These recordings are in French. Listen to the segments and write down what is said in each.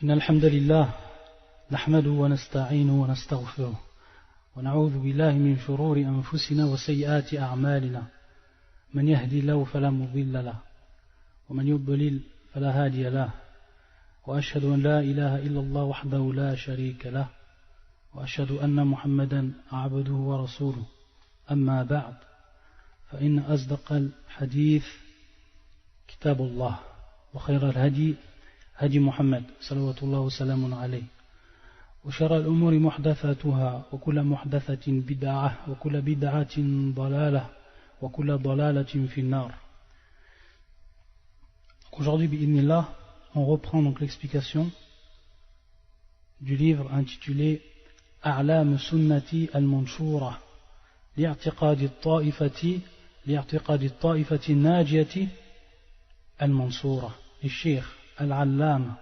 إن الحمد لله نحمده ونستعينه ونستغفره ونعوذ بالله من شرور أنفسنا وسيئات أعمالنا من يهدي الله فلا مضل له ومن يضلل فلا هادي له وأشهد أن لا إله إلا الله وحده لا شريك له وأشهد أن محمدا عبده ورسوله أما بعد فإن أصدق الحديث كتاب الله وخير الهدي هدي محمد صلوات الله وسلام عليه وشر الأمور محدثاتها وكل محدثة بدعة وكل بدعة ضلالة وكل ضلالة في النار. Aujourd'hui, bi'idhnillah, on reprend donc l'explication du livre intitulé أعلام سنة المنشورة لاعتقاد الطائفة الناجية المنصورة للشيخ العلامة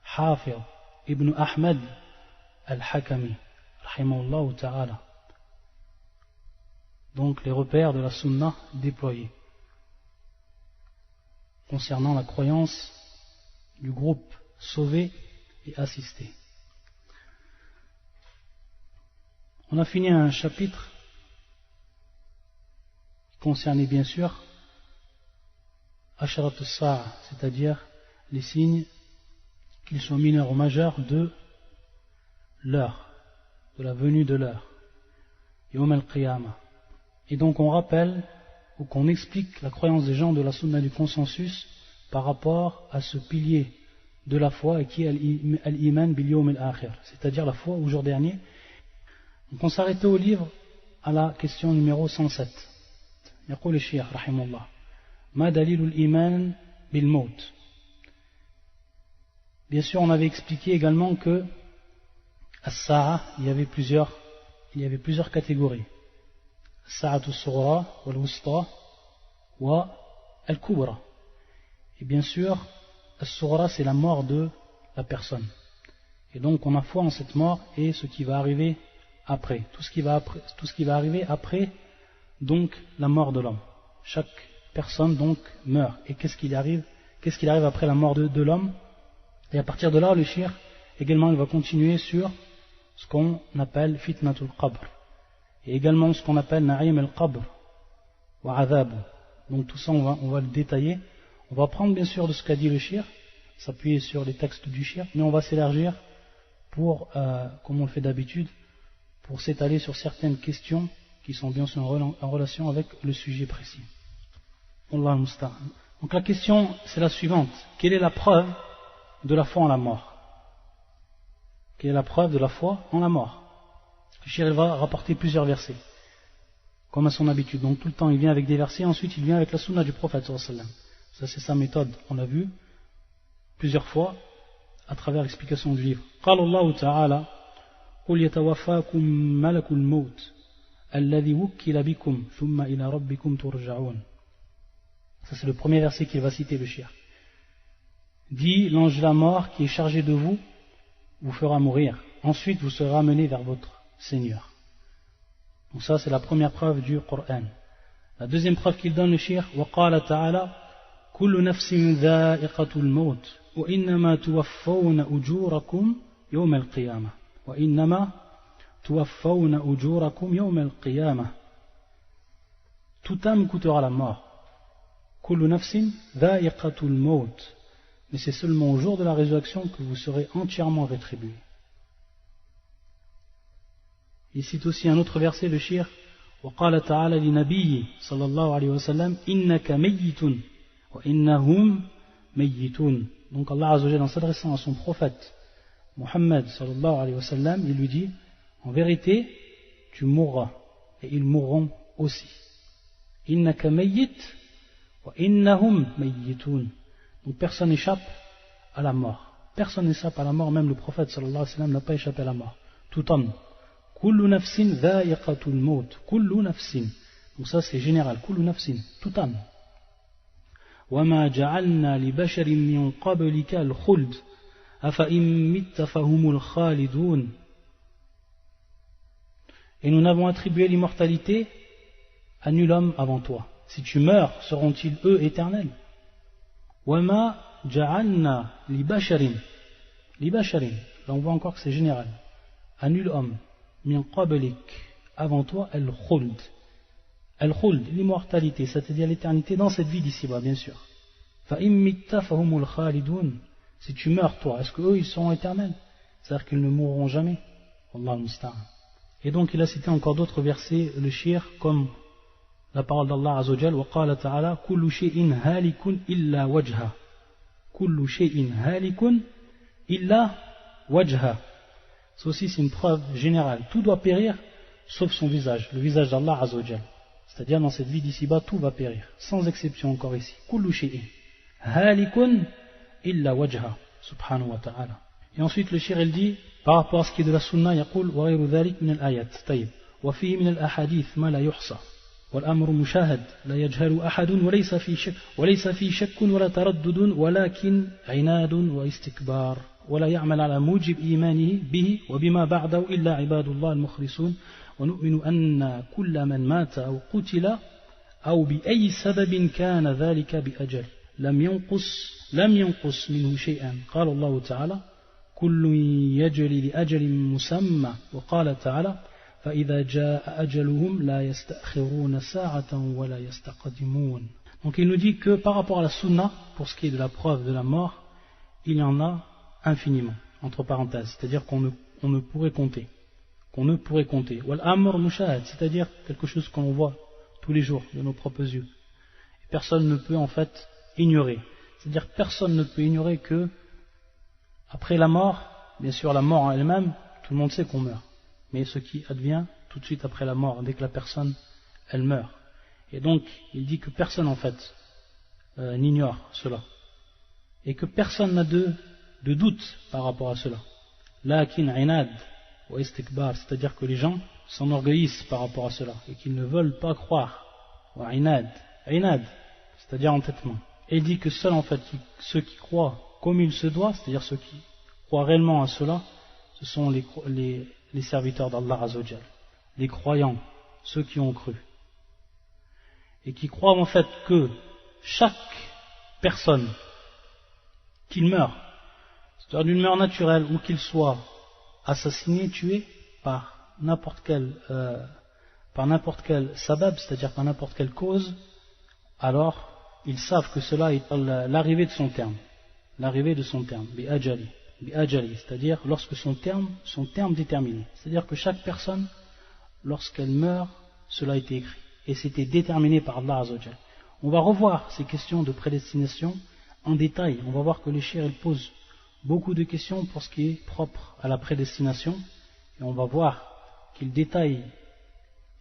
حافظ ابن أحمد الحكمي رحمه الله ta'ala. Donc les repères de la sunna déployés concernant la croyance du groupe sauvé et assisté. On a fini un chapitre qui concernait bien sûr Asharat as-Sa'a, c'est-à-dire les signes, qu'ils soient mineurs ou majeurs, de l'heure, de la venue de l'heure, Yawm al-Qiyamah. Et donc on rappelle ou qu'on explique la croyance des gens de la sunna du consensus par rapport à ce pilier de la foi et qui est al-Iman bil Yawm al-Akhir, c'est-à-dire la foi au jour dernier. Donc on s'arrêtait au livre à la question numéro 107. يقول الشيخ رحمه الله ما دليل الإيمان بالموت. Bien sûr, on avait expliqué également que as-sa'a, il y avait plusieurs catégories. As-sa'atu as-sughra wal-wusta wa al-kubra. Et bien sûr, as-sughra, c'est la mort de la personne. Et donc on a foi en cette mort et ce qui va arriver après, tout ce qui va arriver après donc la mort de l'homme. Chaque personne donc meurt. Et qu'est-ce qu'il arrive après la mort de l'homme? Et à partir de là, le shir également il va continuer sur ce qu'on appelle fitnatul qabr et également ce qu'on appelle na'im al-qabr wa adhabu. Donc tout ça on va le détailler. On va prendre bien sûr de ce qu'a dit le shir, s'appuyer sur les textes du shir, mais on va s'élargir pour, comme on le fait d'habitude, pour s'étaler sur certaines questions qui sont bien sûr en relation avec le sujet précis. Allah musta'an. Donc la question c'est la suivante: quelle est la preuve de la foi en la mort? Quelle est la preuve de la foi en la mort? Le shir va rapporter plusieurs versets comme à son habitude. Donc tout le temps il vient avec des versets, ensuite il vient avec la sunna du prophète sallallahu alayhi wa sallam. Ça c'est sa méthode, on l'a vu plusieurs fois à travers l'explication du livre. قال الله تعالى قل يتوفاكم ملك الموت الذي وكل بكم ثم إلى ربكم ترجعون. Ça c'est le premier verset qu'il va citer le shir. Dit, l'ange de la mort qui est chargé de vous vous fera mourir, ensuite vous serez ramené vers votre Seigneur. Donc ça c'est la première preuve du Coran. La deuxième preuve qu'il donne le shir, وقال تعالى كل نفس ذائقة الموت وإنما توفون أجوركم يوم القيامة وإنما توفون أجوركم يوم القيامة. Toute âme goûtera la mort. كل نفس ذائقة الموت. Mais c'est seulement au jour de la résurrection que vous serez entièrement rétribués. Il cite aussi un autre verset, le shir, وقال تعالى لنبيه صلى الله عليه وسلم إنك ميت وإنهم ميتون. Donc Allah Azza wa Jalla, en s'adressant à son prophète Muhammad sallallahu alayhi wa sallam, il lui dit, en vérité tu mourras et ils mourront aussi. إنك ميت وإنهم ميتون. Donc personne n'échappe à la mort. Personne n'échappe à la mort, même le prophète sallallahu alayhi wa sallam n'a pas échappé à la mort. Tout homme. Kullu nafsin dha'iqatul maut. Kullu nafsin. Donc ça c'est général. Kullu nafsin. Tout homme. وَمَا جَعَلْنَا لِبَشَرٍ مِّن قَبْلِكَ الْخُلْدَ أَفَإِن مِّتَّ فَهُمُ الْخَالِدُونَ. Et nous n'avons attribué l'immortalité à nul homme avant toi. Si tu meurs, seront-ils eux éternels? وَمَا جَعَلْنَا لِبَشَرٍ li basharin, là on voit encore que c'est général, à nul homme, min qablik, avant toi, al-khuld. Al-khuld, l'immortalité, c'est-à-dire l'éternité dans cette vie d'ici-bas, bien sûr. Fa immitta fahumul khalidun, si tu meurs toi, est-ce qu'eux ils seront éternels? C'est-à-dire qu'ils ne mourront jamais. Wallahu musta'an. Et donc il a cité encore d'autres versets, le shir, comme la parole d'Allah Azza wa Jal, wa qala ta'ala, kullu shay'in halikun illa wajha. Kullu shay'in halikun illa wajha. Ça aussi c'est une preuve générale. Tout doit périr sauf son visage, le visage d'Allah Azza wa Jal. C'est-à-dire dans cette vie d'ici-bas, tout va périr, sans exception encore ici. Kullu shay'in halikun illa wajha, subhanahu wa ta'ala. Et ensuite le shir il dit, par rapport à ce qui est de la sunna, يقول وغير ذلك من الآيات. طيب. وفيه من الأحاديث ما لا يحصى. والأمر مشاهد لا يجهل أحد وليس في شك ولا تردد ولكن عناد واستكبار ولا يعمل على موجب إيمانه به وبما بعده إلا عباد الله المخلصون ونؤمن أن كل من مات أو قتل أو بأي سبب كان ذلك بأجل لم ينقص منه شيئا. قال الله تعالى كل يجري لأجل مسمى وقال تعالى فإذا جاء أجلهم لا يستأخرون ساعة ولا يستقدمون. Donc il nous dit que par rapport à la sunna, pour ce qui est de la preuve de la mort, il y en a infiniment, entre parenthèses, c'est-à-dire qu'on ne pourrait compter. Wal amr mushahad, c'est-à-dire quelque chose qu'on voit tous les jours de nos propres yeux. Et personne ne peut en fait ignorer. C'est-à-dire personne ne peut ignorer que après la mort, bien sûr la mort en elle-même, tout le monde sait qu'on meurt. Mais ce qui advient tout de suite après la mort, dès que la personne, elle meurt. Et donc, il dit que personne en fait n'ignore cela. Et que personne n'a de doute par rapport à cela. Lakin inad wa istikbar, c'est-à-dire que les gens s'enorgueillissent par rapport à cela et qu'ils ne veulent pas croire. Wa inad, c'est-à-dire entêtement. Et il dit que seuls en fait ceux qui croient comme il se doit, c'est-à-dire ceux qui croient réellement à cela, ce sont les serviteurs d'Allah Azza wa Jal, les croyants, ceux qui ont cru. Et qui croient en fait que chaque personne qu'il meurt, c'est-à-dire d'une mort naturelle ou qu'il soit assassiné, tué par n'importe quel sabab, c'est-à-dire par n'importe quelle cause, alors ils savent que cela est l'arrivée de son terme. Bi ajali, c'est-à-dire lorsque son terme déterminé. C'est-à-dire que chaque personne, lorsqu'elle meurt, cela a été écrit. Et c'était déterminé par Allah Azza wa Jal. On va revoir ces questions de prédestination en détail. On va voir que les shir posent beaucoup de questions pour ce qui est propre à la prédestination. Et on va voir qu'il détaille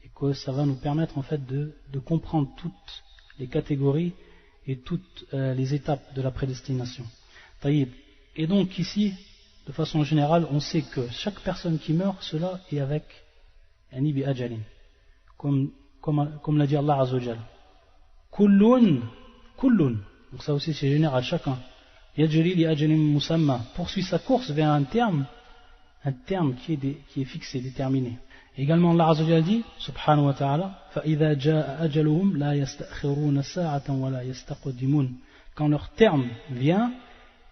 et que ça va nous permettre en fait de comprendre toutes les catégories et toutes les étapes de la prédestination. Taïb. Et donc ici, de façon générale, on sait que chaque personne qui meurt, cela est avec yani bi ajalin, comme l'a dit Allah Azza wa Jal. Kullun, donc ça aussi c'est général, chacun. Yajri li ajalin musamma, poursuit sa course vers un terme qui est fixé, déterminé. Et également Allah Azza wa Jal dit, subhanahu wa ta'ala, فَإِذَا جَاءَ أَجَلُهُمْ لَا يَسْتَأْخِرُونَ سَاعَةً وَلَا يَسْتَقْدِمُونَ. Quand leur terme vient,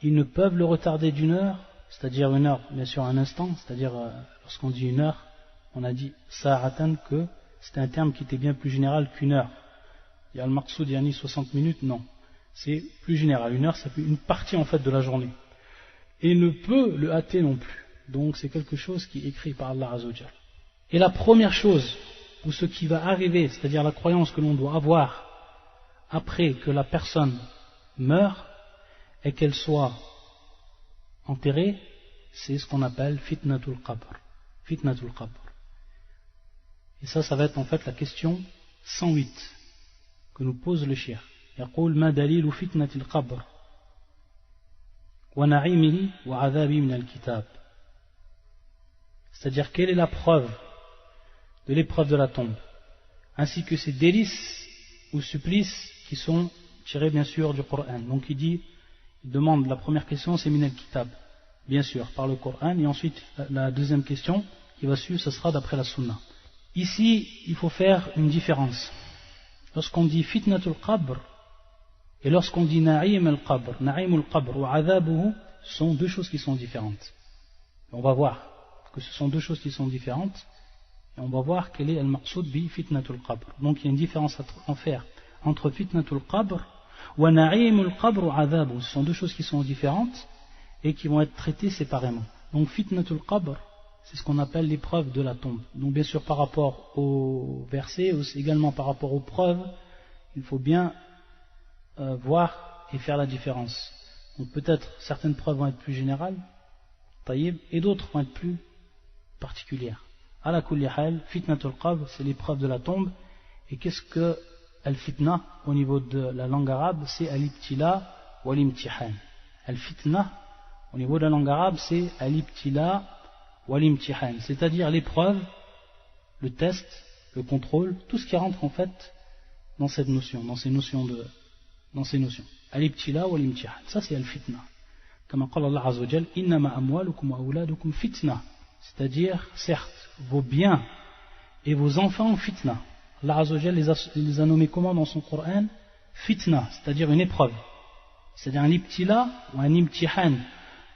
ils ne peuvent le retarder d'une heure, c'est-à-dire une heure, bien sûr un instant, c'est-à-dire lorsqu'on dit une heure, on a dit sa'atan que c'était un terme qui était bien plus général qu'une heure. Il y a le maqsoud, il y a 60 minutes, non. C'est plus général. Une heure, ça fait une partie en fait de la journée. Et ne peut le hâter non plus. Donc c'est quelque chose qui est écrit par Allah Azza wa Jal. Et la première chose, ou ce qui va arriver, c'est-à-dire la croyance que l'on doit avoir après que la personne meurt, et qu'elle soit enterrée, c'est ce qu'on appelle fitnatul qabr. Et ça va être en fait la question 108 que nous pose le shir. يقول ما دليل فتنة القبر ونعيمه وعذابه من الكتاب. C'est-à-dire quelle est la preuve de l'épreuve de la tombe, ainsi que ses délices ou supplices qui sont tirés bien sûr du Coran. Donc il demande, la première question c'est min al-kitab, bien sûr par le Coran, et ensuite la deuxième question qui va suivre, ce sera d'après la sunna. Ici il faut faire une différence. Lorsqu'on dit fitnatul qabr et lorsqu'on dit na'im al-qabr ou adhabuhu, sont deux choses qui sont différentes. On va voir que ce sont deux choses qui sont différentes, et on va voir quel est al-maqsoud bi fitnatul qabr. Donc il y a une différence à faire entre fitnatul qabr wa na'imul qabr wa adhabu. Ce sont deux choses qui sont différentes et qui vont être traitées séparément. Donc fitnatul qabr, c'est ce qu'on appelle l'épreuve de la tombe. Donc bien sûr par rapport au verset, aussi également par rapport aux preuves, il faut bien voir et faire la différence. Donc peut-être certaines preuves vont être plus générales, et d'autres vont être plus particulières. Ala kulli hal, fitnatul qabr, c'est l'épreuve de la tombe. Et qu'est-ce que al-fitna au niveau de la langue arabe? C'est al-ibtila wa al-imtihan. Al-fitna au niveau de la langue arabe, c'est al-ibtila wa al-imtihan, c'est-à-dire l'épreuve, le test, le contrôle, tout ce qui rentre en fait dans cette notion, dans ces notions. Al-ibtila wa al-imtihan, ça c'est al-fitna. Comme Allah Azza wa Jal, innama amwalukum wa awladukum fitna, c'est-à-dire certes vos biens et vos enfants fitna. Allah Azza wa Jal les a nommés comment dans son Coran? Fitna, c'est-à-dire une épreuve, c'est-à-dire un ibtila ou un imtihan.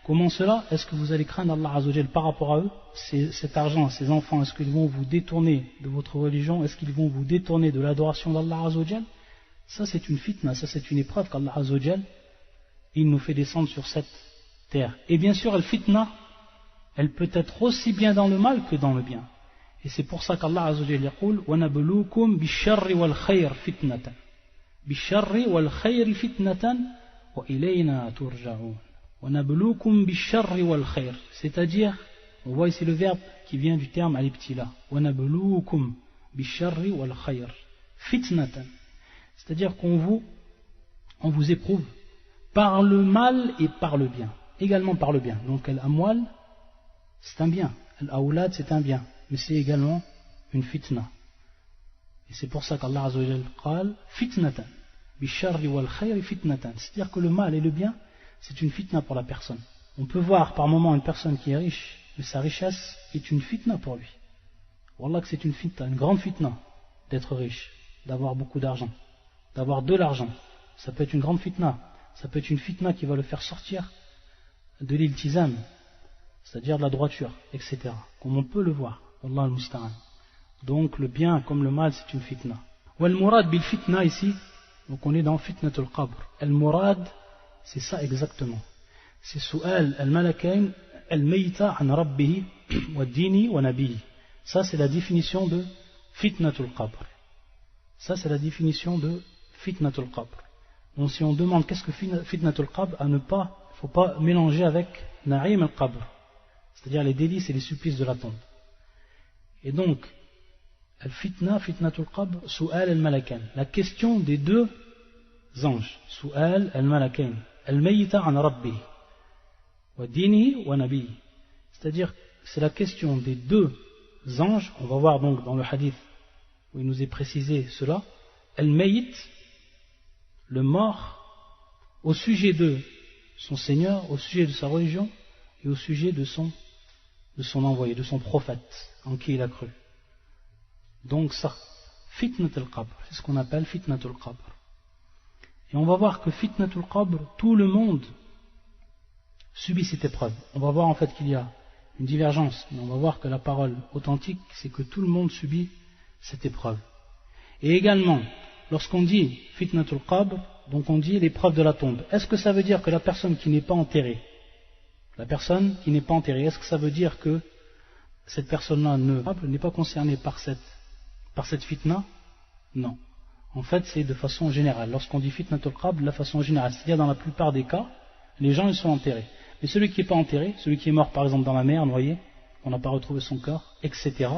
Comment cela? Est-ce que vous allez craindre Allah Azza wa Jal par rapport à eux? Cet argent, ces enfants, est-ce qu'ils vont vous détourner de votre religion? Est-ce qu'ils vont vous détourner de l'adoration d'Allah Azza wa Jal? Ça c'est une fitna, ça c'est une épreuve qu'Allah Azza wa Jal il nous fait descendre sur cette terre. Et bien sûr, la fitna, elle peut être aussi bien dans le mal que dans le bien. Et c'est pour ça qu'Allah Azza wa Jal yaqul وَنَبْلُوكُمْ بِالشَّرِّ وَالْخَيْرِ فِتْنَةً بِالشَّرِّ وَالْخَيْرِ فِتْنَةً وَإِلَيْنَا تُرْجَعُونَ وَنَبْلُوكُمْ بِالشَّرِّ وَالْخَيْرِ, c'est-à-dire, on voit ici le verbe qui vient du terme al-ibtila, وَنَبْلُوكُمْ بِالشَّرِّ وَالْخَيْرِ فِتْنَةً, c'est-à-dire qu'on vous éprouve par le mal et par le bien, également par le bien. Donc al-amwal, c'est un bien, al-awlad, c'est un bien, mais c'est également une fitna. Et c'est pour ça qu'Allah Azza wa Jal qal fitnatan bisharri wal khayri fitnatan, c'est-à-dire que le mal et le bien, c'est une fitna pour la personne. On peut voir par moment une personne qui est riche, mais sa richesse est une fitna pour lui. Wallah que c'est une fitna, une grande fitna d'être riche, d'avoir beaucoup d'argent, d'avoir de l'argent. Ça peut être une grande fitna. Ça peut être une fitna qui va le faire sortir de l'iltizam, c'est-à-dire de la droiture, etc. Comme on peut le voir. Wallah al-musta'an. Donc le bien comme le mal, c'est une fitna. Wal murad bil fitna ici, donc on est dans fitnatul qabr. Al murad, c'est ça exactement. C'est su'al al-malakain al-mayta an rabbihi wa dini wa nabihi. Ça c'est la définition de fitnatul qabr. Ça c'est la définition de fitnatul qabr. Donc si on demande qu'est-ce que fitnatul qabr, il ne faut pas mélanger avec na'im al-qabr, c'est-à-dire les délices et les supplices de la tombe. Et donc, al-fitna, fitnatul qabr, su'al al-malakan, la question des deux anges, su'al al-malakan, al-mayyita an rabbi, wa dini wa nabi, c'est-à-dire c'est la question des deux anges, on va voir donc dans le hadith où il nous est précisé cela, al-mayyit, le mort, au sujet de son Seigneur, au sujet de sa religion et au sujet de son envoyé, de son prophète en qui il a cru. Donc ça, fitnatul qabr, c'est ce qu'on appelle fitnatul qabr. Et on va voir que fitnatul qabr, tout le monde subit cette épreuve. On va voir en fait qu'il y a une divergence, mais on va voir que la parole authentique, c'est que tout le monde subit cette épreuve. Et également, lorsqu'on dit fitnatul qabr, donc on dit l'épreuve de la tombe, est-ce que ça veut dire que la personne qui n'est pas enterrée, est-ce que ça veut dire que cette personne-là n'est pas concernée par cette fitna? Non. En fait, c'est de façon générale. Lorsqu'on dit fitnatul qabr, de la façon générale, c'est-à-dire dans la plupart des cas, les gens ils sont enterrés. Mais celui qui n'est pas enterré, celui qui est mort par exemple dans la mer, noyé, on n'a pas retrouvé son corps, etc.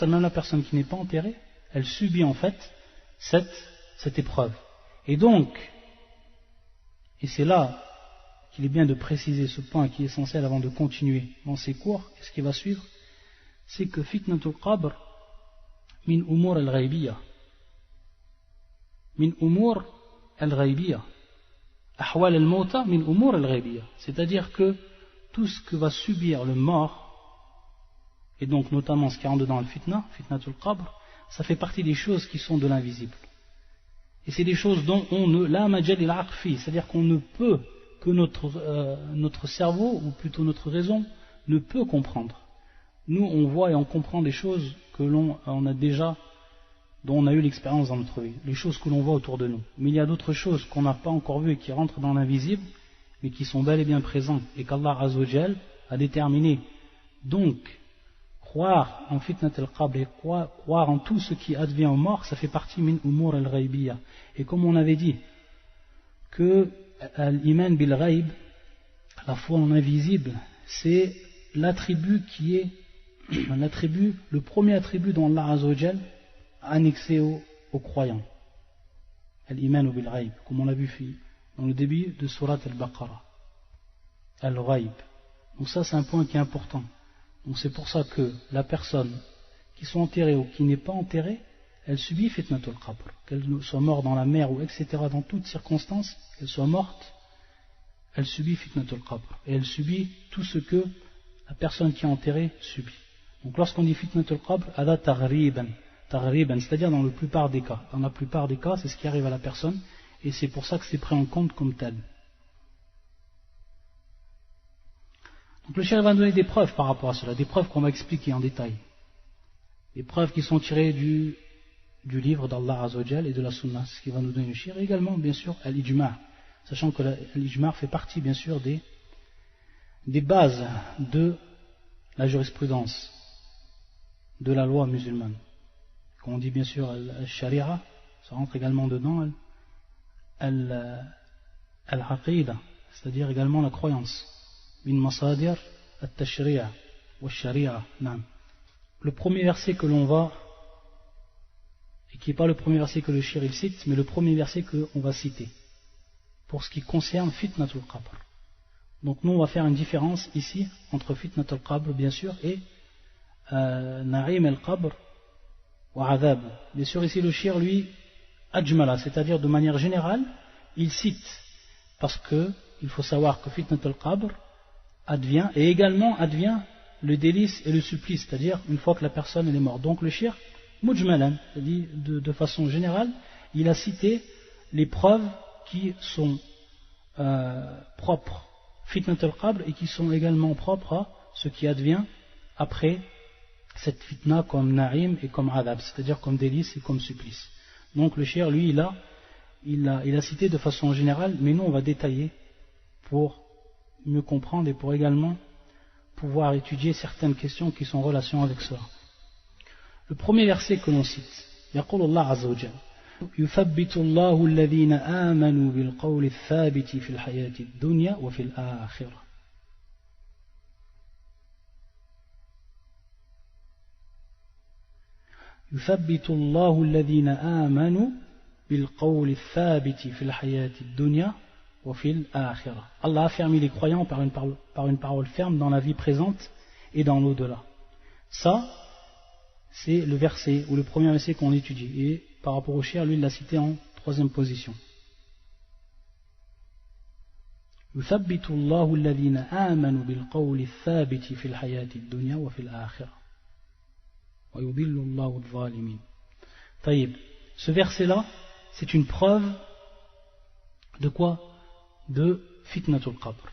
Même la personne qui n'est pas enterrée, elle subit en fait cette épreuve. Et donc, et c'est là qu'il est bien de préciser ce point qui est essentiel avant de continuer dans ces cours, et ce qui va suivre, c'est que fitnatul qabr min umur al-ghaybiyya, ahwal al-mawta min umur al-ghaybiyya, c'est-à-dire que tout ce que va subir le mort, et donc notamment ce qui rentre dans le fitnatul qabr, ça fait partie des choses qui sont de l'invisible. Et c'est des choses dont on ne, la majal il aqfi, c'est-à-dire qu'on ne peut que notre cerveau, ou plutôt notre raison, ne peut comprendre. Nous, on voit et on comprend des choses que dont on a eu l'expérience dans notre vie, les choses que l'on voit autour de nous. Mais il y a d'autres choses qu'on n'a pas encore vues et qui rentrent dans l'invisible, mais qui sont bel et bien présentes, et qu'Allah Azza wa Jal a déterminé. Donc, croire en fitnat al-qabr et croire en tout ce qui advient aux morts, ça fait partie min umur al-ghaybiyya. Et comme on avait dit que l'iman bil ghaib, la foi en invisible, c'est l'attribut qui est le premier attribut dont Allah Azza wa Jal a annexé aux croyants. Al-iman bil ghaib, comme on l'a vu dans le début de Surat al-Baqarah. Al-ghaib. Donc ça c'est un point qui est important. Donc c'est pour ça que la personne qui soit enterrée ou qui n'est pas enterrée, elle subit fitnatul qabr. Qu'elle soit morte dans la mer ou etc. dans toutes circonstances, qu'elle soit morte, elle subit fitnatul qabr. Et elle subit tout ce que la personne qui est enterrée subit. Donc lorsqu'on dit fitnatul qabr, ada taghriban, c'est-à-dire dans la plupart des cas. Dans la plupart des cas, c'est ce qui arrive à la personne et c'est pour ça que c'est pris en compte comme tel. Donc le cheikh va nous donner des preuves par rapport à cela, des preuves qu'on va expliquer en détail. Des preuves qui sont tirées du livre d'Allah Azza wa Jal et de la Sunna, ce qui va nous donner le cheikh. Et également, bien sûr, l'ijma', sachant que l'ijma' fait partie, bien sûr, des bases de la jurisprudence, de la loi musulmane. Quand on dit bien sûr al-sharia, ça rentre également dedans al-aqida, c'est-à-dire également la croyance. Min masadir at-tashri'a wa sharia. Le premier verset que l'on va, et qui n'est pas le premier verset que le cheikh cite, mais le premier verset qu'on va citer, pour ce qui concerne fitnatul qabr. Donc nous on va faire une différence ici entre fitnatul qabr bien sûr et na'im al-qabr wa adhab. Bien sûr ici le cheikh lui ajmala, c'est-à-dire de manière générale, il cite, parce que il faut savoir que fitnatul qabr advient, et également advient le délice et le supplice, c'est-à-dire une fois que la personne elle est morte. Donc le cheikh mujmalan, c'est-à-dire de façon générale, il a cité les preuves qui sont propres fitnat al-qabr et qui sont également propres à ce qui advient après cette fitna comme na'im et comme adab, c'est-à-dire comme délice et comme supplice. Donc le cheikh lui il a cité de façon générale, mais nous on va détailler pour mieux comprendre et pour également pouvoir étudier certaines questions qui sont en relation avec cela. Le premier verset que l'on cite, يقول الله عز وجل يثبت الله الذين آمنوا بالقول الثابت في الحياة الدنيا وفي الآخرة. يثبت الله الذين آمنوا بالقول الثابت في الحياة الدنيا وفي الآخرة. Allah a fermé les croyants par une parole ferme dans la vie présente et dans l'au-delà. Ça, c'est le verset ou le premier verset qu'on étudie. Et par rapport au cheikh, lui il l'a cité en troisième position. يثبت الله الذين آمنوا بالقول الثابت في الحياة الدنيا وفي الآخرة ويضل الله الظالمين. طيب, ce verset-là, c'est une preuve de quoi? De fitnatul qabr.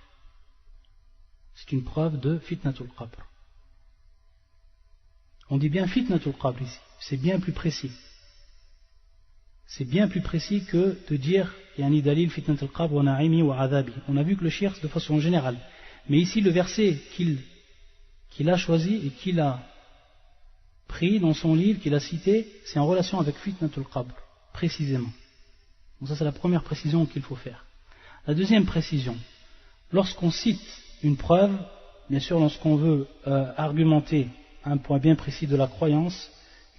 C'est une preuve de fitnatul qabr. On dit bien fitnatul qabr ici, c'est bien plus précis. C'est bien plus précis que de dire yani dalil fitnatul qabr wa na'imi wa adhabi. On a vu que le cheikh de façon générale. Mais ici le verset qu'il a choisi et qu'il a pris dans son livre, qu'il a cité, c'est en relation avec fitnatul qabr, précisément. Donc ça c'est la première précision qu'il faut faire. La deuxième précision, lorsqu'on cite une preuve, bien sûr lorsqu'on veut argumenter un point bien précis de la croyance,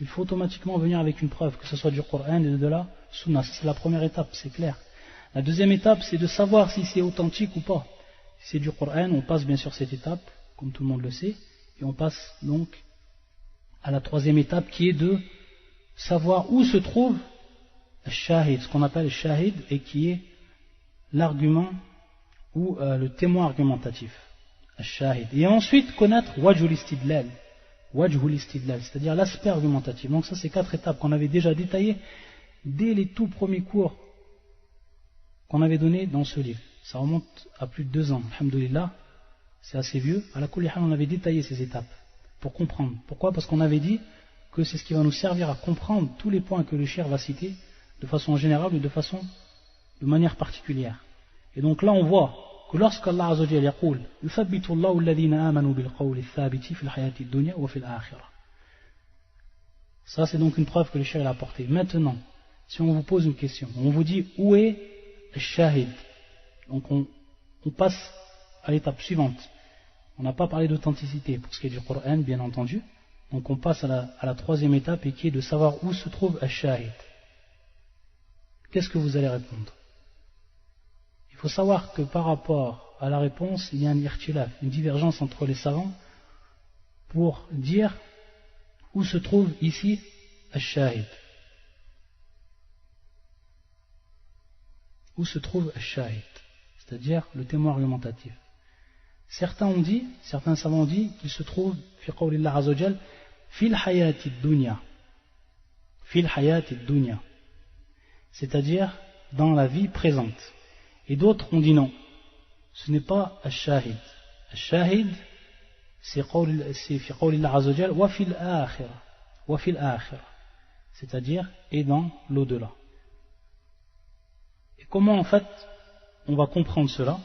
il faut automatiquement venir avec une preuve, que ce soit du Coran et de la Sunna. C'est la première étape, c'est clair. La deuxième étape, c'est de savoir si c'est authentique ou pas. Si c'est du Coran, on passe bien sûr cette étape, comme tout le monde le sait, et on passe donc à la troisième étape qui est de savoir où se trouve le shahid, ce qu'on appelle le shahid, et qui est l'argument ou le témoin argumentatif, al-shahid. Et ensuite connaître wajhul istidlal, c'est-à-dire l'aspect argumentatif. Donc ça c'est 4 étapes qu'on avait déjà détaillées dès les tout premiers cours qu'on avait donnés dans ce livre. ça remonte à plus de 2 ans, alhamdoulilah, c'est assez vieux. À la kulli hal, on avait détaillé ces étapes pour comprendre. Pourquoi? Parce qu'on avait dit que c'est ce qui va nous servir à comprendre tous les points que le cheikh va citer de façon générale ou de manière particulière. Et donc là on voit que lorsqu'Allah Azza wa Jalla yaqul yuthabbitu Allahu alladhina amanu bil qawli thabiti fil hayati dunya wa fil akhirah. Ça c'est donc une preuve que le cheikh a apportée. Maintenant, si on vous pose une question, on vous dit où est le shahid? Donc on passe à l'étape suivante. On n'a pas parlé d'authenticité pour ce qui est du Coran, bien entendu. Donc on passe à la 3e étape et qui est de savoir où se trouve al-shahid. Qu'est-ce que vous allez répondre? Il faut savoir que par rapport à la réponse, il y a un irtilaf, une divergence entre les savants pour dire où se trouve ici al-shahid. Où se trouve al-shahid, c'est-à-dire le témoin argumentatif. Certains savants ont dit qu'il se trouve fi qawlillah azza wa jal fil hayati dunya, c'est-à-dire dans la vie présente. Et d'autres ont dit non, ce n'est pas al-shahid. Al-shahid c'est fi qawlillah azza wa jal wa fil akhirah, c'est-à-dire et dans l'au-delà. Et comment en fait on va comprendre cela?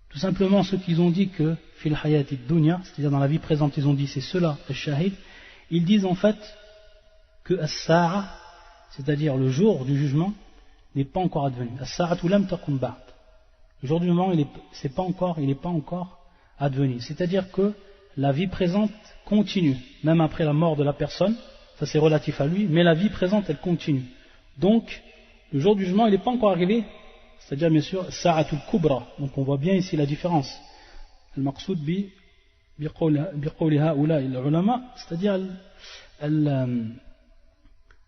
Tout simplement, ceux qui ont dit que fil hayati dunya, c'est-à-dire dans la vie présente, ils ont dit c'est cela, al-shahid, ils disent en fait que as-sa'a, c'est-à-dire le jour du jugement, n'est pas encore advenu. As-sa'atu lam takun ba'd. Le jour du jugement, il n'est pas encore advenu. C'est-à-dire que la vie présente continue, même après la mort de la personne, ça c'est relatif à lui, mais la vie présente, elle continue. Donc, le jour du jugement, il n'est pas encore arrivé. C'est-à-dire bien sûr Sa'atul Kubra, donc on voit bien ici la différence. Al-Maqsoud bi qawli ha'ula il-ulama, c'est-à-dire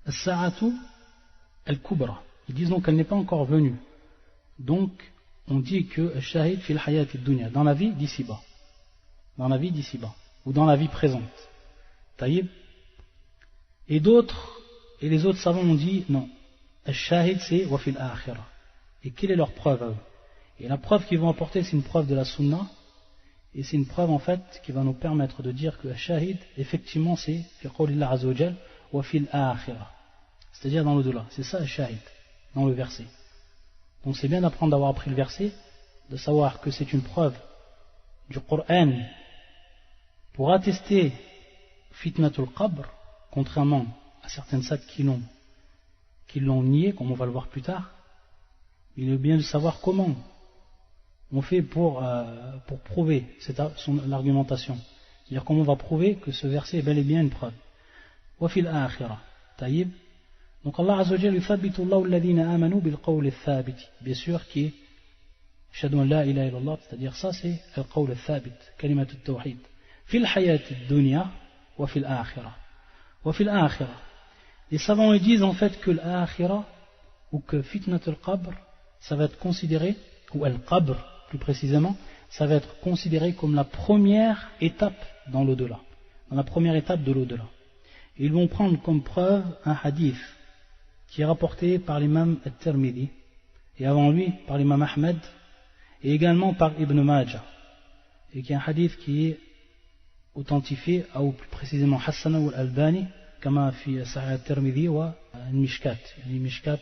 Sa'atu al-Kubra. Ils disent donc qu'elle n'est pas encore venue. Donc on dit que Shahid fil hayati dunya, dans la vie d'ici-bas. Dans la vie d'ici-bas, ou dans la vie présente. Taïb. Et les autres savants ont dit non. Shahid c'est wa fil akhirah. Et quelle est leur preuve à eux? Et la preuve qu'ils vont apporter, c'est une preuve de la sunna, et c'est une preuve en fait qui va nous permettre de dire que shahid, effectivement, c'est fi qawlillah azza wa jal wa fil akhirah, c'est-à-dire dans l'au-delà. C'est ça shahid, dans le verset. Donc c'est bien d'apprendre d'avoir appris le verset, de savoir que c'est une preuve du Coran pour attester fitnatul qabr, contrairement à certaines sectes qui l'ont nié, comme on va le voir plus tard. Il est bien de savoir comment on fait pour prouver l'argumentation. C'est-à-dire comment on va prouver que ce verset est bel et bien une preuve. Wa fil akhirah. Taïb. Donc Allah Azza wa Jalla yuthabbitu Allahu alladhina amanu bil qawli thabit. Bien sûr qui est Ashhadu an la ilaha illallah, c'est-à-dire ça c'est al qawl thabit, kalimat at-tawhid. Fil hayati dunya wa fil akhirah. Wa fil akhirah. Les savants ils disent en fait que l'akhirah ou que fitnatul qabr, ça va être considéré, ou al-qabr plus précisément, ça va être considéré comme la première étape dans l'au-delà, dans la première étape de l'au-delà. Et ils vont prendre comme preuve un hadith qui est rapporté par l'imam al-Tirmidhi, et avant lui par l'imam Ahmed, et également par Ibn Majah, et qui est un hadith qui est authentifié, ou plus précisément Hassana ou al-Albani, كما في صحيح الترمذي والمشكات يعني مشكات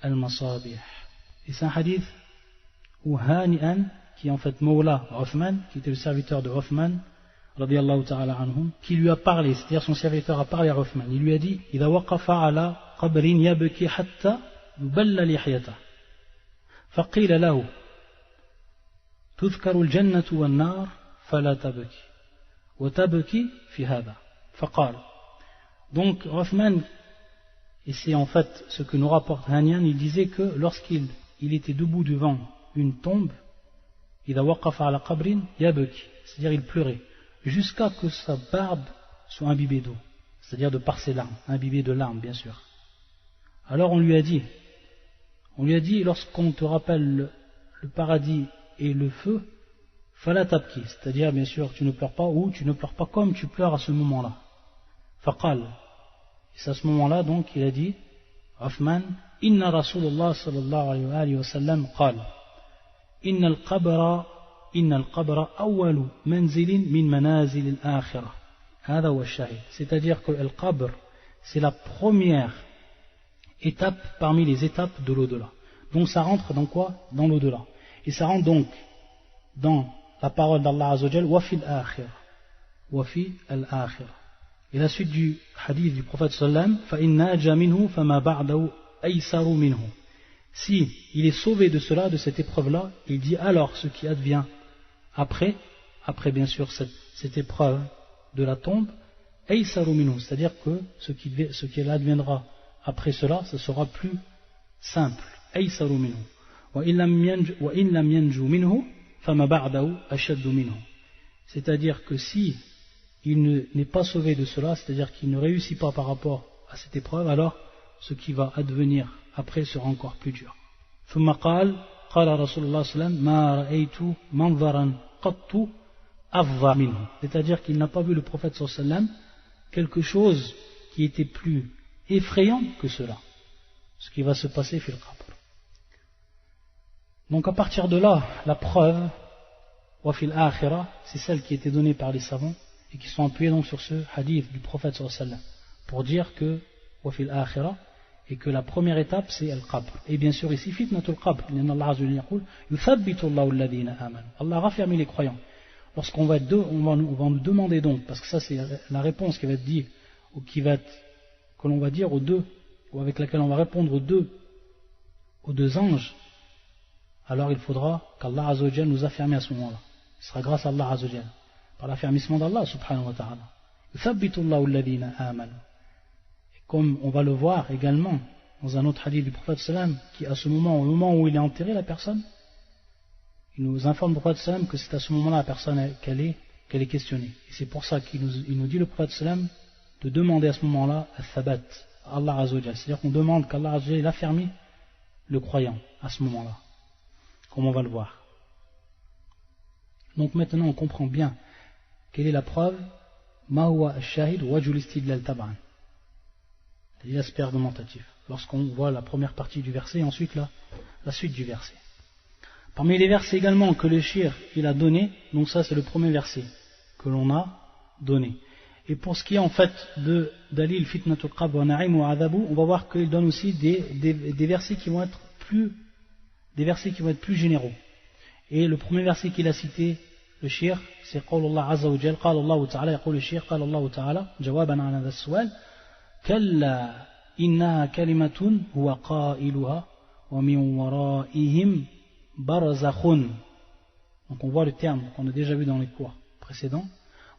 المصابيح. Et c'est un hadith où Hani'an, qui est en fait Mawla Uthman, qui était le serviteur de Uthman, radiyallahu ta'ala anhum, qui lui a parlé, c'est-à-dire son serviteur a parlé à Uthman. Il lui a dit إذا وقف على قبر يبكي حتى يبل لحيته فقيل له تذكر الجنة والنار فلا تبكي وتبكي في هذا فقال. Donc Uthman, et c'est en fait ce que nous rapporte Hanian, il disait que lorsqu'il était debout devant une tombe, إذا وقف على قبر يبكي, c'est-à-dire il pleurait, jusqu'à que sa barbe soit imbibée d'eau, c'est-à-dire de par ses larmes, imbibée de larmes bien sûr. Alors on lui a dit, lorsqu'on te rappelle le paradis et le feu, fala tabki, c'est-à-dire bien sûr tu ne pleures pas, ou tu ne pleures pas comme tu pleures à ce moment-là. Faqal, et c'est à ce moment-là donc il a dit, Uthman, إن رسول الله صلى الله عليه وآله وسلم قال إن القبر أول منزل من منازل الآخرة هذا هو الشاهد. C'est-à-dire que le qabr c'est la première étape parmi les étapes de l'au-delà. Donc ça rentre dans quoi? Dans l'au-delà. Et ça rentre donc dans la parole d'Allah Azza wa Jal wa fil akhirah. Wa fi al-akhirah. Et la suite du hadith du prophète sallam fa in naja minhu fama ba'dahu aysaru minhu. Si il est sauvé de cela, de cette épreuve-là, il dit alors ce qui advient après bien sûr cette épreuve de la tombe, aysaru minhu, c'est-à-dire que ce qui adviendra après cela, ce sera plus simple. Aysaru minhu. Wa in lam yanju minhu fama ba'dahu ashaddu minhu. C'est-à-dire que si il n'est pas sauvé de cela, c'est-à-dire qu'il ne réussit pas par rapport à cette épreuve, alors ce qui va advenir après sera encore plus dur. ثم قال رسول الله صلى الله عليه وسلم ما رأيت منظرا قط أفظع منه. C'est-à-dire qu'il n'a pas vu le prophète صلى الله عليه وسلم quelque chose qui était plus effrayant que cela, ce qui va se passer fil qabr. Donc à partir de là, la preuve wa fil akhirah, c'est celle qui était donnée par les savants et qui sont appuyés donc sur ce hadith du prophète sallallahu alayhi wa sallam pour dire que wa fil akhirah, et que la première étape c'est al-qabr. Et bien sûr ici fitnatul qabr, Allah azza wa jalla yaqul yuthabbitu Allahu alladhina amanu. Allah raffermit les croyants. Lorsqu'on va nous demander donc, parce que ça c'est la réponse qui va être dite ou que l'on va dire aux deux, ou avec laquelle on va répondre aux deux anges, alors il faudra qu'Allah azza wa jalla nous affermisse à ce moment-là. Ce sera grâce à Allah azza wa jalla, par l'affermissement d'Allah subhanahu wa ta'ala. Yuthabbitu Allahu alladhina amanu. Comme on va le voir également dans un autre hadith du prophète sallam, qui à ce moment, au moment où il est enterré la personne, il nous informe le prophète sallam que c'est à ce moment-là la personne qu'elle est questionnée. Et c'est pour ça qu'il nous dit le prophète sallam de demander à ce moment-là al-thabat, Allah azza wa jalla. C'est-à-dire qu'on demande qu'Allah azza wa jalla affermisse le croyant à ce moment-là, comme on va le voir. Donc maintenant on comprend bien quelle est la preuve, ma huwa al-shahid wajhul istidlal tab'an, l'aspect argumentatif, lorsqu'on voit la première partie du verset et ensuite la suite du verset. Parmi les versets également que le shir il a donné, donc ça c'est le premier verset que l'on a donné. Et pour ce qui est en fait de Dalil fitnatul qabr wa na'im wa adhabu, on va voir qu'il donne aussi des versets qui vont être plus généraux. Et le premier verset qu'il a cité, le shir, c'est قول الله عز وجل قال الله تعالى يقول الشيخ قال الله تعالى جوابا على هذا السؤال كلا إنها كلمة هو قائلها ومن ورائهم برزخ. Donc on voit le terme qu'on a déjà vu dans les cours précédents.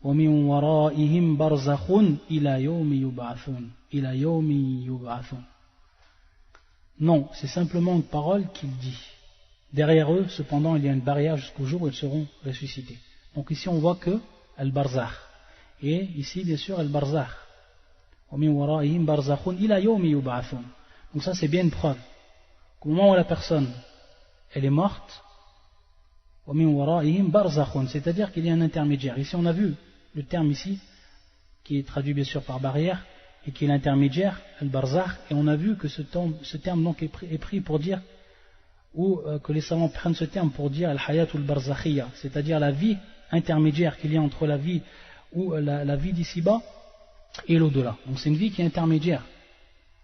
ومن ورائهم برزخ إلى يوم يبعثون إلى يوم يبعثون. Non, c'est simplement une parole qu'il dit. Derrière eux, cependant, il y a une barrière jusqu'au jour où ils seront ressuscités. Donc ici on voit que al-barzakh. Et ici bien sûr al-barzakh. Donc ça c'est bien une preuve qu'au moment où la personne elle est morte, c'est-à-dire qu'il y a un intermédiaire. Ici on a vu le terme ici qui est traduit bien sûr par barrière et qui est l'intermédiaire, al-barzakh, et on a vu que ce terme donc est pris pour dire, ou que les savants prennent ce terme pour dire al-hayatul barzakhiyya, c'est-à-dire la vie intermédiaire qu'il y a entre la vie ou la vie d'ici-bas et l'au-delà. Donc c'est une vie qui est intermédiaire,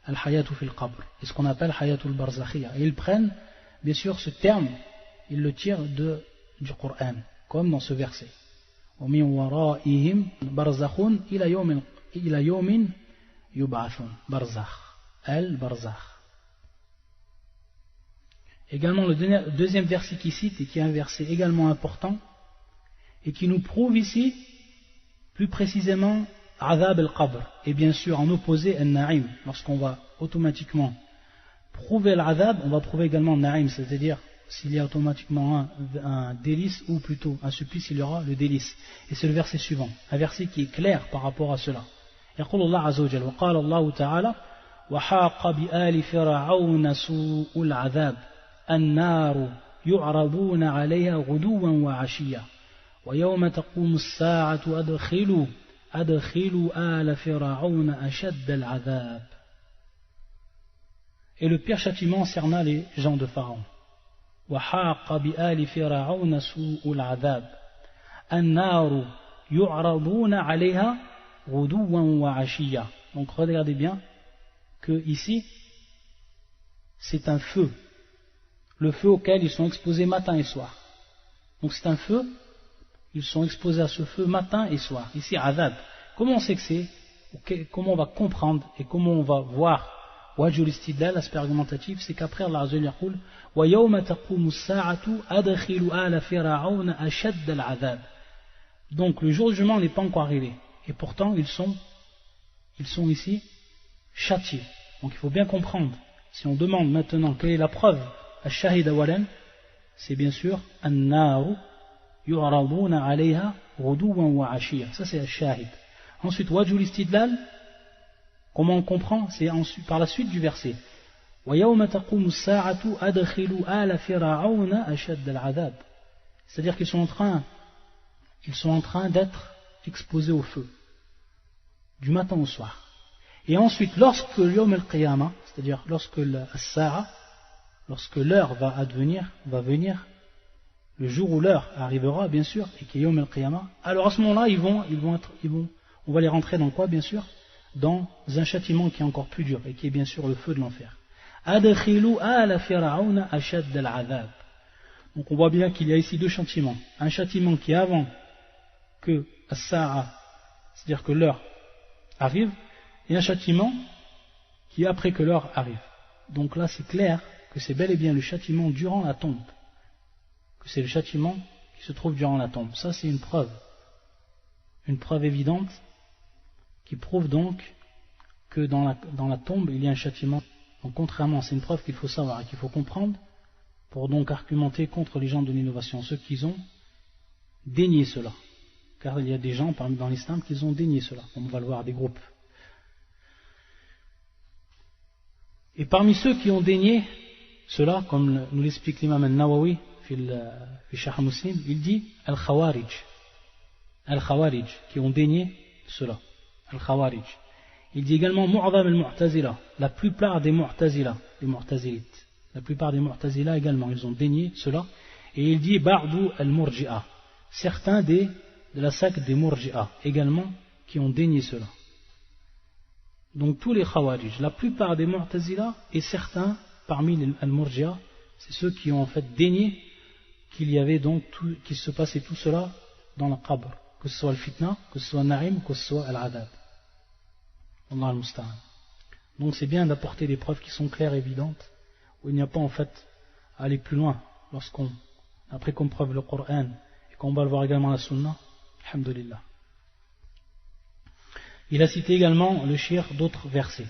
al-hayatu fil qabr, et ce qu'on appelle hayatul barzakhiyya. Et ils prennent bien sûr ce terme, ils le tirent du Coran, comme dans ce verset. وَمِنْ وَرَائِهِمْ بَرْزَخٌ إِلَى يَوْمٍ يُبْعَثُونَ. Barzakh, al-barzakh. Également le deuxième verset qui cite, et qui est un verset également important, et qui nous prouve ici, plus précisément, Adhab al-Qabr, et bien sûr en opposé al-Na'im. Lorsqu'on va automatiquement prouver l'Adhab, on va prouver également al-Na'im, c'est-à-dire s'il y a automatiquement un délice, ou plutôt un supplice, il y aura le délice. Et c'est le verset suivant, un verset qui est clair par rapport à cela. يقول الله عز وجل وقال الله تعالى وحاق بآل فرعون سوء العذاب النار يعرضون عليها غدوا وعشيا ويوم تقوم الساعة أدخلوا آل فرعون أشد العذاب. Et le pire châtiment cerna les gens de Pharaon. وحاق بآل فرعون سوء العذاب النار يعرضون عليها غدوا وعشيا. Donc regardez bien que ici c'est un feu, le feu auquel ils sont exposés matin et soir. Donc c'est un feu, ils sont exposés à ce feu matin et soir. Ici adab. Comment on sait que c'est, comment on va comprendre et comment on va voir wajhul istidlal, l'aspect argumentatif, c'est qu'après Allah Azza wa Jalla yaqul wa yawma taqumu as-sa'atu adkhilu ala fir'auna ashadd al-'adhab. Donc le jour du jugement n'est pas encore arrivé et pourtant ils sont ici châtiés. Donc il faut bien comprendre. Si on demande maintenant quelle est la preuve ash-shahid awalan, c'est bien sûr an-naru yu'raduna 'alayha ghuduwan wa 'ashiyya. Ça c'est ash-shahid. Ensuite wajhul istidlal, comment on comprend? C'est par la suite du verset. وَيَوْمَ تَقُومُ السَّاعَةُ أَدْخِلُوا آلَ فِرْعَوْنَ أَشَدَّ الْعَذَابِ. C'est-à-dire qu'ils sont en train d'être exposés au feu, du matin au soir. Et ensuite, lorsque l'Yawm al-Qiyamah, c'est-à-dire lorsque l'heure va venir, le jour où l'heure arrivera, bien sûr, et qu'il y a Yawm al-Qiyamah, alors à ce moment-là, on va les rentrer dans quoi, bien sûr? Dans un châtiment qui est encore plus dur et qui est bien sûr le feu de l'enfer. Adkhilu ala fir'auna ashadd al-'adhab. Donc on voit bien qu'il y a ici deux châtiments. Un châtiment qui est avant que as-sa'a, c'est-à-dire que l'heure arrive, et un châtiment qui est après que l'heure arrive. Donc là c'est clair que c'est bel et bien le châtiment durant la tombe. Que c'est le châtiment qui se trouve durant la tombe. Ça c'est une preuve évidente qui prouve donc que dans la tombe il y a un châtiment. Donc contrairement, c'est une preuve qu'il faut savoir et qu'il faut comprendre pour donc argumenter contre les gens de l'innovation, ceux qui ont dénié cela. Car il y a des gens dans l'islam qui ont dénié cela, comme on va le voir, des groupes. Et parmi ceux qui ont dénié cela, comme nous l'explique l'imam al-Nawawi fi Sharh Muslim, il dit Al-Khawarij, qui ont dénié cela. Al-Khawarij. Il dit également Mu'adham al-Mu'tazila, la plupart des Mu'tazila, les Mu'tazilites. La plupart des Mu'tazila également, ils ont dénié cela. Et il dit Ba'du al-Murji'a, certains de la secte des Murji'a également qui ont dénié cela. Donc tous les Khawarij, la plupart des Mu'tazila et certains parmi les al-Murji'a, c'est ceux qui ont en fait dénié qu'il y avait donc qu'il se passait tout cela dans le qabr, que ce soit le fitna, que ce soit Na'im, que ce soit al-Adab. Allah al-Musta'an. Donc c'est bien d'apporter des preuves qui sont claires et évidentes, où il n'y a pas en fait à aller plus loin, après qu'on preuve le Coran et qu'on va le voir également la Sunna, alhamdulillah. Il a cité également le shir d'autres versets.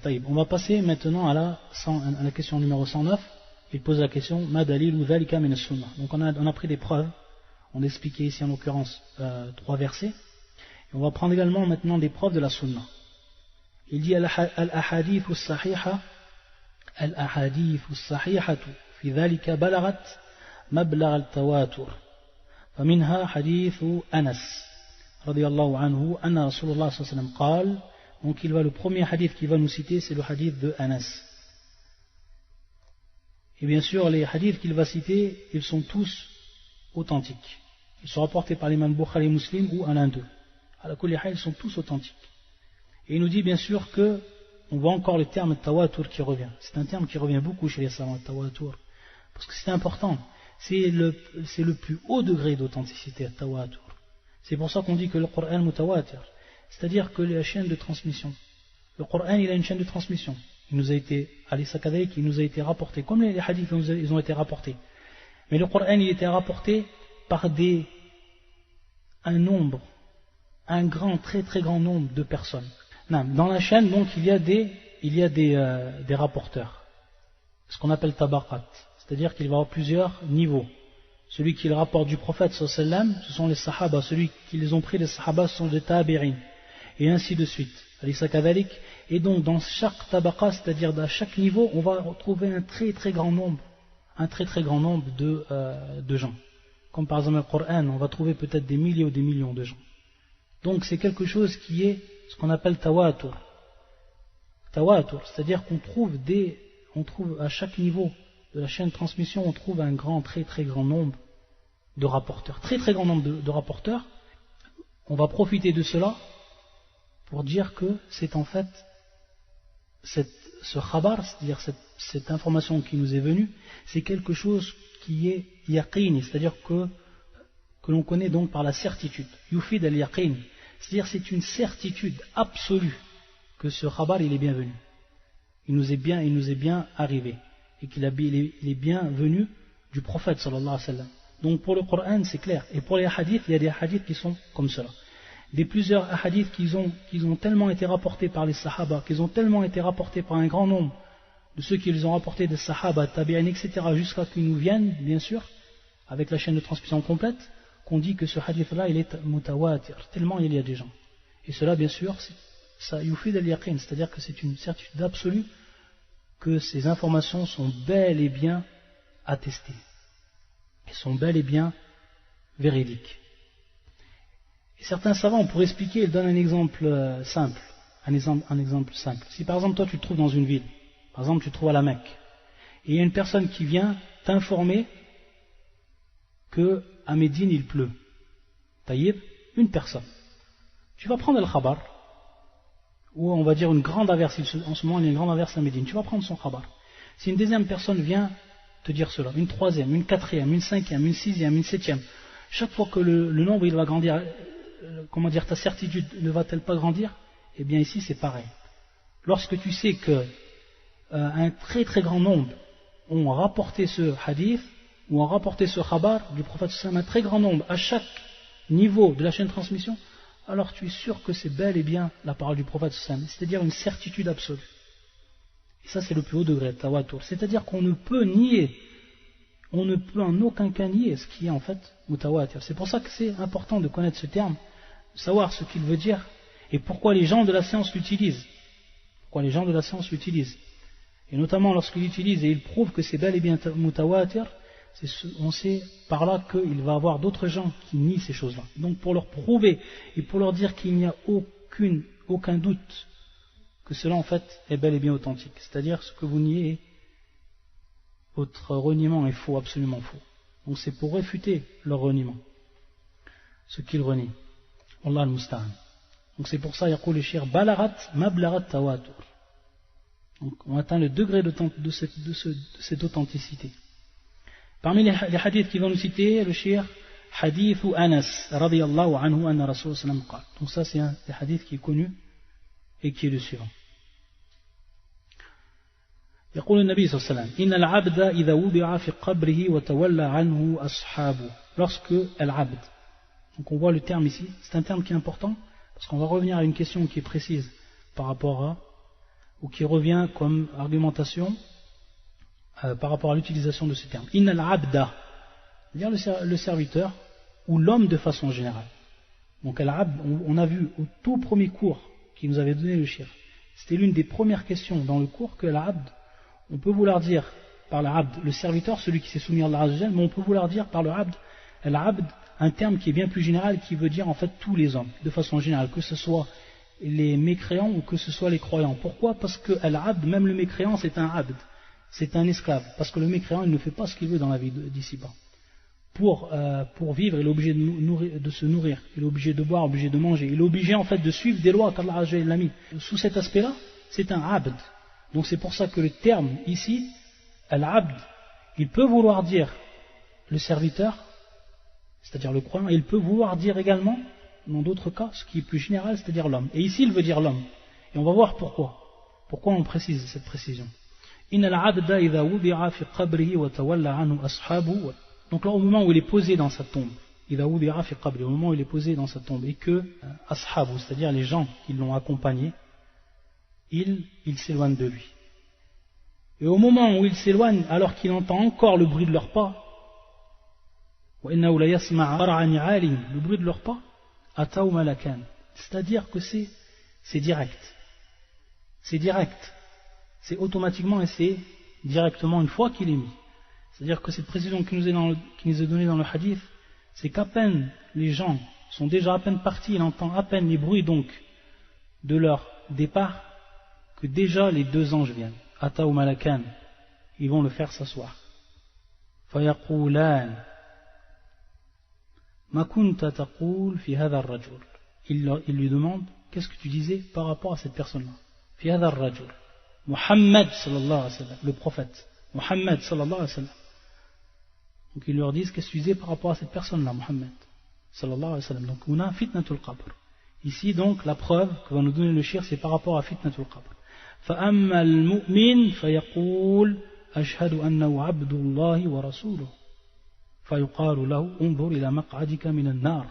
Taïb. On va passer maintenant à la question numéro 109. Il pose la question Ma dalilu dhalika min as-sunnah. Donc on a pris des preuves. On a expliqué ici en l'occurrence 3 versets. Et on va prendre également maintenant des preuves de la sunna. Il dit Al-ahadith as-sahiha fi dhalika balagat mablagh al-tawatur. فمنها حديث أنس رضي الله عنه أن رسول الله صلى الله عليه وسلم قال. Donc le premier hadith qu'il va nous citer, c'est le hadith de Anas. Et bien sûr les hadiths qu'il va citer, ils sont tous authentiques. Ils sont rapportés par l'imam Bukhari Muslim ou un d'eux. À la kulli hal, ils sont tous authentiques. Et il nous dit bien sûr que on voit encore le terme tawatur qui revient. C'est un terme qui revient beaucoup chez les savants, tawatur. Parce que c'est important. C'est le plus haut degré d'authenticité, tawatur. C'est pour ça qu'on dit que le Coran mutawatir. C'est-à-dire que la chaîne de transmission. Le Coran, il a une chaîne de transmission. Il nous a été, il nous a été rapporté, comme les hadiths, ils ont été rapportés. Mais le Coran, il était rapporté par un grand, très très grand nombre de personnes. Dans la chaîne, donc, il y a des rapporteurs. Ce qu'on appelle tabaqat. C'est-à-dire qu'il va y avoir plusieurs niveaux. Celui qui le rapporte du prophète sallallahu alayhi wa sallam, ce sont les sahaba. Celui qui les ont pris, les sahaba, ce sont les tabi'in. Et ainsi de suite. Et donc, dans chaque tabaqa, c'est-à-dire dans chaque niveau, on va retrouver un très très grand nombre de gens. Comme par exemple le Coran, on va trouver peut-être des milliers ou des millions de gens. Donc c'est quelque chose qui est ce qu'on appelle tawatur. tawatur, c'est-à-dire qu'on trouve à chaque niveau de la chaîne de transmission, on trouve un très très grand nombre de rapporteurs. Très très grand nombre de rapporteurs. On va profiter de cela pour dire que c'est en fait ce khabar, c'est-à-dire cette information qui nous est venue, c'est quelque chose qui est yaqini, c'est-à-dire que l'on connaît donc par la certitude. Yufid al-yaqin, c'est-à-dire c'est une certitude absolue que ce khabar il est bien venu. Il nous est bien arrivé et qu'il est bien venu du prophète sallallahu alayhi wa sallam. Donc pour le Coran c'est clair. Et pour les hadiths, il y a des hadiths qui sont comme cela. Des plusieurs hadiths qui ont tellement été rapportés par les sahaba, qu'ils ont tellement été rapportés par un grand nombre de ceux qui les ont rapportés des sahaba, tabi'in, etc. jusqu'à qu'ils nous viennent, bien sûr, avec la chaîne de transmission complète, qu'on dit que ce hadith-là il est mutawatir, tellement il y a des gens. Et cela bien sûr, ça yufid al-yaqin, c'est-à-dire que c'est une certitude absolue que ces informations sont bel et bien attestées. Elles sont bel et bien véridiques. Et certains savants, pour expliquer, ils donnent un exemple simple. Un exemple simple. Si par exemple toi tu te trouves dans une ville, par exemple tu te trouves à la Mecque, et il y a une personne qui vient t'informer qu'à Médine il pleut. Taïb, une personne. Tu vas prendre le khabar, ou on va dire une grande averse, en ce moment il y a une grande averse à Médine, tu vas prendre son khabar. Si une deuxième personne vient te dire cela, une troisième, une quatrième, une cinquième, une sixième, une septième, chaque fois que le nombre il va grandir, ta certitude ne va-t-elle pas grandir? Eh bien ici c'est pareil. Lorsque tu sais que un très très grand nombre ont rapporté ce hadith, ou ont rapporté ce khabar du prophète sallam, un très grand nombre à chaque niveau de la chaîne de transmission, alors tu es sûr que c'est bel et bien la parole du prophète sallam, c'est-à-dire une certitude absolue. Et ça c'est le plus haut degré, tawatur. C'est-à-dire qu'on ne peut nier, on ne peut en aucun cas nier ce qui est en fait mutawatir. C'est pour ça que c'est important de connaître ce terme, de savoir ce qu'il veut dire et pourquoi les gens de la science l'utilisent. Et notamment lorsqu'ils l'utilisent et ils prouvent que c'est bel et bien mutawatir, on sait par là qu'il va y avoir d'autres gens qui nient ces choses-là. Donc pour leur prouver et pour leur dire qu'il n'y a aucun doute que cela en fait est bel et bien authentique. C'est-à-dire ce que vous niez, votre reniement est faux, absolument faux. Donc c'est pour réfuter leur reniement, ce qu'ils renient. Allah al-Musta'an. Donc c'est pour ça, yaqul le shir balarat mablarat tawatur. Donc on atteint le degré de cette authenticité. Parmi les hadiths qui vont nous citer, le shir hadithu Anas radiyallahu anhu anna Rasul sallam qala. Donc ça c'est un des hadiths qui est connu et qui est le suivant. يقول النبي صلى الله عليه وسلم إن العبد إذا وضع في قبره وتولى عنه أصحابه. Lorsque al-abd, donc on voit le terme ici, c'est un terme qui est important parce qu'on va revenir à une question qui est précise par rapport à, ou qui revient comme argumentation par rapport à l'utilisation de ce terme. Inna al-abda, c'est-à-dire le serviteur ou l'homme de façon générale. Donc al-abd, on a vu au tout premier cours qui nous avait donné le shir, c'était l'une des premières questions dans le cours que al-abd, on peut vouloir dire par l'abd le serviteur, celui qui s'est soumis à Allah Azza wa Jalla, mais on peut vouloir dire par le abd, al-abd, un terme qui est bien plus général, qui veut dire en fait tous les hommes, de façon générale, que ce soit les mécréants ou que ce soit les croyants. Pourquoi? Parce que al-abd, même le mécréant, c'est un abd, c'est un esclave, parce que le mécréant, il ne fait pas ce qu'il veut dans la vie d'ici-bas. Pour vivre, il est obligé de se nourrir, il est obligé de boire, obligé de manger, il est obligé en fait de suivre des lois qu'Allah Azza wa Jalla a mis. Sous cet aspect-là, c'est un abd. Donc c'est pour ça que le terme ici, al-abd, il peut vouloir dire le serviteur, c'est-à-dire le croyant, et il peut vouloir dire également, dans d'autres cas, ce qui est plus général, c'est-à-dire l'homme. Et ici, il veut dire l'homme. Et on va voir pourquoi. Pourquoi on précise cette précision. Donc là, au moment où il est posé dans sa tombe, au moment où il est posé dans sa tombe, et que ashabu, c'est-à-dire les gens qui l'ont accompagné, il s'éloigne de lui. Et au moment où il s'éloigne, alors qu'il entend encore le bruit de leurs pas, le bruit de leurs pas, c'est-à-dire que c'est direct. C'est direct. C'est automatiquement et c'est directement une fois qu'il est mis. C'est-à-dire que cette précision qui nous est donnée dans le hadith, c'est qu'à peine les gens sont déjà à peine partis, il entend à peine les bruits donc de leur départ, que déjà les deux anges viennent. Ata ou Malakan, ils vont le faire s'asseoir. فيقولان ما كنت تقول في هذا الرجل. Il lui demande, qu'est-ce que tu disais par rapport à cette personne-là? في هذا الرجل. Muhammad sallallahu alayhi wa sallam, le prophète. Muhammad sallallahu alayhi wa sallam. Donc ils leur disent, qu'est-ce que tu disais par rapport à cette personne-là, Muhammad sallallahu alayhi wa sallam. Donc on a fitnatul qabr. Ici donc la preuve que va nous donner le shir, c'est par rapport à fitnatul qabr. فأما المؤمن فيقول أشهد أنه عبد الله ورسوله فيقال له انظر إلى مقعدك من النار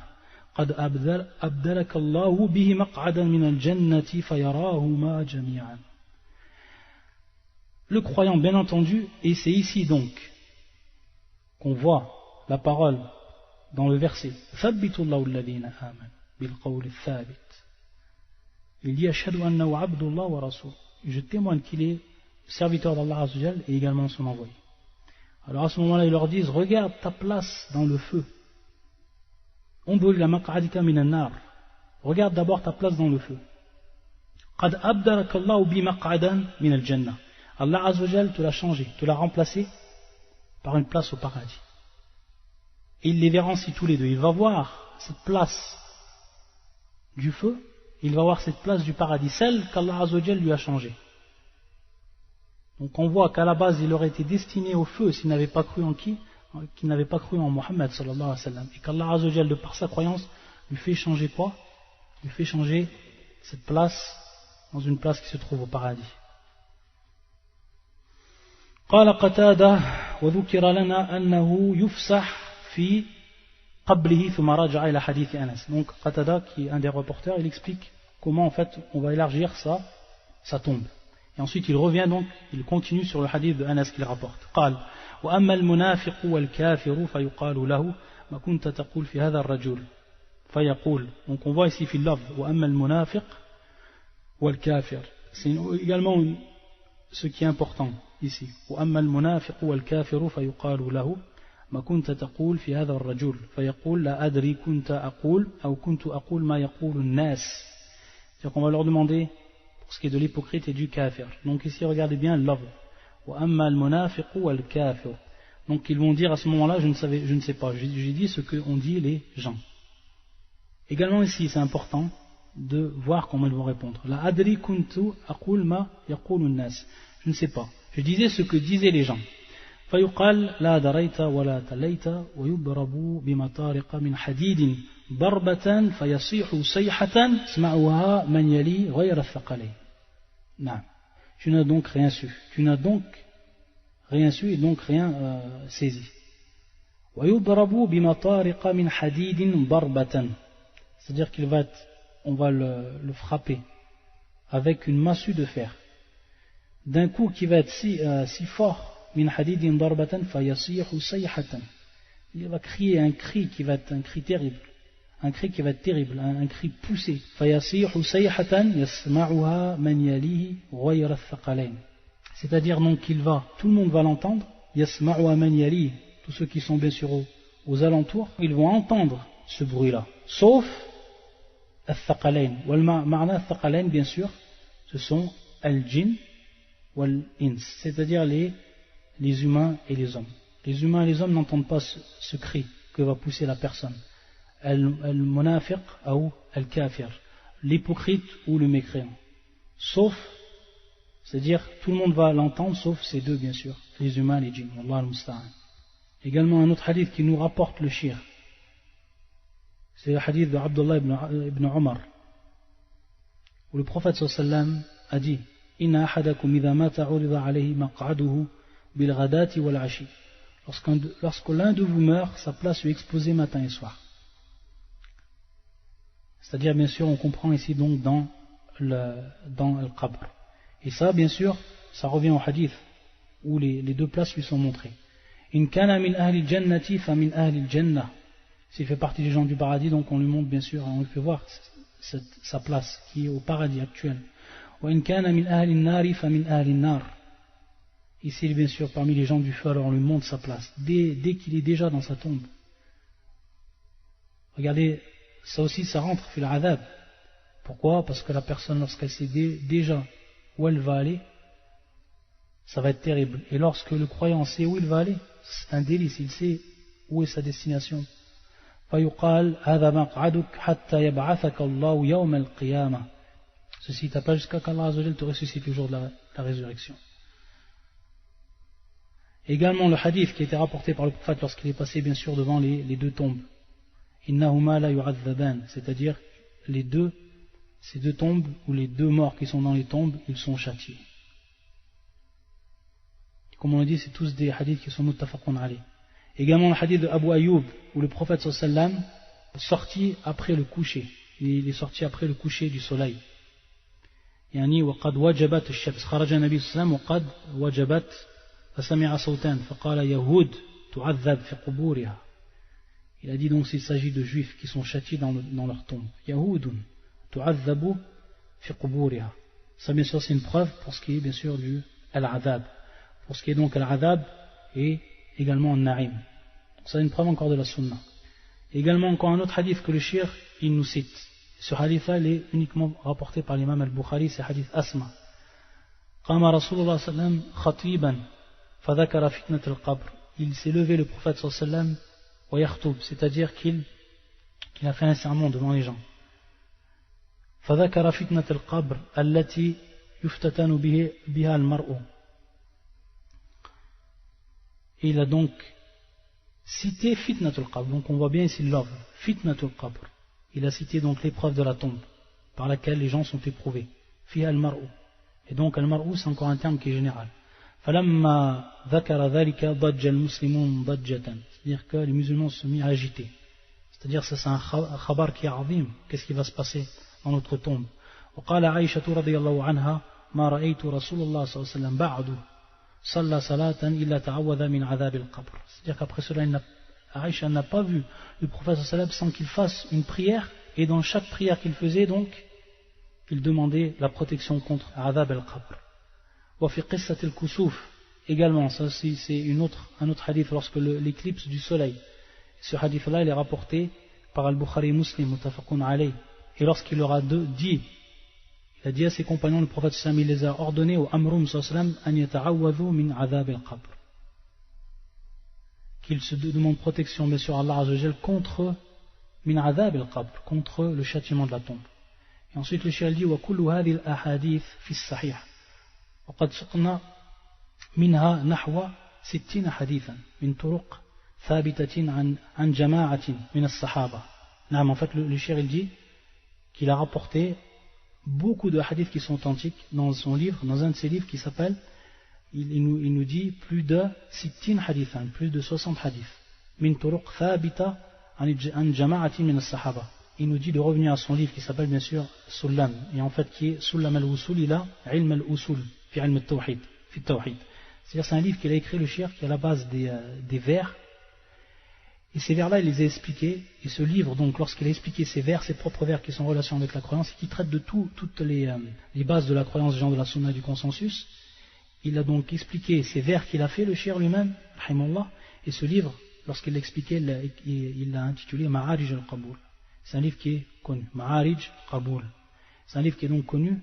قد أبدلك الله به مقعدا من الجنة فيراهما جميعا. Le croyant, bien entendu, et c'est ici donc qu'on voit la parole dans le verset ثبت الله الذين آمنوا بالقول الثابت. Il dit أشهد أنه عبد الله ورسوله. Je témoigne qu'il est serviteur d'Allah Azza wa Jal et également son envoyé. Alors à ce moment-là, ils leur disent, regarde ta place dans le feu. Regarde d'abord ta place dans le feu. Allah Azza wa Jal te l'a changé, te l'a remplacé par une place au paradis. Et il les verra ainsi tous les deux. Il va voir cette place du feu, il va voir cette place du paradis, celle qu'Allah Azza wa Jal lui a changée. Donc on voit qu'à la base il aurait été destiné au feu s'il n'avait pas cru en qui? Qu'il n'avait pas cru en Muhammad sallallahu alayhi wa sallam. Et qu'Allah Azza wa Jal, de par sa croyance, lui fait changer quoi? Lui fait changer cette place dans une place qui se trouve au paradis. قال قتادة وذكر لنا أنه يفسح في قبله ثم رجع إلى حديث أنس. Donc Qatada, qui est un des reporters, il explique comment en fait on va élargir sa tombe. Et ensuite il revient donc, il continue sur le hadith de Anas qu'il rapporte. قال وأما المنافق والكافر فيقال له ما كنت تقول في هذا الرجل فيقول. Donc on voit ici في اللفظ وأما المنافق والكافر. C'est également ce qui est important ici. وأما المنافق والكافر فيقال له ما كنت تقول في هذا الرجل فيقول لا أدري كنت أقول أو كنت أقول ما يقول الناس. C'est-à-dire qu'on va leur demander pour ce qui est de l'hypocrite et du kafir. Donc ici regardez bien l'ordre. وأما المنافق والكافر. Donc ils vont dire à ce moment-là, je ne sais pas, j'ai dit ce qu'ont dit les gens. Également ici c'est important de voir comment ils vont répondre. La adri kuntu aqul ma yaqulu an-nas. Je ne sais pas, je disais ce que disaient les gens. فيقال لا دريت ولا تليت ويضرب بمطارق من حديد ضربة فيصيح صيحة يسمعها من يلي غير الثقلين. نعم. Tu n'as donc rien su. Tu n'as donc rien su et donc rien saisi. ويضرب بمطارق من حديد ضربة. C'est-à-dire on va le frapper avec une massue de fer. D'un coup qui va être si fort. من حديد ضربة فيصيح صيحة. Il va crier un cri qui va être un cri terrible. Un cri qui va être terrible, un cri poussé. فيصيح صيحة يسمعها من يليه غير الثقلين. C'est-à-dire donc tout le monde va l'entendre. يسمعها من يليه. Tous ceux qui sont bien sûr aux alentours, ils vont entendre ce bruit-là. Sauf الثقلين. والمعنى الثقلين bien sûr, ce sont الجن والإنس. C'est-à-dire les humains et les hommes. Les humains et les hommes n'entendent pas ce cri que va pousser la personne. Al-munafiq ou al-kafir, l'hypocrite ou le mécréant. Sauf, c'est-à-dire tout le monde va l'entendre sauf ces deux bien sûr, les humains et les djinns. Wallah al-musta'an. Également un autre hadith qui nous rapporte le shir. C'est le hadith de Abdullah ibn Omar, où le prophète sallallahu alayhi wa sallam a dit Inna ahadakum idha mata urida alayhi maq'aduhu bil-ghadati wal-ashi. Lorsque l'un de vous meurt, sa place lui est exposée matin et soir. C'est-à-dire, bien sûr, on comprend ici donc dans le qabr. Et ça, bien sûr, ça revient au hadith où les deux places lui sont montrées. In kana min ahli al-jannati fa min ahli al-jannah. S'il fait partie des gens du paradis, donc on lui montre bien sûr, on lui fait voir sa place qui est au paradis actuel. Wa in kana min ahli al-nari fa min ahli al-nar. Ici, bien sûr, parmi les gens du feu, alors on lui montre sa place, dès qu'il est déjà dans sa tombe. Regardez, ça aussi, ça rentre, fil adab. Pourquoi? Parce que la personne, lorsqu'elle s'est déjà où elle va aller, ça va être terrible. Et lorsque le croyant sait où il va aller, c'est un délice, il sait où est sa destination. فَيُقَالْ هَذَا مَقْعَدُكَ حَتَّى يَبْعَثَكَ اللَّهُ يَوْمَ الْقِيَامَةِ. Ceci t'appelle jusqu'à qu'Allah Azza wa Jal te ressuscite le jour de la résurrection. Également le hadith qui a été rapporté par le prophète lorsqu'il est passé bien sûr devant les deux tombes. Innahuma la yu'adhaban, c'est-à-dire ces deux tombes ou les deux morts qui sont dans les tombes, ils sont châtiés. Comme on l'a dit, c'est tous des hadiths qui sont muttafaqun alayh. Également le hadith de Abu Ayyub où le prophète sallallahu alayhi wa sallam est sorti après le coucher. Il est sorti après le coucher du soleil. يعني وقد وجبت الشمس خرج النبي صلى الله عليه وسلم وقد وجبت فسمع صوتان فقال يهود تعذب في قبورها. Il a dit donc s'il s'agit de juifs qui sont châtiés dans leur tombe. Yahoudun tu'adhabu fi quburiha. Ça bien sûr c'est une preuve pour ce qui est bien sûr du al-adhab. Pour ce qui est donc al-adhab et également al-na'im. Ça c'est une preuve encore de la sunna. Et également encore un autre hadith que le shir il nous cite. Ce hadith-là il est uniquement rapporté par l'imam al-Bukhari, c'est hadith Asma. قام رسول الله صلى الله عليه وسلم خطيبا فذكر فتنة القبر. Il s'est levé le prophète صلى الله عليه وسلم ويخطب, c'est-à-dire qu'il a fait un sermon devant les gens. فذكر فتنة القبر التي يفتتن بها المرء. Il a donc cité fitnatul qabr. Donc on voit bien ici l'ordre. Fitnatul qabr. Il a cité donc l'épreuve de la tombe par laquelle les gens sont éprouvés. Fiha al-mar'u. Et donc al-mar'u c'est encore un terme qui est général. فلما ذكر ذلك ضج المسلمون ضجة. C'est-à-dire que les musulmans se sont mis à agiter. C'est-à-dire que c'est un khabar qui est azim. Qu'est-ce qui va se passer dans notre tombe. وقال عائشة رضي الله عنها ما رأيت رسول الله صلى الله عليه وسلم بعد صلى صلاة إلا تعوذ من عذاب القبر. C'est-à-dire qu'après cela Aïcha n'a pas vu le prophète sallallahu alayhi wa sallam sans qu'il fasse une prière, et dans chaque prière qu'il faisait donc il demandait la protection contre Adhab al-Qabr. وفي قصة الكسوف également, ça c'est un autre hadith lorsque l'éclipse du soleil. Ce hadith là il est rapporté par Al-Bukhari Muslim muttafaqun alayh. Et lorsqu'il leur a dit, il a dit à ses compagnons, le prophète sallallahu alayhi wa sallam il les a ordonnés au Amrum sallallahu alayhi wa sallam an yata'awwadhu min adhab al-qabr, qu'ils se demandent protection bien sûr à Allah Azza wa Jal contre min adhab al-qabr, contre le châtiment de la tombe. Et ensuite le cheikh dit wa kullu hadhihi al-ahadith fi as-sahih wa qad suqna minha nahwa 60 hadithan min turuq thabitatin an jama'atin min as-sahaba. En fait le cheikh il dit qu'il a rapporté beaucoup de hadiths qui sont authentiques dans son livre, dans un de ses livres qui s'appelle, il nous dit plus de 60 hadiths, plus de 60 hadiths. Min turuq thabita an jama'atin min as-sahaba. Il nous dit de revenir à son livre qui s'appelle bien sûr Sullam, et en fait qui est Sullam al-Usul ila ilm al-Usul fi ilm al-Tawhid, fi al-Tawhid. C'est-à-dire c'est un livre qu'il a écrit le cheikh qui est à la base des vers. Et ces vers-là, il les a expliqués. Et ce livre, donc, lorsqu'il a expliqué ces vers, ses propres vers qui sont en relation avec la croyance, et qui traitent de toutes les bases de la croyance, genre de la sunna et du consensus, il a donc expliqué ces vers qu'il a fait, le cheikh lui-même, rahimahullah. Et ce livre, lorsqu'il l'a expliqué, il l'a intitulé Ma'arij al-Qaboul. C'est un livre qui est connu. Ma'arij al-Qaboul. C'est un livre qui est donc connu,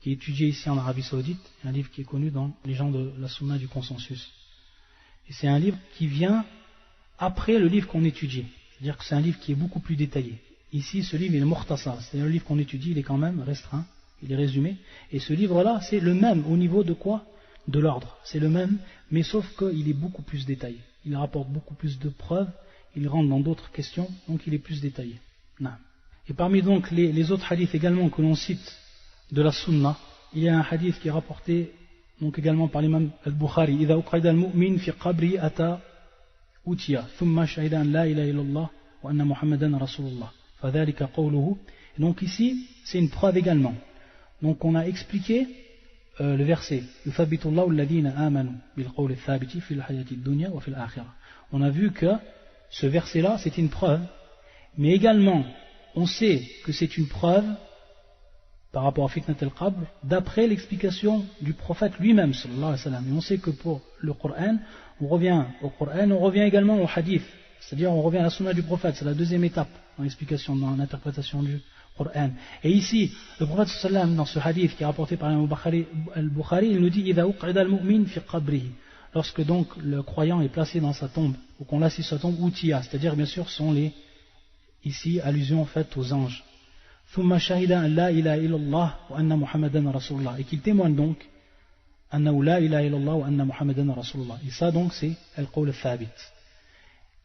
qui est étudié ici en Arabie Saoudite, et un livre qui est connu dans les gens de la sunna et du consensus. Et c'est un livre qui vient après le livre qu'on étudie, c'est-à-dire que c'est un livre qui est beaucoup plus détaillé. Ici, ce livre il est mukhtasar, c'est-à-dire le livre qu'on étudie, il est quand même restreint, il est résumé. Et ce livre-là, c'est le même au niveau de quoi? De l'ordre. C'est le même, mais sauf qu'il est beaucoup plus détaillé. Il rapporte beaucoup plus de preuves, il rentre dans d'autres questions, donc il est plus détaillé. Non. Et parmi donc les autres hadiths également que l'on cite de la sunna, il y a un hadith qui est rapporté donc également par l'imam al-Bukhari. إذا أقعد المؤمن في قبره أتى أوتيا ثم شهد أن لا إله إلا الله وأن محمدا رسول الله فذلك قوله. Donc ici c'est une preuve également. Donc on a expliqué le verset يثبت الله الذين آمنوا بالقول الثابت في الحياة الدنيا وفي الآخرة. On a vu que ce verset là c'est une preuve, mais également on sait que c'est une preuve par rapport à Fitnat al-Qabr d'après l'explication du prophète lui-même sallallahu alayhi wa sallam. Et on sait que pour le Coran, on revient au Coran, on revient également au hadith, c'est-à-dire on revient à la sunna du prophète, c'est la deuxième étape dans l'explication, dans l'interprétation du Qur'an. Et ici, le prophète sallam, dans ce hadith qui est rapporté par Al-Bukhari, il nous dit إِذَا أُقْعِدَ الْمُؤْمِنِ فِي قَبْرِهِ. Lorsque donc le croyant est placé dans sa tombe, ou qu'on l'assiste sur sa tombe, Outia, c'est-à-dire bien sûr sont les, ici, allusions faites aux anges. ثُمَّ شَهِدَ أَنْ لَا إِلَهَ إِلَّا اللَّهُ وَأَنَّ مُحَمَّدًا رَسُولُ اللَّهِ. Et qu'il témoigne donc أَنَّهُ لَا إِلَهَ إِلَّا اللَّهُ وَأَنَّ مُحَمَّدًا رَسُولُ اللَّهِ. Et ça donc c'est al-qawl al-thabit.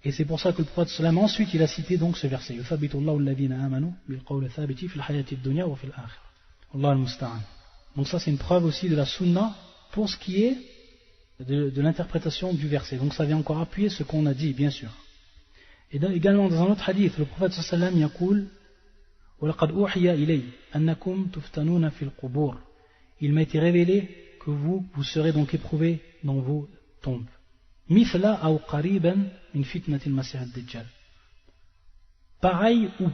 Et c'est pour ça que le prophète sallam ensuite il a cité donc ce verset يُثَبِّتُ اللَّهُ الَّذِينَ آمَنُوا بِالْقَوْلِ الثَّابِتِ فِي الْحَيَاةِ الدُّنْيَا وَفِي الْآخِرَةِ. Wallahu al-musta'an. Donc ça c'est une preuve aussi de la sunna pour ce qui est de l'interprétation du verset. Donc ça vient encore appuyer ce qu'on a dit, bien sûr. Et également dans un autre hadith, le prophète sallam yaqul وَلَقَدْ أُوحِيَ إِلَيَّ أَنَّكُمْ تُفْتَنُونَ فِي الْقُبُورِ. Il m'a été révélé que vous serez donc éprouvés dans vos tombes. مِثْلَ أَوْ قَرِيبًا مِنْ فِتْنَةِ الْمَسِيحِ الدَّجَّالِ. Pareil ou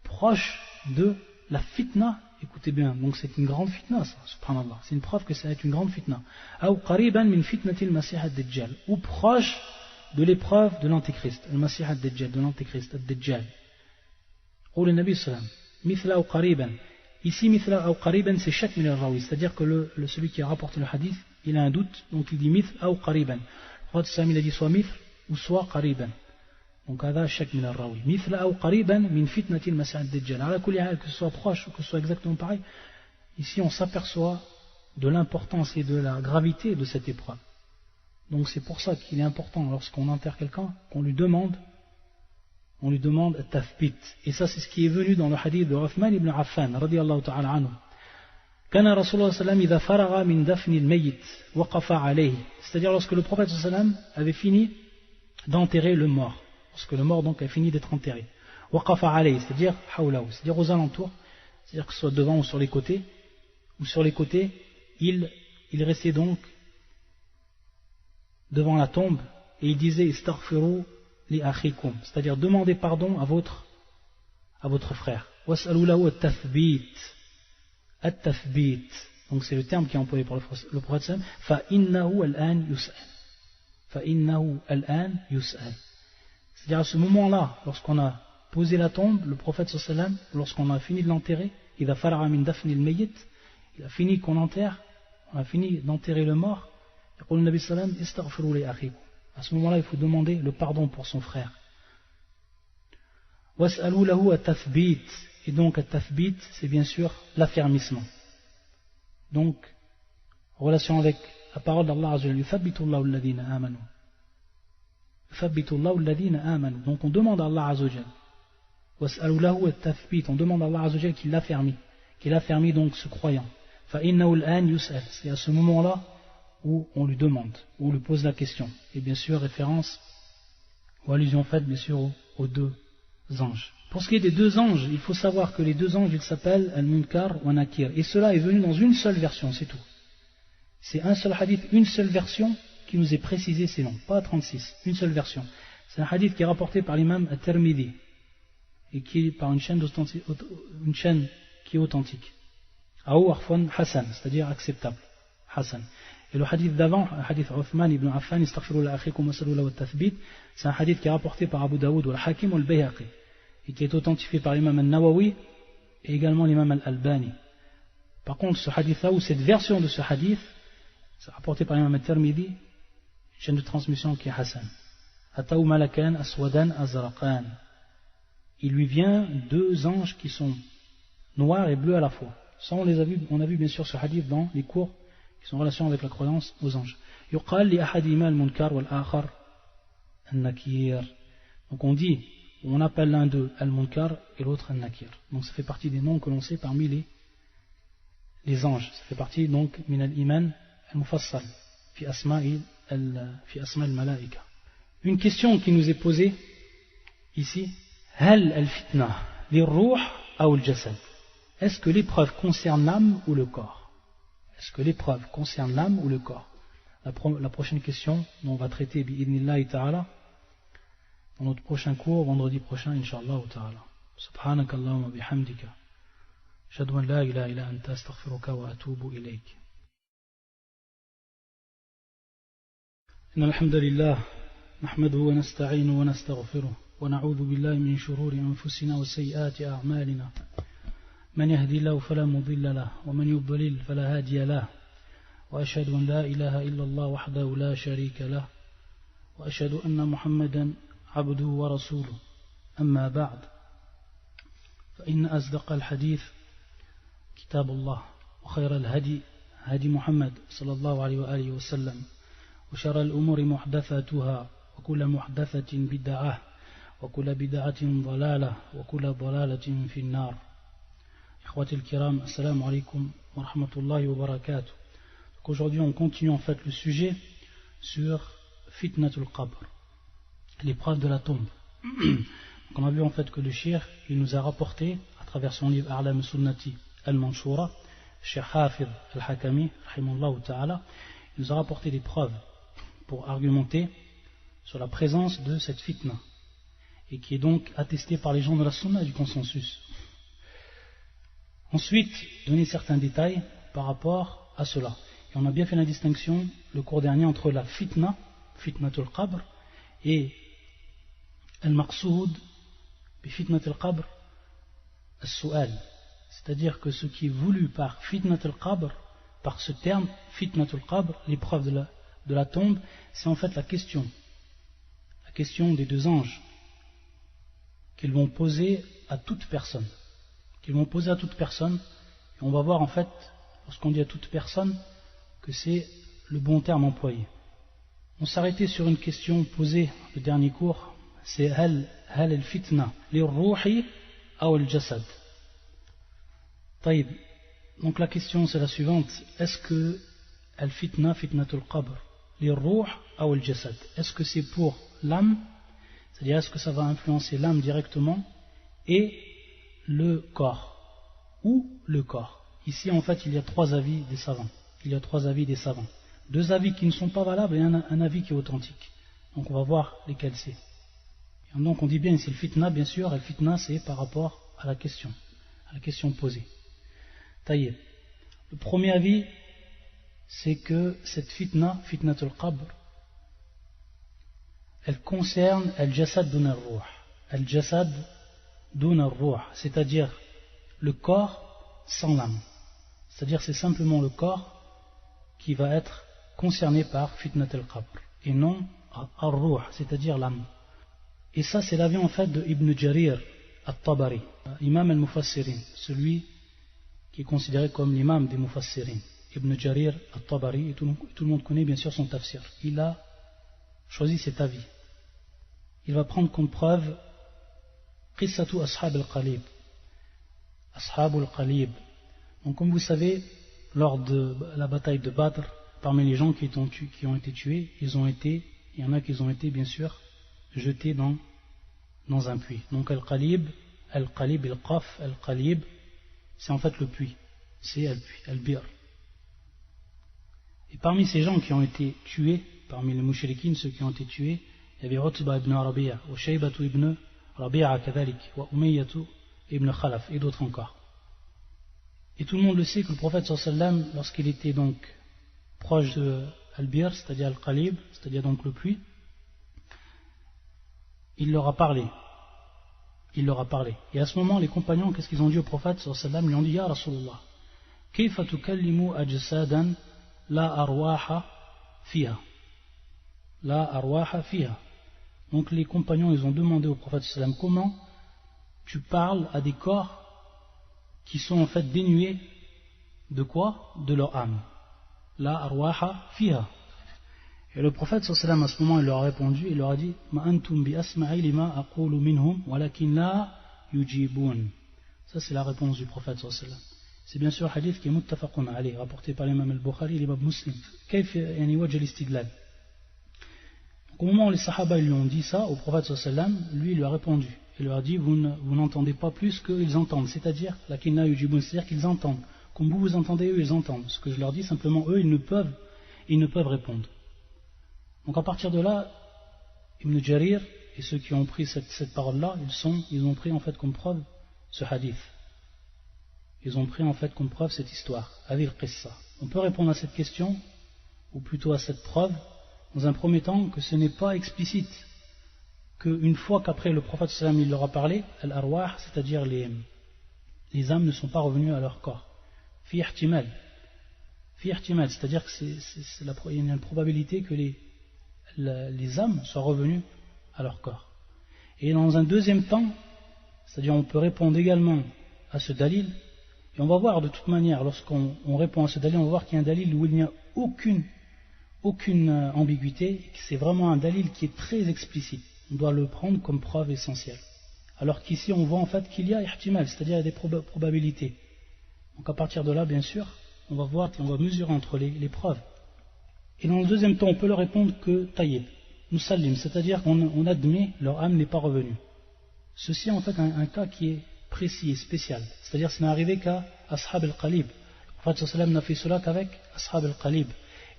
proche de la fitna. Écoutez bien, donc c'est une grande fitna ça, subhanallah. C'est une preuve que ça va être une grande fitna. أو قريبا من فتنة المسيح الدجال. Ou proche de l'épreuve de l'antéchrist. المسيح الدجال, de l'antéchrist, الدجال. قول النبي صلى الله عليه وسلم مثل أو قريبا. Ici مثل أو قريبا c'est shak min al-rawi, c'est-à-dire que celui qui a rapporté le hadith, il a un doute, donc il dit مثل أو قريبا. Le prophète sallam il a dit soit مثل ou soit قريبا. Donc هذا شك من الراوي مثل أو قريبا من فتنة المسيح الدجال. على كل حال, que ce soit proche ou que ce soit exactement pareil, ici on s'aperçoit de l'importance et de la gravité de cette épreuve. Donc c'est pour ça qu'il est important lorsqu'on enterre quelqu'un qu'on lui demande التثبيت. Et ça c'est ce qui est venu dans le hadith de Uthman ibn Affan radiyallahu ta'ala anhu. كان رسول الله صلى الله عليه وسلم إذا فرغ من دفن الميت وقف عليه. C'est-à-dire lorsque le prophète صلى الله عليه وسلم avait fini d'enterrer le mort, lorsque le mort donc a fini d'être enterré, waqafa alayhi, c'est-à-dire hawlahu, c'est-à-dire aux alentours, c'est-à-dire que ce soit devant ou sur les côtés, il restait donc devant la tombe et il disait istaghfiru li akhikum, c'est-à-dire demandez pardon à votre frère, was'alu lahu at-tathbit, donc c'est le terme qui est employé par le prophète sallam, fa innahu al-an yus'al. C'est-à-dire à ce moment-là, lorsqu'on a posé la tombe, le prophète sallam, lorsqu'on a fini de l'enterrer, il a fini qu'on enterre, on a fini d'enterrer le mort, à ce moment-là il faut demander le pardon pour son frère. Et donc at-tathbit, c'est bien sûr l'affermissement. Donc relation avec la parole d'Allah Azza wa Jalla, donc on demande à Allah Azza wa Jalla, on demande à Allah Azza wa Jalla qu'il affermit donc ce croyant. C'est à ce moment-là où on lui demande, où on lui pose la question. Et bien sûr référence ou allusion faite bien sûr aux deux anges. Pour ce qui est des deux anges, il faut savoir que les deux anges ils s'appellent Al-Munkar ou Nakir, et cela est venu dans une seule version, c'est tout. C'est un seul hadith, une seule version qui nous est précisé, c'est long, pas 36, une seule version. C'est un hadith qui est rapporté par l'imam At-Tirmidhi et qui est par une chaîne qui est authentique. Ou Arfan Hassan, c'est-à-dire acceptable. Hassan. Et le hadith d'avant, le hadith Uthman ibn Affan, Istaghfirullaha akhikum wa sallu lahu at-tathbit, c'est un hadith qui est rapporté par Abu Daoud ou al-Hakim ou al-Bayhaqi et qui est authentifié par l'imam al-Nawawi et également l'imam al-Albani. Par contre, ce hadith-là ou cette version de ce hadith, c'est rapporté par l'imam At-Tirmidhi, chaîne de transmission qui est Hassan. Ataou malakan aswadan azraqan. Il lui vient deux anges qui sont noirs et bleus à la fois. Ça on a vu bien sûr ce hadith dans les cours qui sont en relation avec la croyance aux anges. Yuqal li ahadima al-munkar wal akhar an-nakir. Donc on appelle l'un d'eux al-munkar et l'autre al-nakir. Donc ça fait partie des noms que l'on sait parmi les anges. Ça fait partie donc min al-iman al-mufassal fi asma'i al-malaika. Une question qui nous est posée ici, hal al-fitna li-ruh ou al-jasad? Est-ce que l'épreuve concerne l'âme ou le corps? Est-ce que l'épreuve concerne l'âme ou le corps? La prochaine question dont on va traiter bi'idnillahi ta'ala dans notre prochain cours, vendredi prochain, incha'Allah ta'ala. Subhanakallahumma bihamdika. Ashhadu an la ilaha illa anta astaghfiruka wa atubu ilayk. Innal hamdalillah nahmaduhu wa nasta'inu wa nastaghfiruh. ونعوذ بالله من شرور أنفسنا وسيئات أعمالنا من يهدي الله فلا مضل له ومن يضلل فلا هادي له وأشهد أن لا إله إلا الله وحده لا شريك له وأشهد أن محمدا عبده ورسوله أما بعد فإن أصدق الحديث كتاب الله وخير الهدي هدي محمد صلى الله عليه وآله وسلم وشر الأمور محدثاتها وكل محدثة بدعة وكل بدعة ضلالة وكل ضلالة في النار. إخواتي الكرام, assalamu alaikum wa rahmatullahi wa barakatuh. Aujourd'hui on continue en fait le sujet sur Fitnatul Qabr, l'épreuve de la tombe. Donc on a vu en fait que le cheikh il nous a rapporté à travers son livre A'lam Sunnati al-Manshura, Cheikh Hafid al-Hakami rahimahullah ta'ala, il nous a rapporté des preuves pour argumenter sur la présence de cette fitna et qui est donc attestée par les gens de la sunna et du consensus. Ensuite, donner certains détails par rapport à cela. Et on a bien fait la distinction le cours dernier entre la fitna, fitnatul qabr, et al-maqsoud bi fitnatul qabr as-su'al. C'est-à-dire que ce qui est voulu par fitnatul qabr, par ce terme, fitnatul qabr, l'épreuve de la tombe, c'est en fait la question des deux anges qu'ils vont poser à toute personne. Et on va voir en fait, lorsqu'on dit à toute personne, que c'est le bon terme employé. On s'arrêtait sur une question posée le dernier cours, c'est hal al-fitna lir-ruhi aw al-jasad. طيب. Donc la question c'est la suivante, est-ce que al-fitna, fitnatul qabr, lir-ruh aw al-jasad, est-ce que c'est pour l'âme, c'est-à-dire est-ce que ça va influencer l'âme directement et le corps, ou le corps. Ici en fait il y a trois avis des savants. Deux avis qui ne sont pas valables et un avis qui est authentique. Donc on va voir lesquels c'est. Et donc on dit bien ici le fitna, bien sûr, et le fitna c'est par rapport à la question posée. Taïeb. Le premier avis c'est que cette fitna, fitnatul qabr, elle concerne al-jasad dun al-ruh. Al-jasad dun al-ruh, c'est-à-dire le corps sans l'âme. C'est-à-dire c'est simplement le corps qui va être concerné par fitnatul qabr et non al-ruh, c'est-à-dire l'âme. Et ça c'est l'avis en fait de Ibn Jarir al-Tabari, imam al-Mufassirin, celui qui est considéré comme l'imam des Mufassirin. Ibn Jarir al-Tabari, et tout le monde connaît bien sûr son tafsir. Il a choisi cet avis. Il va prendre comme preuve Qissatu Ashab al-Qalib. Ashab al-Qalib. Donc comme vous savez, lors de la bataille de Badr, parmi les gens qui ont été tués, il y en a qui ont été bien sûr jetés dans un puits. Donc al-Qalib, al-Qaf, al-Qalib, c'est en fait le puits. C'est al-Bir. Et parmi ces gens qui ont été tués, parmi les mouchriquines, ceux qui ont été tués, il y avait Utba ibn Rabi'a, wa Shaybatu ibn Rabi'a kadhalik, wa Umayyatu ibn Khalaf, et d'autres encore. Et tout le monde le sait que le prophète sallallahu alayhi wa sallam, lorsqu'il était donc proche de Al-Bir, c'est-à-dire Al-Qalib, c'est-à-dire donc le puits, il leur a parlé. Et à ce moment, les compagnons, qu'est-ce qu'ils ont dit au prophète sallallahu alayhi wa sallam? Ils lui ont dit, Ya Rasulullah, kayfa tukallimu ajsadan la arwaha fiha. La arwaha fiha. Donc les compagnons, ils ont demandé au prophète sallallahu alayhi wa sallam, comment tu parles à des corps qui sont en fait dénués de quoi? De leur âme. La arwaha fiha. Et le prophète sallallahu alayhi wa sallam, à ce moment, il leur a répondu, il leur a dit, ma antum bi asma'i lima aqulu minhum walakin la yujibun. Ça c'est la réponse du prophète sallallahu alayhi wa sallam. C'est bien sûr un hadith qui est muttafaqun alayh, rapporté par l'imam al-Bukhari et l'imam Muslim. Kayf yani wajh al-istidlal. Au moment où les sahaba lui ont dit ça, au prophète sallallahu alayhi wa sallam, lui il lui a répondu. Il leur a dit, vous n'entendez pas plus qu'ils entendent, c'est-à-dire, lakinna yujibun, c'est-à-dire qu'ils entendent. Comme vous entendez, eux ils entendent. Ce que je leur dis, simplement, eux ils ne peuvent répondre. Donc à partir de là, Ibn Jarir et ceux qui ont pris cette parole-là, ils ont pris en fait comme preuve ce hadith. Ils ont pris en fait comme preuve cette histoire, Adil Qissa. On peut répondre à cette question, ou plutôt à cette preuve, dans un premier temps, que ce n'est pas explicite qu'une fois qu'après le prophète sallam il leur a parlé, al-arwah, c'est-à-dire les âmes ne sont pas revenues à leur corps. Fi ihtimal, c'est-à-dire qu'il y a une probabilité que les âmes soient revenues à leur corps. Et dans un deuxième temps, c'est-à-dire on peut répondre également à ce dalil, et on va voir de toute manière, lorsqu'on répond à ce dalil, on va voir qu'il y a un dalil où il n'y a aucune ambiguïté, et que c'est vraiment un dalil qui est très explicite. On doit le prendre comme preuve essentielle. Alors qu'ici on voit en fait qu'il y a ihtimal, c'est-à-dire il y a des probabilités. Donc à partir de là, bien sûr, on va voir, on va mesurer entre les preuves. Et dans le deuxième temps, on peut leur répondre que taïb, nous salim, c'est-à-dire qu'on admet leur âme n'est pas revenue. Ceci est en fait un cas qui est précis et spécial. C'est-à-dire ce n'est arrivé qu'à Ashab al-Qalib. Le prophète sallam n'a fait cela qu'avec Ashab al-Qalib.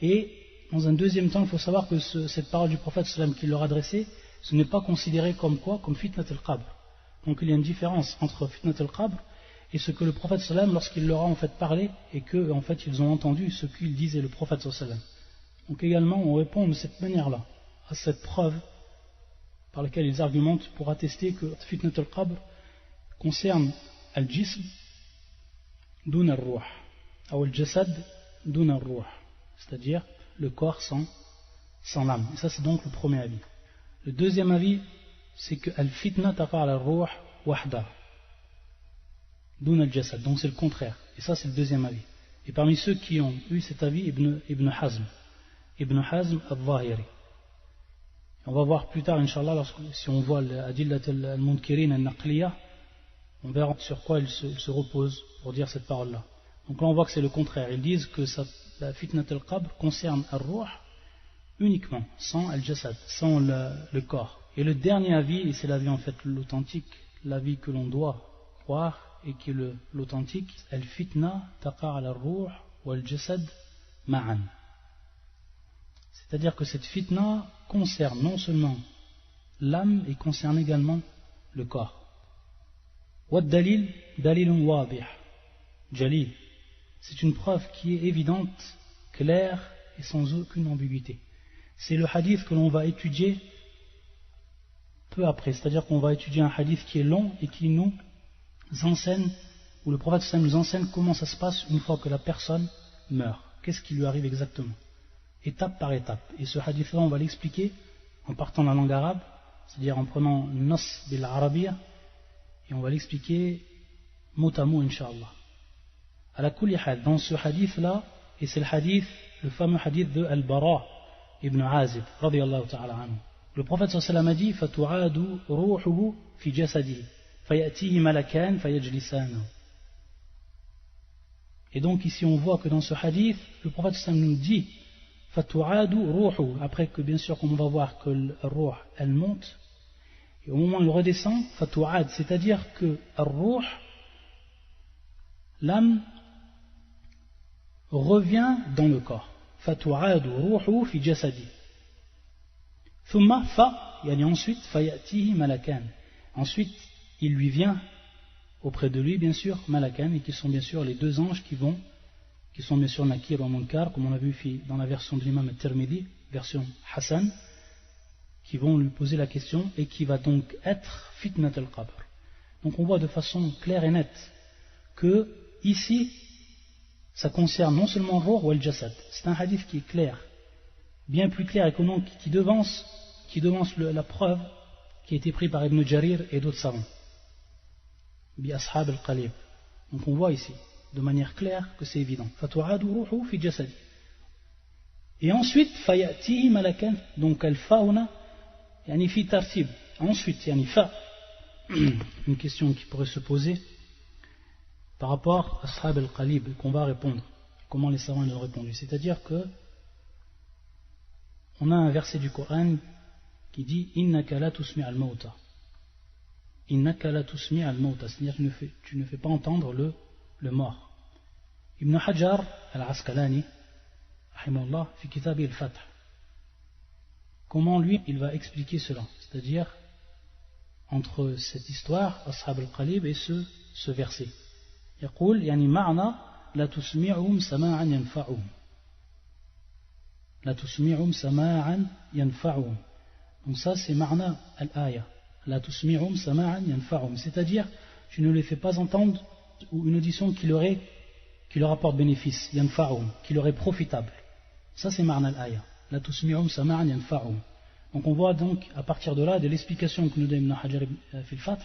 Et dans un deuxième temps, il faut savoir que cette parole du prophète sallam qu'il leur adressait, ce n'est pas considéré comme quoi? Comme fitnat al-qabr. Donc il y a une différence entre fitnat al-qabr et ce que le prophète sallam, lorsqu'il leur a en fait parlé, et que en fait ils ont entendu ce qu'il disait le prophète sallam. Donc également on répond de cette manière-là à cette preuve par laquelle ils argumentent pour attester que fitnat al-qabr concerne al-jism dun al-ruh ou al-jasad dun al-ruh, c'est-à-dire le corps sans l'âme. Et ça c'est donc le premier avis. Le deuxième avis, c'est que al-fitna taqa al-ruh wahda dun al-jasad, donc c'est le contraire. Et ça c'est le deuxième avis. Et parmi ceux qui ont eu cet avis, Ibn Hazm al-Zahiri. On va voir plus tard, Inch'Allah, si on voit l'adillat al-munkirin al-naqliya, on verra sur quoi il se repose pour dire cette parole-là. Donc là on voit que c'est le contraire. Ils disent que la fitnat al-qabr concerne al-ruh uniquement, sans al-jasad, sans le corps. Et le dernier avis, et c'est l'avis en fait l'authentique, l'avis que l'on doit croire, et qui est l'authentique, al-fitna taqa al-ruh wa al-jasad ma'an. C'est-à-dire que cette fitna concerne non seulement l'âme, et concerne également le corps. Wad-dalil, dalilun wadih, jalil. C'est une preuve qui est évidente, claire et sans aucune ambiguïté. C'est le hadith que l'on va étudier peu après, c'est-à-dire qu'on va étudier un hadith qui est long et qui nous enseigne, où le prophète sallam nous enseigne comment ça se passe une fois que la personne meurt. Qu'est-ce qui lui arrive exactement, étape par étape. Et ce hadith-là, on va l'expliquer en partant de la langue arabe, c'est-à-dire en prenant Nas bil Arabiyya, et on va l'expliquer mot à mot, Inch'Allah. À la kulli hal, dans ce hadith-là, et c'est le fameux hadith de Al-Bara ibn Azib, radiyallahu ta'ala anhu. Le prophète sallallahu alayhi wa sallam a dit فَتُعَادُ رُوحُهُ فِي جَسَدِهِ فَيَأْتِيهِ مَلَكَانِ فَيَجْلِسَانُ. Et donc ici on voit que dans ce hadith, le prophète sallallahu alayhi wa sallam nous dit فَتُعَادُ رُوحُهُ, après que bien sûr comme on va voir que le ruh elle monte, et au moment où il redescend, فَتُعَاد, c'est-à-dire que le ruh, l'âme, revient dans le corps. فَتُعَادُ رُوحُهُ فِي جَسَدِهِ ثُمَّ يعني ensuite فَيَأْتِيهِ مَلَكَانِ. Ensuite, il lui vient auprès de lui, bien sûr, Malakan, et qui sont bien sûr les deux anges qui sont bien sûr Nakir ou Munkar, comme on a vu dans la version de l'imam al-Tirmidhi, version Hassan, qui vont lui poser la question et qui va donc être fitnat al-qabr. Donc on voit de façon claire et nette que ici, ça concerne non seulement Ruh ou al-Jasad. C'est un hadith qui est clair, bien plus clair et qui devance la preuve qui a été prise par Ibn Jarir et d'autres savants. Bi ashab al-Qalib. Donc on voit ici, de manière claire, que c'est évident. Fatu'adu ruhu fi jasadi. Et ensuite, fayatihi malakan, donc al-fauna, yani fi tartib. Ensuite, yani fa, une question qui pourrait se poser par rapport à ashab al-Qalib, qu'on va répondre. Comment les savants l'ont répondu. C'est-à-dire que on a un verset du Coran qui dit innaka la tusmi' al-mauta. Innaka la tusmi' al-mauta, c'est-à-dire tu ne fais pas entendre le mort. Ibn Hajar al-Asqalani, rahimahullah, fi kitabi al-Fath. Comment lui, il va expliquer cela, c'est-à-dire entre cette histoire, ashab al-Qalib, et ce verset. يقول يعني معنى لا تسمعهم سماعا ينفعهم. لا تسمعهم سماعا ينفعهم. Donc ça c'est ma'na al-aya. La tusmi'um sama'an yanfa'um. C'est-à-dire, tu ne les fais pas entendre ou une audition qui leur apporte bénéfice, yanfa'um, qui leur est profitable. Ça c'est ma'na al-aya. La tusmi'um sama'an yanfa'um. Donc on voit donc à partir de là, de l'explication que nous donne Ibn Hajar fil Fath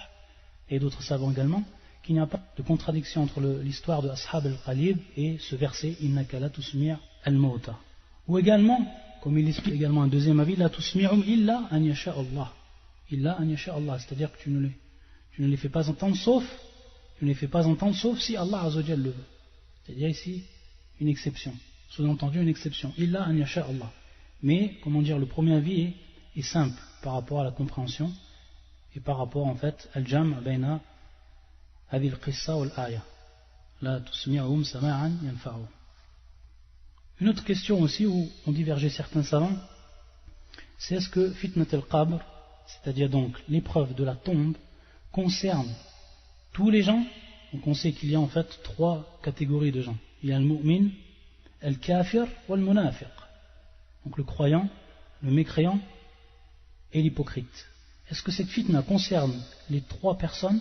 et d'autres savants également, qu'il n'y a pas de contradiction entre l'histoire de Ashab al-Qalib et ce verset Innaka la tusmi' al-mauta. Ou également, comme il explique également un deuxième avis, la tusmi'um illa an yasha Allah. Illa an yasha Allah, c'est-à-dire que tu ne les fais pas entendre sauf si Allah Azza wa Jalla le veut. C'est-à-dire ici une exception, sous-entendu une exception. Illa an yasha Allah. Mais, comment dire, le premier avis est simple par rapport à la compréhension et par rapport en fait al-jam' bayna hadhihi al-qissa wal-aya. La tusmi'um sama'an yanfa'u. Une autre question aussi où ont divergé certains savants, c'est est-ce que fitnat al-qabr, c'est-à-dire donc l'épreuve de la tombe, concerne tous les gens? Donc on sait qu'il y a en fait trois catégories de gens. Il y a le mu'min, le kafir ou le munafiq. Donc le croyant, le mécréant et l'hypocrite. Est-ce que cette fitna concerne les trois personnes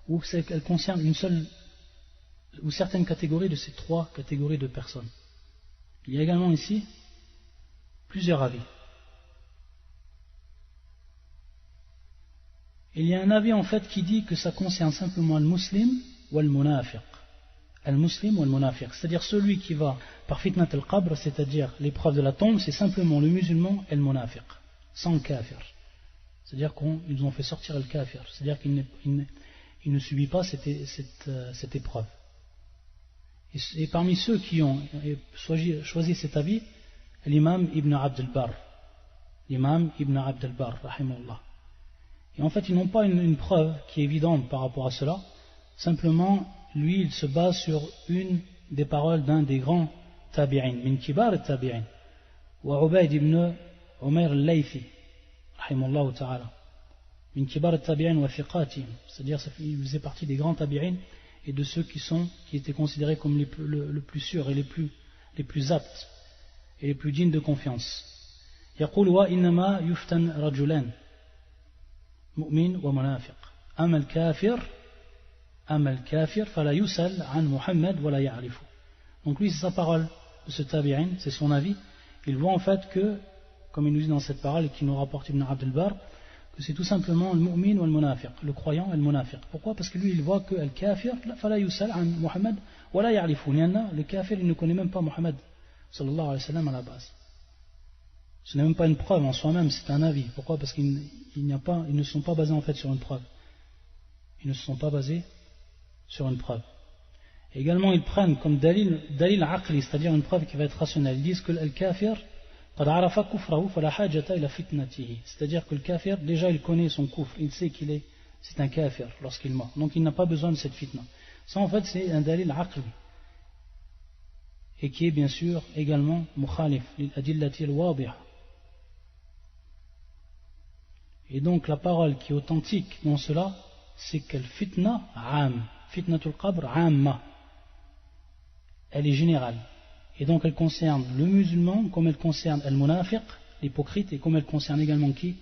ou elle concerne une seule ou certaines catégories de ces trois catégories de personnes? Il y a également ici plusieurs avis. Il y a un avis en fait qui dit que ça concerne simplement le muslim ou le munafiq. Al-muslim ou al-munafiq, c'est-à-dire celui qui va par fitnat al-qabr, c'est-à-dire l'épreuve de la tombe, c'est simplement le musulman et le munafiq, sans le kafir. C'est-à-dire qu'ils ont fait sortir le kafir, c'est-à-dire qu'il ne subit pas cette épreuve. Et parmi ceux qui ont choisi cet avis, l'imam Ibn Abd al-Barr. L'imam Ibn Abd al-Barr, rahimahullah. Et en fait, ils n'ont pas une preuve qui est évidente par rapport à cela. Simplement, lui, il se base sur une des paroles d'un des grands tabi'in, min kibar al-tabi'in, wa Ubayd ibn Umayr al-Laythi, rahimahullah ta'ala, min kibar al-tabi'in wa thiqatihim, c'est-à-dire il faisait partie des grands tabi'in et de ceux qui étaient considérés comme le plus sûrs et les plus aptes et les plus dignes de confiance. يقول وإنما يفتن رجلان مؤمن ومنافق أما الكافر فلا يسأل عن محمد ولا يعرفه. Donc lui c'est sa parole de ce tabi'in, c'est son avis. Il voit en fait que, comme il nous dit dans cette parole et qui nous rapporte Ibn Abd al-Barr, que c'est tout simplement le mu'min ou le munafiq, le croyant et le munafiq. Pourquoi? Parce que lui il voit que le kafir fala yusal an Muhammad wala ya'rifu. Le kafir il ne connaît même pas Muhammad sallallahu alayhi wa sallam à la base. Ce n'est même pas une preuve en soi-même, c'est un avis. Pourquoi? Parce qu'ils ne sont pas basés en fait sur une preuve. Ils ne se sont pas basés sur une preuve. Et également ils prennent comme dalil aqli, c'est-à-dire une preuve qui va être rationnelle. Ils disent que le kafir c'est-à-dire que le kafir, déjà il connaît son kufr, il sait c'est un kafir lorsqu'il meurt, donc il n'a pas besoin de cette fitna. Ça en fait c'est un dalil aqli, et qui est bien sûr également mukhalif l'adillati al-wadiha. Et donc la parole qui est authentique dans cela, c'est que le fitna fitnatul qabr amma, elle est générale. Et donc elle concerne le musulman comme elle concerne le munafiq, l'hypocrite, et comme elle concerne également qui?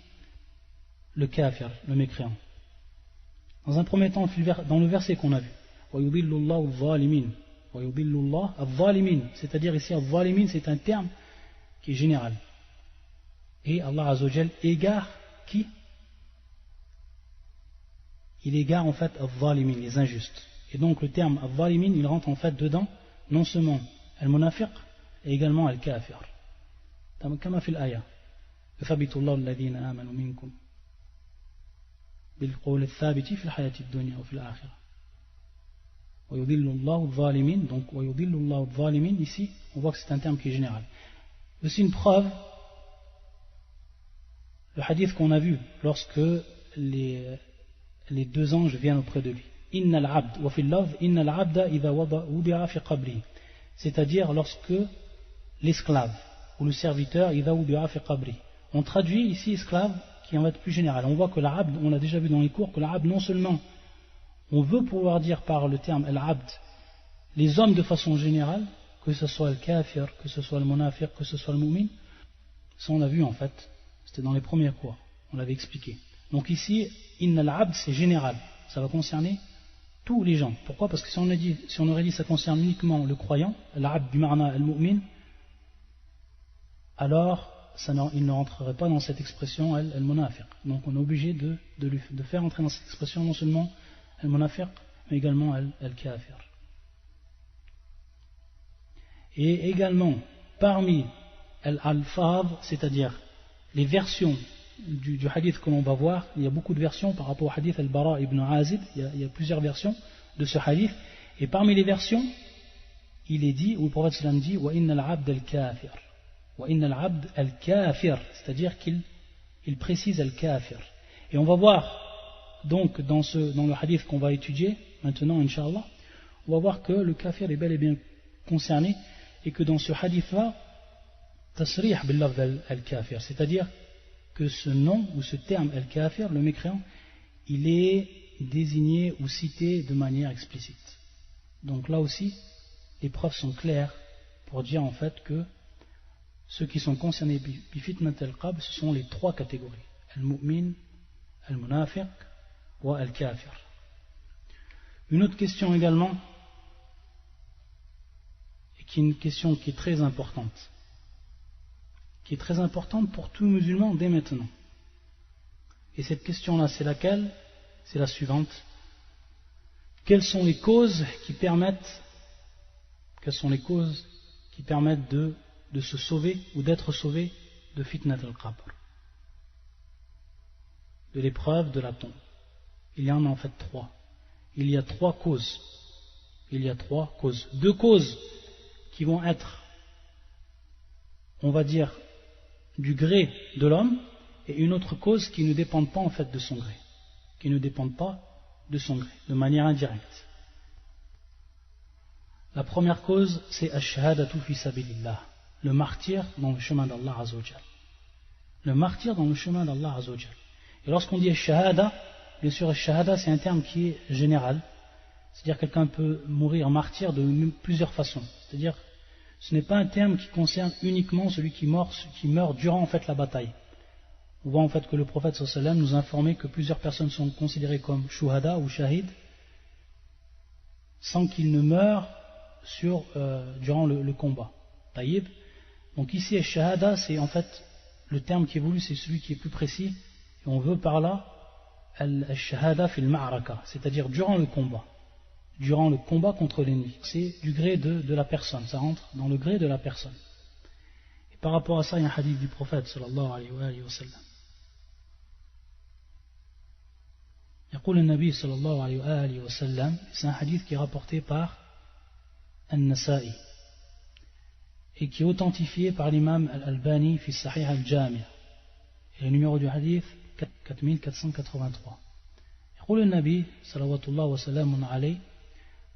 Le kafir, le mécréant. Dans un premier temps, dans le verset qu'on a vu, c'est-à-dire ici al-zalimin, c'est un terme qui est général. Et Allah Azza wa Jal égare qui? Il égare en fait al-zalimin, les injustes. Et donc le terme al-zalimin, il rentre en fait dedans non seulement المنافق et également الكافر كما في الآية يثبت الله الذين آمنوا منكم بالقول الثابت في الحياة الدنيا وفي الآخرة ويضل الله الظالمين. Donc ويضل الله الظالمين, ici on voit que c'est un terme qui est général. Aussi une preuve, le hadith qu'on a vu lorsque les deux anges viennent auprès de lui. إن العبد وفي اللفظ إن العبد إذا وضع في قبره, c'est-à-dire lorsque l'esclave ou le serviteur on traduit ici esclave qui en va être plus général. On voit que l'arabe, on l'a déjà vu dans les cours, que l'arabe non seulement on veut pouvoir dire par le terme al-abd les hommes de façon générale, que ce soit le kafir, que ce soit le munafiq, que ce soit le mu'min, ça on l'a vu en fait C'était dans les premiers cours, on l'avait expliqué. Donc ici, inna al-abd c'est général, ça va concerner tous les gens. Pourquoi? Parce que si on aurait dit ça concerne uniquement le croyant, l'abd du ma'na al-mu'min, alors il ne rentrerait pas dans cette expression al-munafiq. Donc on est obligé de faire entrer dans cette expression non seulement al-munafiq, mais également al-kafir. Et également, parmi al-alfaz, c'est-à-dire les versions du hadith que l'on va voir, il y a beaucoup de versions par rapport au hadith al-Bara ibn Azib, il y a plusieurs versions de ce hadith, et parmi les versions, il est dit, où le prophète sallam dit, wa inna al-abd al-kafir. Wa inna al-abd al-kafir, c'est-à-dire qu'il précise al-kafir. Et on va voir, donc, dans le hadith qu'on va étudier, maintenant, Inch'Allah, on va voir que le kafir est bel et bien concerné, et que dans ce hadith-là, tasrih bil-lafz al-kafir, c'est-à-dire que ce nom ou ce terme al-kafir, le mécréant, il est désigné ou cité de manière explicite. Donc là aussi, les preuves sont claires pour dire en fait que ceux qui sont concernés bi fitnat al-qabr, ce sont les trois catégories, al-mu'min, al-munafiq ou al-kafir. Une autre question également, et qui est une question qui est très importante, pour tout musulman dès maintenant. Et cette question-là, c'est laquelle? C'est la suivante. Quelles sont les causes qui permettent de se sauver ou d'être sauvé de fitnat al-qabr, de l'épreuve de la tombe? Il y en a en fait trois. Il y a trois causes. Deux causes qui vont être, on va dire, du gré de l'homme, et une autre cause qui ne dépend pas en fait de son gré, de manière indirecte. La première cause, c'est ash-shahadatu fi sabilillah, le martyr dans le chemin d'Allah Azza wa Jal. Et lorsqu'on dit ash-shahada, bien sûr ash-shahada c'est un terme qui est général, c'est-à-dire quelqu'un peut mourir martyr de plusieurs façons, c'est-à-dire ce n'est pas un terme qui concerne uniquement celui qui meurt durant en fait la bataille. On voit en fait que le prophète sallallahu alayhi wa sallam nous informait que plusieurs personnes sont considérées comme shuhada ou shahid sans qu'ils ne meurent durant le combat. Taïb. Donc ici, shahada, c'est en fait le terme qui est voulu, c'est celui qui est plus précis, et on veut par là al-shahada fil ma'araka, c'est-à-dire durant le combat contre l'ennemi. C'est du gré de la personne, ça rentre dans le gré de la personne. Et par rapport à ça, il y a un hadith du prophète sallallahu alayhi wa sallam. يقول النبي صلى الله عليه وآله وسلم, c'est un hadith qui est rapporté par An-Nasa'i et qui est authentifié par l'imam Al-Albani fi Sahih Al-Jami', et le numéro du hadith 4483. يقول النبي صلوات الله وسلامه عليه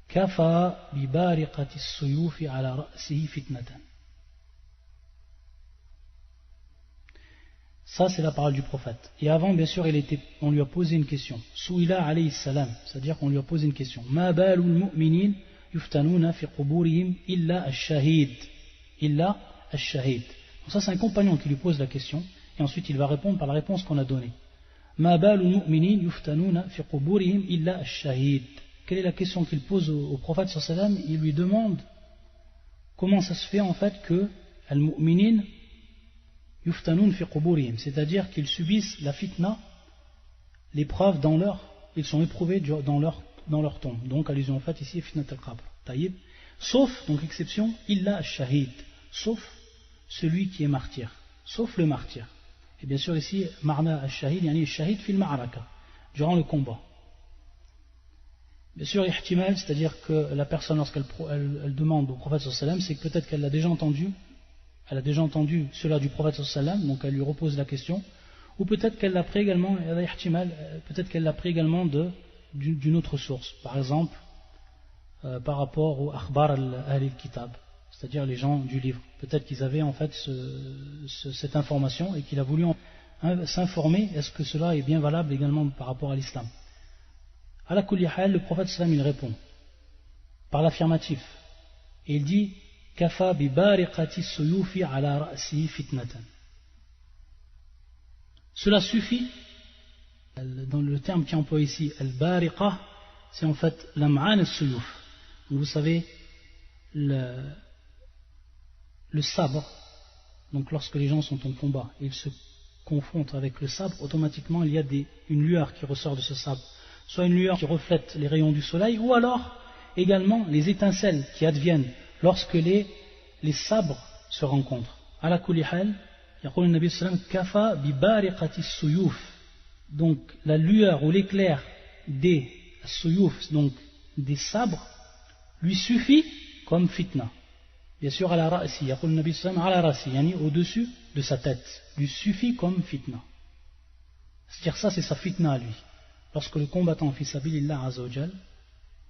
كفى ببارقة السيوف على رأسه فتنة. Ça, c'est la parole du prophète. Et avant, bien sûr, on lui a posé une question. Souila alayhi salam, c'est-à-dire qu'on lui a posé une question. Ma balul mu'minin yuftanuna fi quburihim illa ash-shahid. Illa ash-shahid. Donc ça, c'est un compagnon qui lui pose la question, et ensuite il va répondre par la réponse qu'on a donnée. Ma balul mu'minin yuftanuna fi quburihim illa ash-shahid. Quelle est la question qu'il pose au prophète sallallahu alayhi wa sallam? Il lui demande comment ça se fait en fait que al-mu'minin yuftanun fi quburihim, c'est-à-dire qu'ils subissent la fitna, l'épreuve ils sont éprouvés dans leur tombe. Donc allusion en fait ici fitnat al-qabr. Taïb. Sauf, donc exception, illa ash-shahid, sauf celui qui est martyr, sauf le martyr. Et bien sûr ici, marna ash-shahid, yani ash-shahid fil ma'araka, durant le combat. Bien sûr, ihtimal, c'est-à-dire que la personne lorsqu'elle demande au prophète sallallahu alayhi wa sallam, c'est que peut-être qu'elle l'a déjà entendu. Elle a déjà entendu cela du prophète sallallahu alayhi wa sallam, donc elle lui repose la question, ou peut-être qu'elle l'a pris également, d'une autre source, par exemple par rapport au akhbar al-kitab, c'est-à-dire les gens du livre. Peut-être qu'ils avaient en fait cette information et qu'il a voulu s'informer, est-ce que cela est bien valable également par rapport à l'islam. Ala kulli hal, le prophète sallallahu alayhi wa sallam il répond par l'affirmatif, et il dit Kafa bi bariqati suyufi ala ra'si fitnatan. Cela suffit. Dans le terme qui est employé ici, al-bariqa, c'est en fait l'am'an al-suyuf. Vous savez, le sabre, donc lorsque les gens sont en combat et ils se confrontent avec le sabre, automatiquement il y a une lueur qui ressort de ce sabre, soit une lueur qui reflète les rayons du soleil, ou alors également les étincelles qui adviennent lorsque les sabres se rencontrent. Ala kulli hal, yaqul an-nabi sallallahu alayhi wa sallam, kafa bi bariqati as-suyuf. Donc la lueur ou l'éclair des suyuf, donc des sabres, lui suffit comme fitna. Bien sûr, à la ra'si, yaqul nabi sallam ala ra'si, yani au-dessus de sa tête, lui suffit comme fitna. C'est-à-dire ça, c'est sa fitna à lui. Lorsque le combattant fi sabilillah azza wa jal,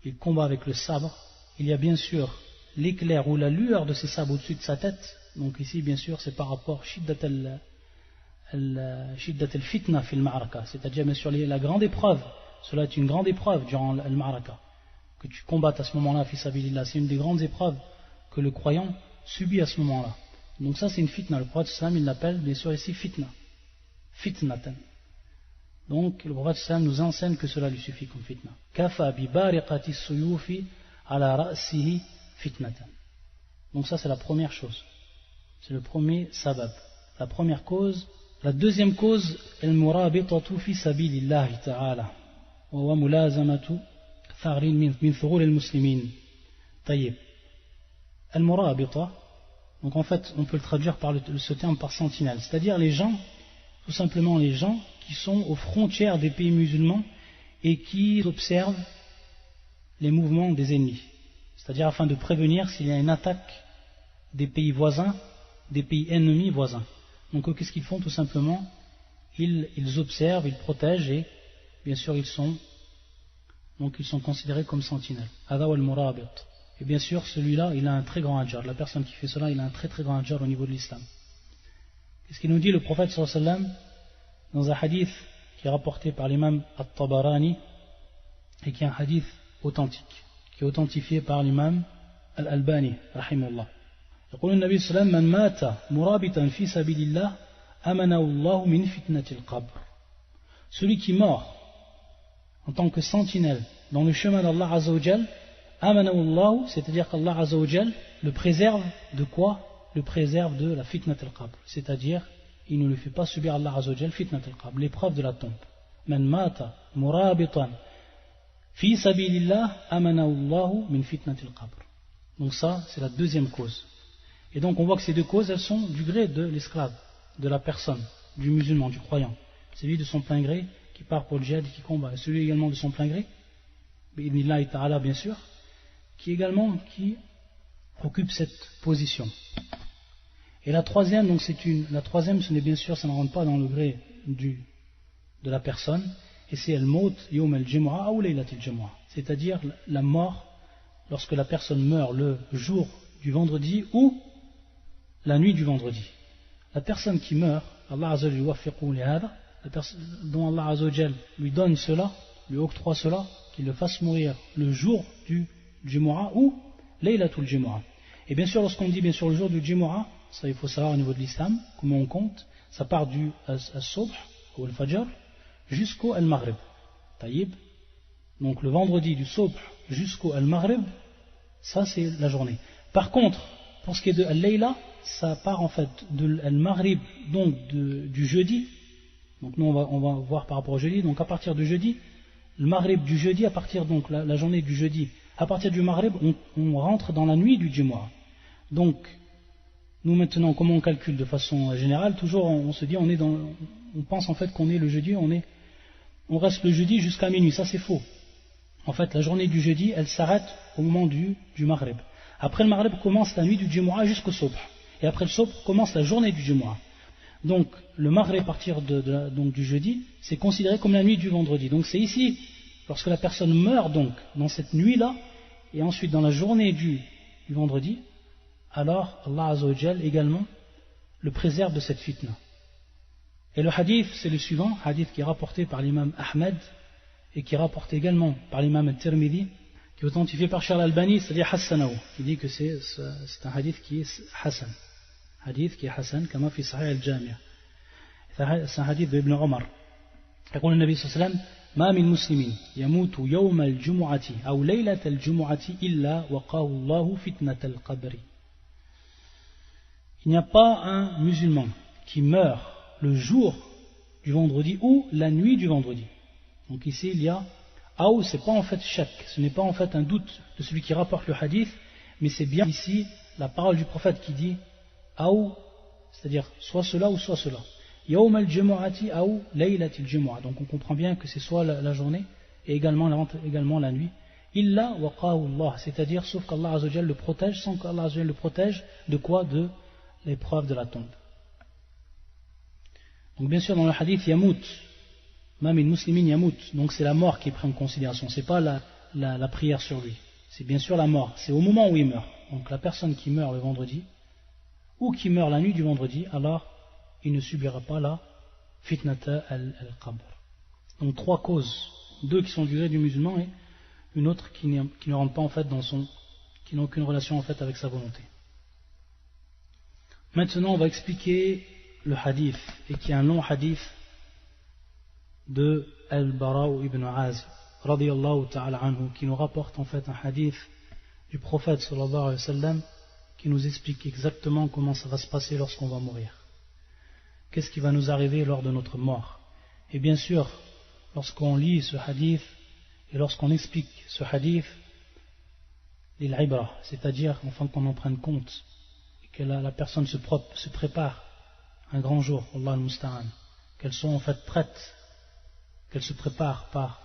il combat avec le sabre, il y a bien sûr l'éclair ou la lueur de ces sabres au-dessus de sa tête. Donc ici, bien sûr, c'est par rapport shiddat al-fitna fil ma'araka, c'est-à-dire bien sûr la grande épreuve. Cela est une grande épreuve durant al-ma'araka, que tu combattes à ce moment-là fi sabilillah. C'est une des grandes épreuves que le croyant subit à ce moment-là. Donc ça, c'est une fitna. Le prophète sallam, il l'appelle bien sûr ici fitna, fitnatan. Donc le prophète sallam nous enseigne que cela lui suffit comme fitna. Kafa bi bariqati suyufi ala ra'sihi fitnatan. Donc ça, c'est la première chose, c'est le premier sabab, la première cause. La deuxième cause, al-murabitatu fi sabilillahi ta'ala wa huwa mulazamatu tharin min thughur al-muslimin. Tayyib. Al-murabita, donc en fait on peut le traduire par ce terme par sentinelle, c'est-à-dire les gens, tout simplement les gens qui sont aux frontières des pays musulmans et qui observent les mouvements des ennemis, c'est-à-dire afin de prévenir s'il y a une attaque des pays voisins, des pays ennemis voisins. Donc qu'est-ce qu'ils font? Tout simplement, ils observent, ils protègent, et bien sûr ils sont considérés comme sentinelles. Hada wal murabit. Et bien sûr, celui-là, il a un très grand ajr. La personne qui fait cela, il a un très très grand ajr au niveau de l'islam. Qu'est-ce qu'il nous dit le prophète sallallahu alayhi wa sallam dans un hadith qui est rapporté par l'imam At-Tabarani et qui est un hadith authentique, qui est authentifié par l'imam Al-Albani rahimahullah. يقول النبي صلى الله عليه وسلم من مات مرابطا في سبيل الله أمنه الله من فتنة القبر. Celui qui meurt en tant que sentinelle dans le chemin d'Allah Azza wa Jal, amanahu Allah, c'est-à-dire qu'Allah Azza wa Jal le préserve de quoi? Le préserve de la fitnat al-qabr, c'est-à-dire il ne lui fait pas subir Allah Azza wa Jal fitnat al-qabr, l'épreuve de la tombe. Man mata murabitan fi sabilillah amanahu Allah min fitnat al-qabr. Donc ça, c'est la deuxième cause. Et donc on voit que ces deux causes, elles sont du gré de l'esclave, de la personne, du musulman, du croyant. C'est lui de son plein gré qui part pour le djihad et qui combat. Et celui également de son plein gré, bi'idhnillahi ta'ala bien sûr, qui occupe cette position. Et la troisième, donc la troisième, ce n'est bien sûr, ça ne rentre pas dans le gré de la personne, et c'est al-maut yawm al-jumu'ah ou laylat al-jumu'ah, c'est-à-dire la mort lorsque la personne meurt le jour du vendredi ou la nuit du vendredi. La personne qui meurt, Allah Azza wa Jalla, dont Allah Azza wa Jalla lui donne cela, lui octroie cela, qu'il le fasse mourir le jour du Jumu'ah ou Laylatul Jumu'ah. Et bien sûr, lorsqu'on dit bien sûr le jour du Jumu'ah, ça il faut savoir au niveau de l'islam, comment on compte, ça part du As-Subh ou Al-Fajr jusqu'au Al-Maghrib. Taïb. Donc le vendredi du Subh jusqu'au Al-Maghrib, ça c'est la journée. Par contre, pour ce qui est de Al-Layla, ça part en fait de Al-Maghrib, donc du jeudi. Donc nous on va voir par rapport au jeudi, donc à partir du jeudi, le Maghrib du jeudi, à partir donc la journée du jeudi, à partir du Maghrib, on rentre dans la nuit du Jumu'ah. Donc, nous maintenant, comment on calcule de façon générale? Toujours on se dit, on pense en fait qu'on est le jeudi, on reste le jeudi jusqu'à minuit, ça c'est faux. En fait, la journée du jeudi, elle s'arrête au moment du Maghrib. Après le Maghrib commence la nuit du Jumu'ah jusqu'au Subh. Et après le Subh commence la journée du Jumu'ah. Donc, le Maghrib à partir donc, du jeudi, c'est considéré comme la nuit du vendredi. Donc c'est ici, lorsque la personne meurt donc dans cette nuit-là, et ensuite dans la journée du vendredi, alors Allah Azza wa Jal également le préserve de cette fitna. Et le hadith, c'est le suivant, hadith qui est rapporté par l'imam Ahmed, et qui est rapporté également par l'imam Al-Tirmidhi, qui est authentifié par Charles Albani, c'est-à-dire Hassanaou, qui dit que c'est un hadith qui est Hassan. Hadith qui est Hassan, comme fi Sahih al-Jami'. C'est un hadith d'Ibn Omar. يقول النبي صلى الله عليه وسلم ما من مسلم يموت يوم الجمعة أو ليلة الجمعة إلا وقاه الله فتنة القبر. Il n'y a pas un musulman qui meurt le jour du vendredi ou la nuit du vendredi. Donc ici il y a Aou, c'est pas en fait shak, ce n'est pas en fait un doute de celui qui rapporte le hadith, mais c'est bien ici la parole du prophète qui dit Aou, c'est-à-dire soit cela ou soit cela. Yawm al-jumu'ati aou laylat al-jumu'ah. Donc on comprend bien que c'est soit la journée et également la nuit. Illa waqahu Allah, c'est-à-dire sauf qu'Allah Azza wa Jalla le protège, sans qu'Allah Azza wa Jalla le protège de quoi? De l'épreuve de la tombe. Donc bien sûr dans le hadith Yamout, Mamin muslimin Yamout, donc c'est la mort qui est prise en considération, c'est pas la prière sur lui, c'est bien sûr la mort, c'est au moment où il meurt. Donc la personne qui meurt le vendredi ou qui meurt la nuit du vendredi, alors il ne subira pas la fitnata al-qabr. Donc trois causes, deux qui sont du gré du musulman et une autre qui ne rentre pas en fait qui n'a aucune relation en fait avec sa volonté. Maintenant on va expliquer le hadith, et qui est un long hadith de Al-Bara ibn Azib radiyallahu ta'ala anhu, qui nous rapporte en fait un hadith du prophète sallallahu alayhi wa sallam qui nous explique exactement comment ça va se passer lorsqu'on va mourir. Qu'est-ce qui va nous arriver lors de notre mort? Et bien sûr, lorsqu'on lit ce hadith et lorsqu'on explique ce hadith, l'ibra, c'est-à-dire enfin qu'on en prenne compte et que la personne se prépare un grand jour, Allah al-Musta'an, qu'elle soit en fait prête, qu'elle se prépare par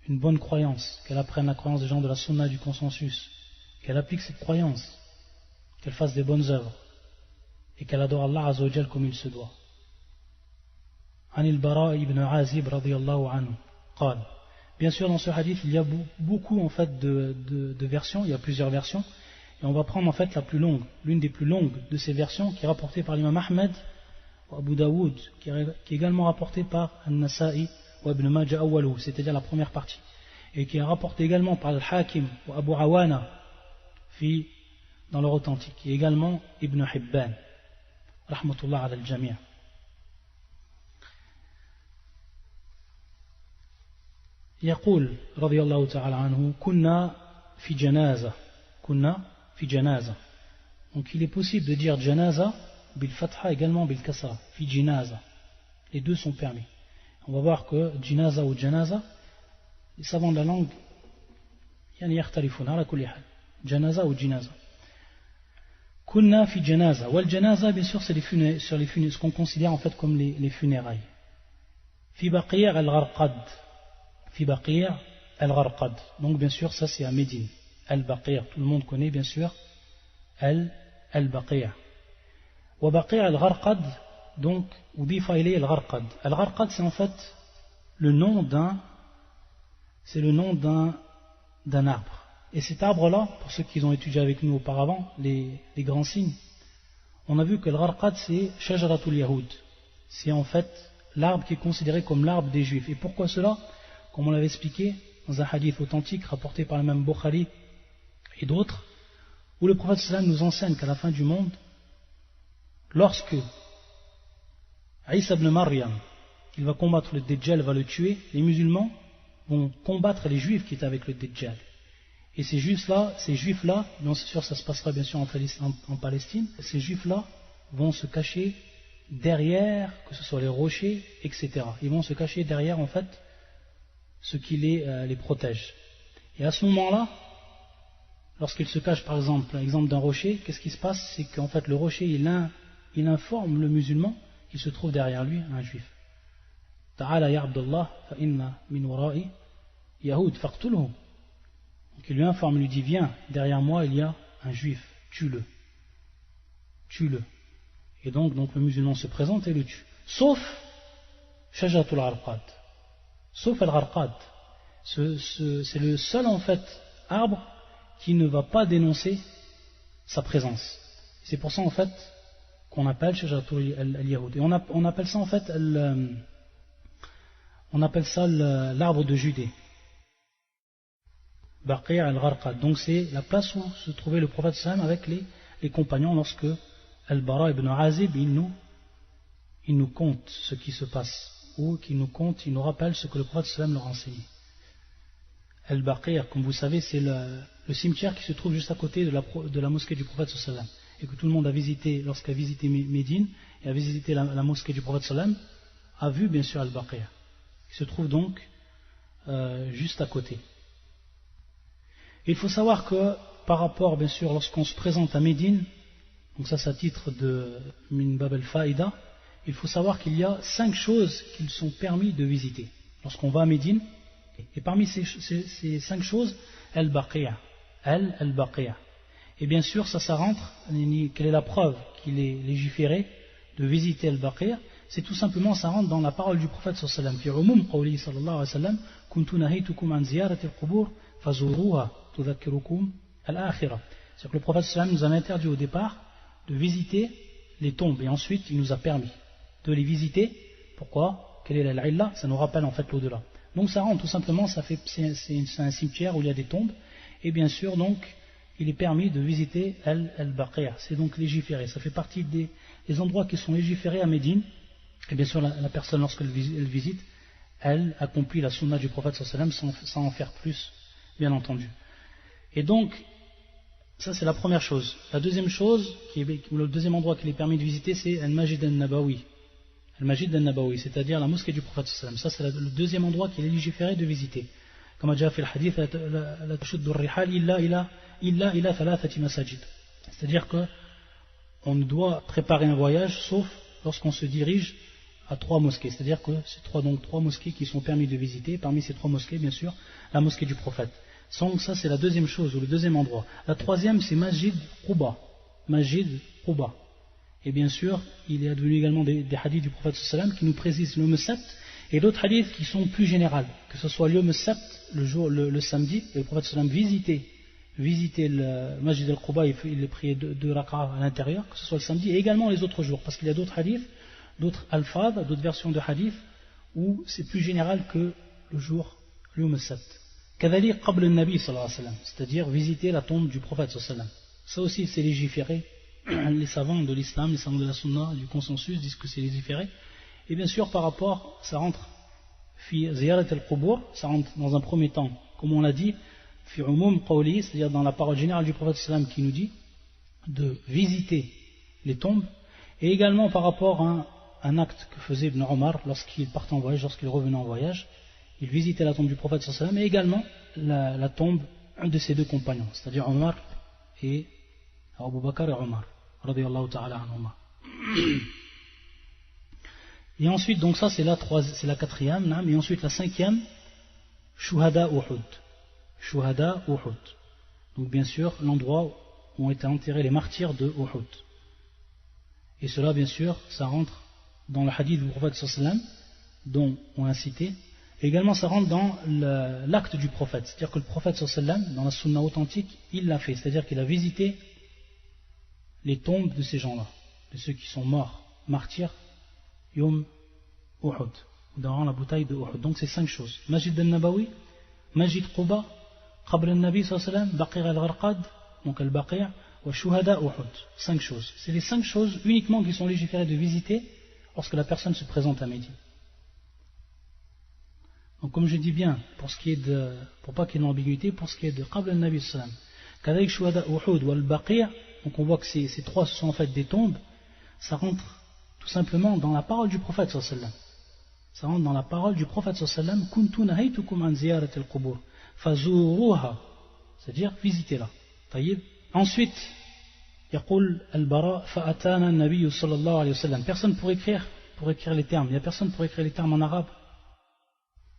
une bonne croyance, qu'elle apprenne la croyance des gens de la sunna du consensus, qu'elle applique cette croyance, qu'elle fasse des bonnes œuvres et qu'elle adore Allah Azza wa Jal comme il se doit. Anil Bara ibn Azib radiyallahu anhu qal. Bien sûr dans ce hadith il y a beaucoup en fait de versions, il y a plusieurs versions, et on va prendre en fait la plus longue, l'une des plus longues de ces versions qui est rapportée par l'imam Ahmed ou Abu Daoud, qui est également rapportée par An-Nasa'i ou Ibn Majah awwalu, c'est-à-dire la première partie, et qui est rapportée également par Al-Hakim ou Abu Awana dans leur authentique, et également Ibn Hibban rahmatullah ala al-jami'. يقول رضي الله تعالى عنه كنا في جنازة. Donc il est possible de dire janaza bil fatha également bil kasra, fi jinaza. Les deux sont permis. On va voir que jinaza ou janaza, les savants de la langue yani yakhtalifuna ala kulli hal. Janaza ou jinaza. Kunna fi janaza. Wal janaza bien sûr c'est ce qu'on considère en fait comme les funérailles. Fi Baqi' al-Gharqad. Fi Baqi' al-Gharqad. Donc bien sûr ça c'est à Médine. Al-Baqi', tout le monde connaît bien sûr Al-Baqi'. Wa Baqi' al-Gharqad, donc udifa ilayhi al-Gharqad. Al-Gharqad c'est en fait le nom d'un arbre. Et cet arbre-là, pour ceux qui ont étudié avec nous auparavant, les grands signes, on a vu que al-Gharqad c'est Shajaratul Yahoud. C'est en fait l'arbre qui est considéré comme l'arbre des Juifs. Et pourquoi cela? Comme on l'avait expliqué dans un hadith authentique rapporté par le même Bukhari et d'autres, où le prophète sallam nous enseigne qu'à la fin du monde, lorsque Isa ibn Maryam, il va combattre le Dajjal, va le tuer, les musulmans vont combattre les juifs qui étaient avec le Dajjal. Et ces juifs-là, bien sûr ça se passera bien sûr en Palestine, ces juifs-là vont se cacher derrière, que ce soit les rochers, etc. Ils vont se cacher derrière en fait ce qui les protège. Et à ce moment-là, lorsqu'ils se cachent par exemple d'un rocher, qu'est-ce qui se passe? C'est qu'en fait le rocher il informe le musulman qu'il se trouve derrière lui un juif. Ta'ala ya Abdullah fa inna min wara'i Yahoud faqtulhu. Donc il lui informe, il lui dit viens, derrière moi il y a un juif, tue-le. Et donc le musulman se présente et le tue. Sauf Shajaratul Gharqad. Sauf Al-Gharqad. C'est le seul en fait arbre qui ne va pas dénoncer sa présence. C'est pour ça en fait qu'on appelle Shajaratul al-Yahoud. Et on appelle ça en fait l'arbre de Judée. Baqi' al-Gharqad. Donc c'est la place où se trouvait le prophète sallam avec les compagnons lorsque Al-Bara ibn Azib il nous il nous conte ce qui se passe, ou qu'il nous conte, il nous rappelle ce que le prophète sallam leur a enseigné. Al-Baqir, comme vous savez, c'est le cimetière qui se trouve juste à côté de la mosquée du prophète sallam, et que tout le monde a visité, lorsqu'il a visité Médine, et a visité la mosquée du prophète sallam, a vu bien sûr Al-Baqir, qui se trouve donc juste à côté. Il faut savoir que par rapport, bien sûr, lorsqu'on se présente à Médine, donc ça c'est à titre de Min Bab al-Faïda, il faut savoir qu'il y a 5 choses qu'ils sont permis de visiter lorsqu'on va à Médine, et parmi ces 5 choses, Al-Baqia, et bien sûr ça rentre, quelle est la preuve qu'il est légiféré de visiter Al-Baqia? C'est tout simplement, ça rentre dans la parole du prophète sallallahu alayhi wa sallam, fi umum qawli sallallahu alayhi wa sallam, kuntu nahaytukum an ziyarati al-qubur fazuruha tudhakkirukum al-akhirah. C'est-à-dire que le prophète sallallahu alayhi wa sallam nous a interdit au départ de visiter les tombes, et ensuite il nous a permis de les visiter. Pourquoi? Quelle est la illa? Ça nous rappelle en fait l'au-delà. Donc ça rentre tout simplement, c'est un cimetière où il y a des tombes, et bien sûr donc il est permis de visiter Al-Baqia. C'est donc légiféré, ça fait partie des endroits qui sont légiférés à Médine. Et bien sûr la personne lorsqu'elle visite, elle accomplit la sunna du prophète sallallahu alayhi wa sallam sans en faire plus, bien entendu. Et donc ça c'est la première chose. La deuxième chose, le deuxième endroit qu'il est permis de visiter, c'est Al-Majid al-Nabawi. Al-Majid al-Nabawi, c'est-à-dire la mosquée du prophète sallallahu alayhi wa sallam. Ça c'est le deuxième endroit qu'il est légiféré de visiter. Comme a déjà fait le hadith, la tashuddu ar-rihal illa ila thalathati masajid. C'est-à-dire que on ne doit préparer un voyage sauf lorsqu'on se dirige à 3 mosquées. C'est-à-dire que c'est 3 mosquées qui sont permis de visiter. Parmi ces 3 mosquées, bien sûr, la mosquée du prophète. Donc ça c'est la deuxième chose, ou le deuxième endroit. La troisième c'est Masjid Quba. Et bien sûr, il est advenu également des hadiths du prophète sallallahu alayhi wa sallam qui nous précisent le Yawm Sabt, et d'autres hadiths qui sont plus généraux, que ce soit le Yawm Sabt, le samedi, et le prophète sallallahu alayhi wa sallam visiter le Masjid al-Quba, il est prié 2 rak'ah à l'intérieur, que ce soit le samedi, et également les autres jours, parce qu'il y a d'autres hadiths, d'autres alfaz, d'autres versions de hadiths, où c'est plus général que le jour Yawm Sabt. Kadhalik qabl al-Nabi sallallahu alayhi wa sallam, c'est-à-dire visiter la tombe du prophète sallallahu alayhi wa sallam. Ça aussi c'est légiféré. Les savants de l'islam, les savants de la sunna, du consensus disent que c'est légiféré. Et bien sûr par rapport, ça rentre fi ziyarat al-qubur, ça rentre dans un premier temps, comme on l'a dit, fi umum qawli, c'est-à-dire dans la parole générale du prophète sallam qui nous dit de visiter les tombes, et également par rapport à un acte que faisait Ibn Omar lorsqu'il partait en voyage, lorsqu'il revenait en voyage, il visitait la tombe du prophète sallallahu alayhi wa sallam, et également la tombe de ses 2 compagnons, c'est-à-dire Omar et Abu Bakr et Omar, radiyallahu ta'ala anhuma. Et ensuite, donc ça c'est la 4e, et ensuite la 5e, Shuhada Uhud. Donc bien sûr, l'endroit où ont été enterrés les martyrs de Uhud. Et cela, bien sûr, ça rentre dans le hadith du prophète sallallahu alayhi wa sallam, dont on a cité. Et également, ça rentre dans l'acte du prophète. C'est-à-dire que le prophète sallallahu alayhi wa sallam, dans la sunna authentique, il l'a fait. C'est-à-dire qu'il a visité les tombes de ces gens-là, de ceux qui sont morts, martyrs, Yom Uhud, dans la bataille de Uhud. Donc c'est 5 choses. Masjid al-Nabawi, Masjid Quba, Qabl al-Nabi sallallahu alayhi wa sallam, Baqir al-Gharqad, donc al-Baqir, wa Shuhada Uhud. 5 choses. C'est les 5 choses uniquement qui sont légiférées de visiter lorsque la personne se présente à Médine. Donc comme je dis bien, pour pas qu'il y ait d'ambiguïté, pour ce qui est de Qabl al-Nabi sallallahu alayhi wa sallam, qu'avec Shuhada Uhud ou al-Baqir, donc on voit que ces 3 sont en fait des tombes, ça rentre tout simplement dans la parole du prophète sallallahu alayhi wa sallam. Ça rentre dans la parole du prophète sallallahu alayhi wa sallam, kuntu nahaytukum an ziyarat al-qubur fazuruha, c'est-à-dire visitez-la. Ensuite, yaqul al-Bara fa'atana an-nabiy sallallahu alayhi wa sallam. Personne pour écrire les termes, il n'y a personne pour écrire les termes en arabe.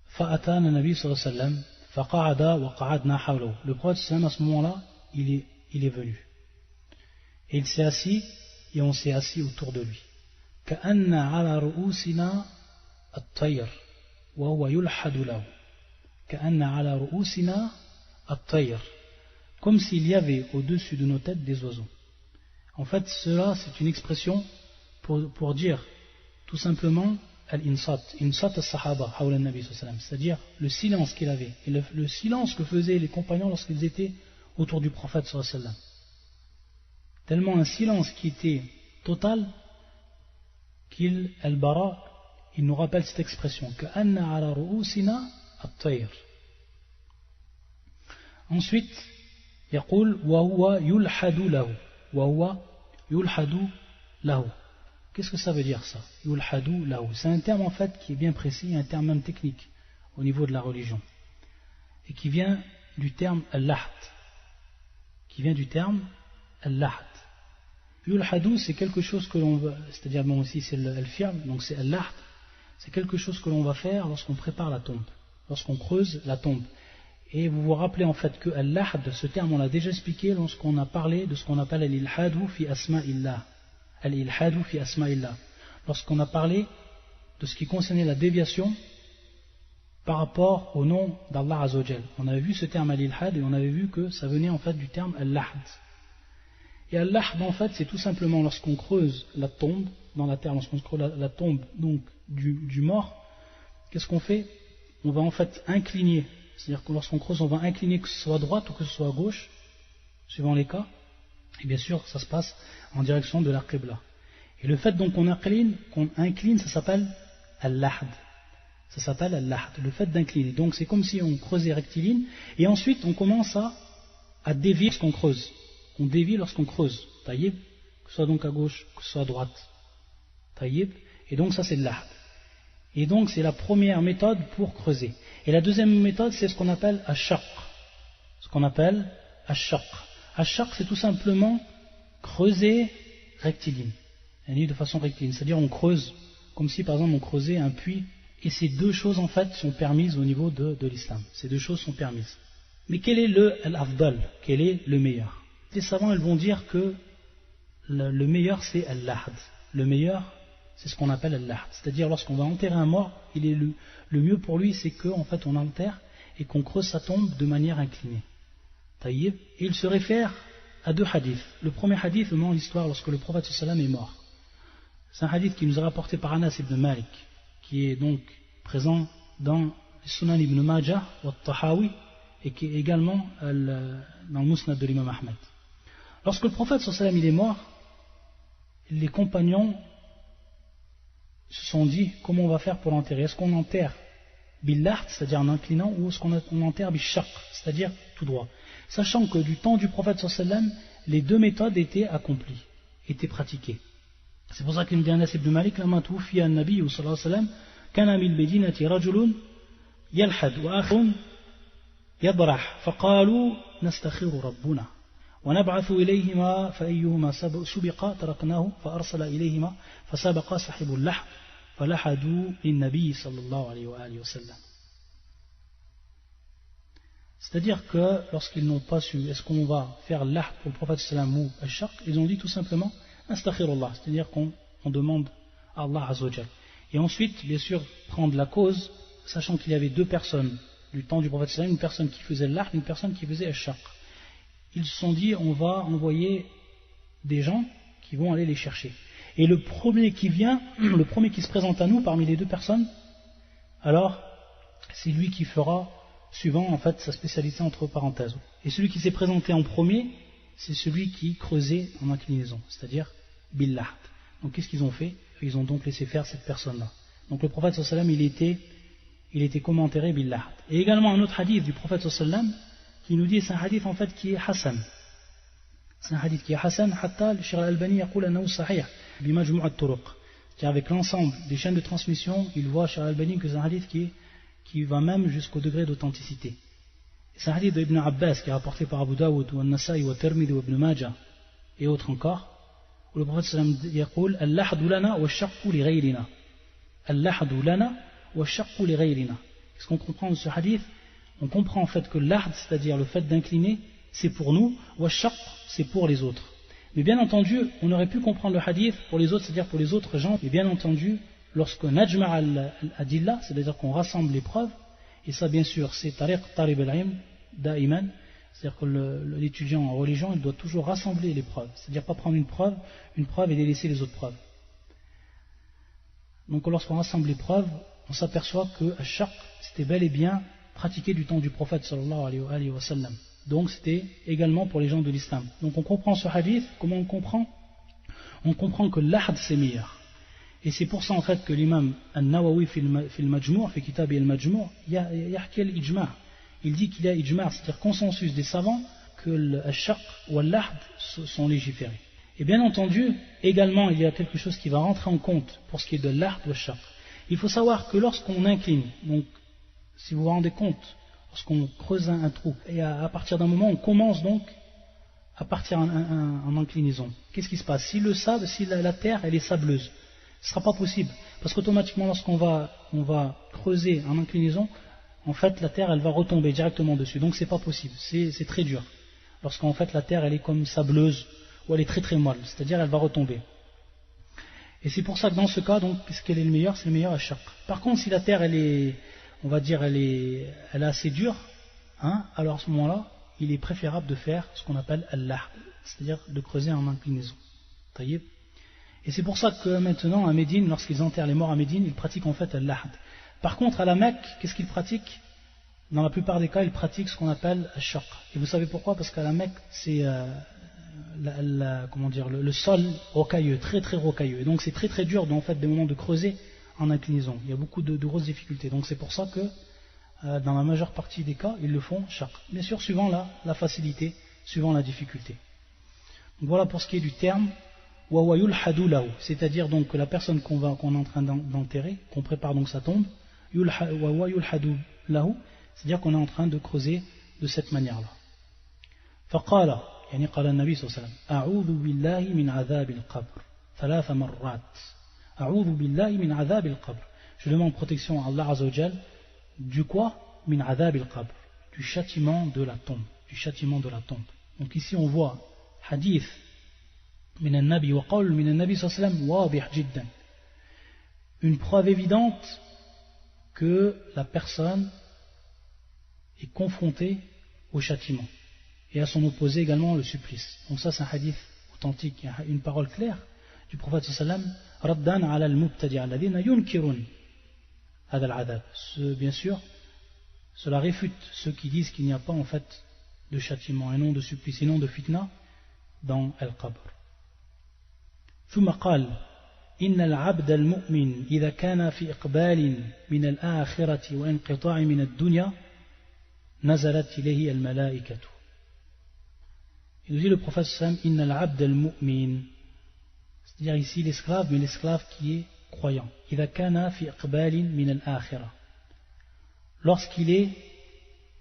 Fa'atana an-nabiy sallallahu alayhi wa sallam faqa'ada wa qa'adna hawlahu. Le prophète sallallahu alayhi wa sallam à ce moment-là, il est venu. Et il s'est assis, et on s'est assis autour de lui. Ka'anna ala ru'usina at-tayr, wa huwa yulhadu lahu. Ka'anna ala ru'usina at-tayr. Comme s'il y avait au-dessus de nos têtes des oiseaux. En fait, cela, c'est une expression pour dire tout simplement al-insat, insat as-sahaba, hawla an-nabi sallallahu alayhi wa sallam, c'est-à-dire le silence qu'il avait, et le silence que faisaient les compagnons lorsqu'ils étaient autour du prophète sallallahu alayhi wa sallam. Tellement un silence qui était total, Al-Bara, il nous rappelle cette expression كأن على رؤوسنا الطير. Ensuite, يقول وهو يلحد له. وهو يلحد له. Qu'est-ce que ça veut dire ça? يلحد له. C'est un terme en fait qui est bien précis, un terme même technique au niveau de la religion, et qui vient du terme al-lahd. Yulhadu, c'est quelque chose que l'on va, c'est-à-dire bon aussi c'est al-fi'l, donc c'est al-lahd, c'est quelque chose que l'on va faire lorsqu'on prépare la tombe, lorsqu'on creuse la tombe. Et vous vous rappelez en fait que al-lahd, ce terme on l'a déjà expliqué lorsqu'on a parlé de ce qu'on appelle al-ilhadu fi asma'illah. Al-ilhadu fi asma'illah. Lorsqu'on a parlé de ce qui concernait la déviation par rapport au nom d'Allah Azza wa Jal. On avait vu ce terme al-ilhad et on avait vu que ça venait en fait du terme al-lahd. Et al-lahd en fait c'est tout simplement lorsqu'on creuse la tombe dans la terre, lorsqu'on creuse la tombe donc du mort, qu'est-ce qu'on fait? On va en fait incliner, c'est-à-dire que lorsqu'on creuse on va incliner que ce soit à droite ou que ce soit à gauche, suivant les cas, et bien sûr ça se passe en direction de la qibla. Et le fait donc qu'on incline, ça s'appelle al-lahd. Ça s'appelle al-lahd, le fait d'incliner. Donc c'est comme si on creusait rectiligne, et ensuite on commence à dévier lorsqu'on creuse. On dévie lorsqu'on creuse, taïb, que ce soit donc à gauche, que ce soit à droite, taïb, et donc ça c'est al-lahd. Et donc c'est la première méthode pour creuser. Et la deuxième méthode c'est ce qu'on appelle ash-shaq. Ash-shaq c'est tout simplement creuser rectiligne, de façon rectiligne, c'est-à-dire on creuse, comme si par exemple on creusait un puits. Et ces deux choses en fait sont permises au niveau de l'islam. Ces deux choses sont permises. Mais quel est l'afdal? Quel est le meilleur? Les savants ils vont dire que le meilleur c'est al-lahd. Le meilleur c'est ce qu'on appelle al-lahd. C'est-à-dire lorsqu'on va enterrer un mort, le mieux pour lui c'est qu'en fait on enterre et qu'on creuse sa tombe de manière inclinée. Taïb. Et il se réfère à deux hadiths. Le premier hadith mentionne l'histoire lorsque le prophète sallam est mort. C'est un hadith qui nous est rapporté par Anas ibn Malik, qui est donc présent dans le Sunan ibn Majah ou Tahawi, et qui est également dans le Musnad de l'imam Ahmed. Lorsque le prophète sallam il est mort, les compagnons se sont dit comment on va faire pour l'enterrer. Est-ce qu'on enterre bil-lahd, c'est-à-dire en inclinant, ou est-ce qu'on enterre bil-shaq, c'est-à-dire tout droit, sachant que du temps du prophète sallam les deux méthodes étaient accomplies, étaient pratiquées. C'est pour ça qu'il me dit Anas ibn Malik, lama tuwfiya an-nabiy sallallahu alayhi wa sallam, kana min al-madinati rajulun yalhad wa akhun yabrah, faqalu nastakhiru rabbuna wa nab'athu ilayhima fa ayyuhuma subiqa taraknahu fa arsala ilayhima fa sabaqa sahibu al-lahm fa lahadu lin-nabiy sallallahu alayhi wa sallam. C'est-à-dire que lorsqu'ils n'ont pas su est-ce qu'on va faire l'ahd pour le prophète sallam ou al-shaq, ils ont dit tout simplement astaghfirullah, c'est-à-dire qu'on demande à Allah Azza wa Jal. Et ensuite, bien sûr, prendre la cause, sachant qu'il y avait deux personnes du temps du prophète sallam, une personne qui faisait l'ahd, une personne qui faisait al-shaq. Ils se sont dit, on va envoyer des gens qui vont aller les chercher. Et le premier qui vient, le premier qui se présente à nous parmi les deux personnes, alors c'est lui qui fera, suivant en fait sa spécialité entre parenthèses. Et celui qui s'est présenté en premier, c'est celui qui creusait en inclinaison, c'est-à-dire bil-lahd. Donc qu'est-ce qu'ils ont fait? Ils ont donc laissé faire cette personne-là. Donc le prophète sallam il était comment enterré bil-lahd. Et également un autre hadith du prophète sallam qui nous dit, c'est un hadith en fait qui est Hassan. C'est un hadith qui est Hassan, hatta le Cheikh al-Albani yaqul annahu sahih bi majmu' at-turuq. C'est-à-dire avec l'ensemble des chaînes de transmission, il voit Cheikh al-Albani que c'est un hadith qui va même jusqu'au degré d'authenticité. C'est un hadith d'Ibn Abbas qui est rapporté par Abu Dawud ou An-Nasa'i ou Tirmidhi ou Ibn Majah et autres encore, où le prophète sallam yaqul al-lahdu lana wa shaqqu li ghayrina. Al-lahdu lana wa shaqqu li ghayrina. Qu'est-ce qu'on comprend de ce hadith? On comprend en fait que l'ahd, c'est-à-dire le fait d'incliner, c'est pour nous, wa shaq, c'est pour les autres. Mais bien entendu, on aurait pu comprendre le hadith pour les autres, c'est-à-dire pour les autres gens, et bien entendu, lorsque najma' al-adilla, c'est-à-dire qu'on rassemble les preuves, et ça bien sûr c'est tariq talib al-ilm da'iman, c'est-à-dire que l'étudiant en religion il doit toujours rassembler les preuves, c'est-à-dire pas prendre une preuve et délaisser les autres preuves. Donc lorsqu'on rassemble les preuves, on s'aperçoit que ash-shaq c'était bel et bien pratiqué du temps du prophète sallallahu alayhi wa sallam. Donc c'était également pour les gens de l'islam. Donc on comprend ce hadith, comment on comprend? On comprend que l'ahd c'est meilleur. Et c'est pour ça en fait que l'imam An-Nawawi fi al-Majmou', fi kitab al-Majmou', yahki al-ijma'. Il dit qu'il y a ijma', c'est-à-dire consensus des savants que le shaq ou al-lahd sont légiférés. Et bien entendu, également il y a quelque chose qui va rentrer en compte pour ce qui est de l'ahd ou al-shaq. Il faut savoir que lorsqu'on incline, donc si vous vous rendez compte, lorsqu'on creuse un trou, et à partir d'un moment on commence donc à partir en inclinaison, qu'est-ce qui se passe? Si la terre elle est sableuse, ce ne sera pas possible, parce qu'automatiquement lorsqu'on va creuser en inclinaison, en fait la terre elle va retomber directement dessus, donc c'est pas possible, c'est très dur. Lorsqu'en fait la terre elle est comme sableuse, ou elle est très très molle, c'est-à-dire elle va retomber. Et c'est pour ça que dans ce cas, donc, qu'est-ce qu'elle est le meilleur? C'est le meilleur à shaq. Par contre, si la terre elle est, on va dire, elle est assez dure, hein, alors à ce moment-là, il est préférable de faire ce qu'on appelle al-lahd, c'est-à-dire de creuser en inclinaison. Taïeb. Et c'est pour ça que maintenant à Médine, lorsqu'ils enterrent les morts à Médine, ils pratiquent en fait al-lahd. Par contre, à la Mecque, qu'est-ce qu'ils pratiquent? Dans la plupart des cas, ils pratiquent ce qu'on appelle al-shaq. Et vous savez pourquoi? Parce qu'à la Mecque, c'est le sol rocailleux, très très rocailleux. Et donc c'est très très dur en fait des moments de creuser en inclinaison. Il y a beaucoup de grosses difficultés. Donc c'est pour ça que dans la majeure partie des cas, ils le font shaq. Bien sûr, suivant la facilité, suivant la difficulté. Donc voilà pour ce qui est du terme wawayul hadou lahu, c'est-à-dire donc que la personne qu'on est en train d'enterrer, qu'on prépare donc sa tombe, wawayul hadou lahu, c'est-à-dire qu'on est en train de creuser de cette manière-là. Faqala, يعني قال النبي صلى الله عليه وسلم أعوذ بالله من عذاب القبر 3 مرات أعوذ بالله من عذاب القبر. Je demande protection à Allah Azza wa Jal du quoi? Min adhab al-qabr, du châtiment de la tombe, du châtiment de la tombe. Donc ici on voit hadith min al-nabi wa qawl min al-nabi sallallahu alayhi wa sallam wadih jiddan, une preuve évidente que la personne est confrontée au châtiment, et à son opposé également le supplice. Donc ça c'est un hadith authentique, une parole claire du prophète sallallahu alayhi wa sallam, raddan ala al-mubtadi' alladhina yunkirun hada al-adab. Bien sûr, cela réfute ceux qui disent qu'il n'y a pas en fait de châtiment et non de supplice et non de fitna dans al-qabr. ثم قال إن العبد المؤمن إذا كان في إقبال من الآخرة وانقطاع من الدنيا نزلت إليه الملائكة. Il nous dit le prophète sallam, inna al-abd al-mu'min, c'est-à-dire ici l'esclave, mais l'esclave qui est croyant. Idha kana fi iqbalin min al-akhirah, lorsqu'il est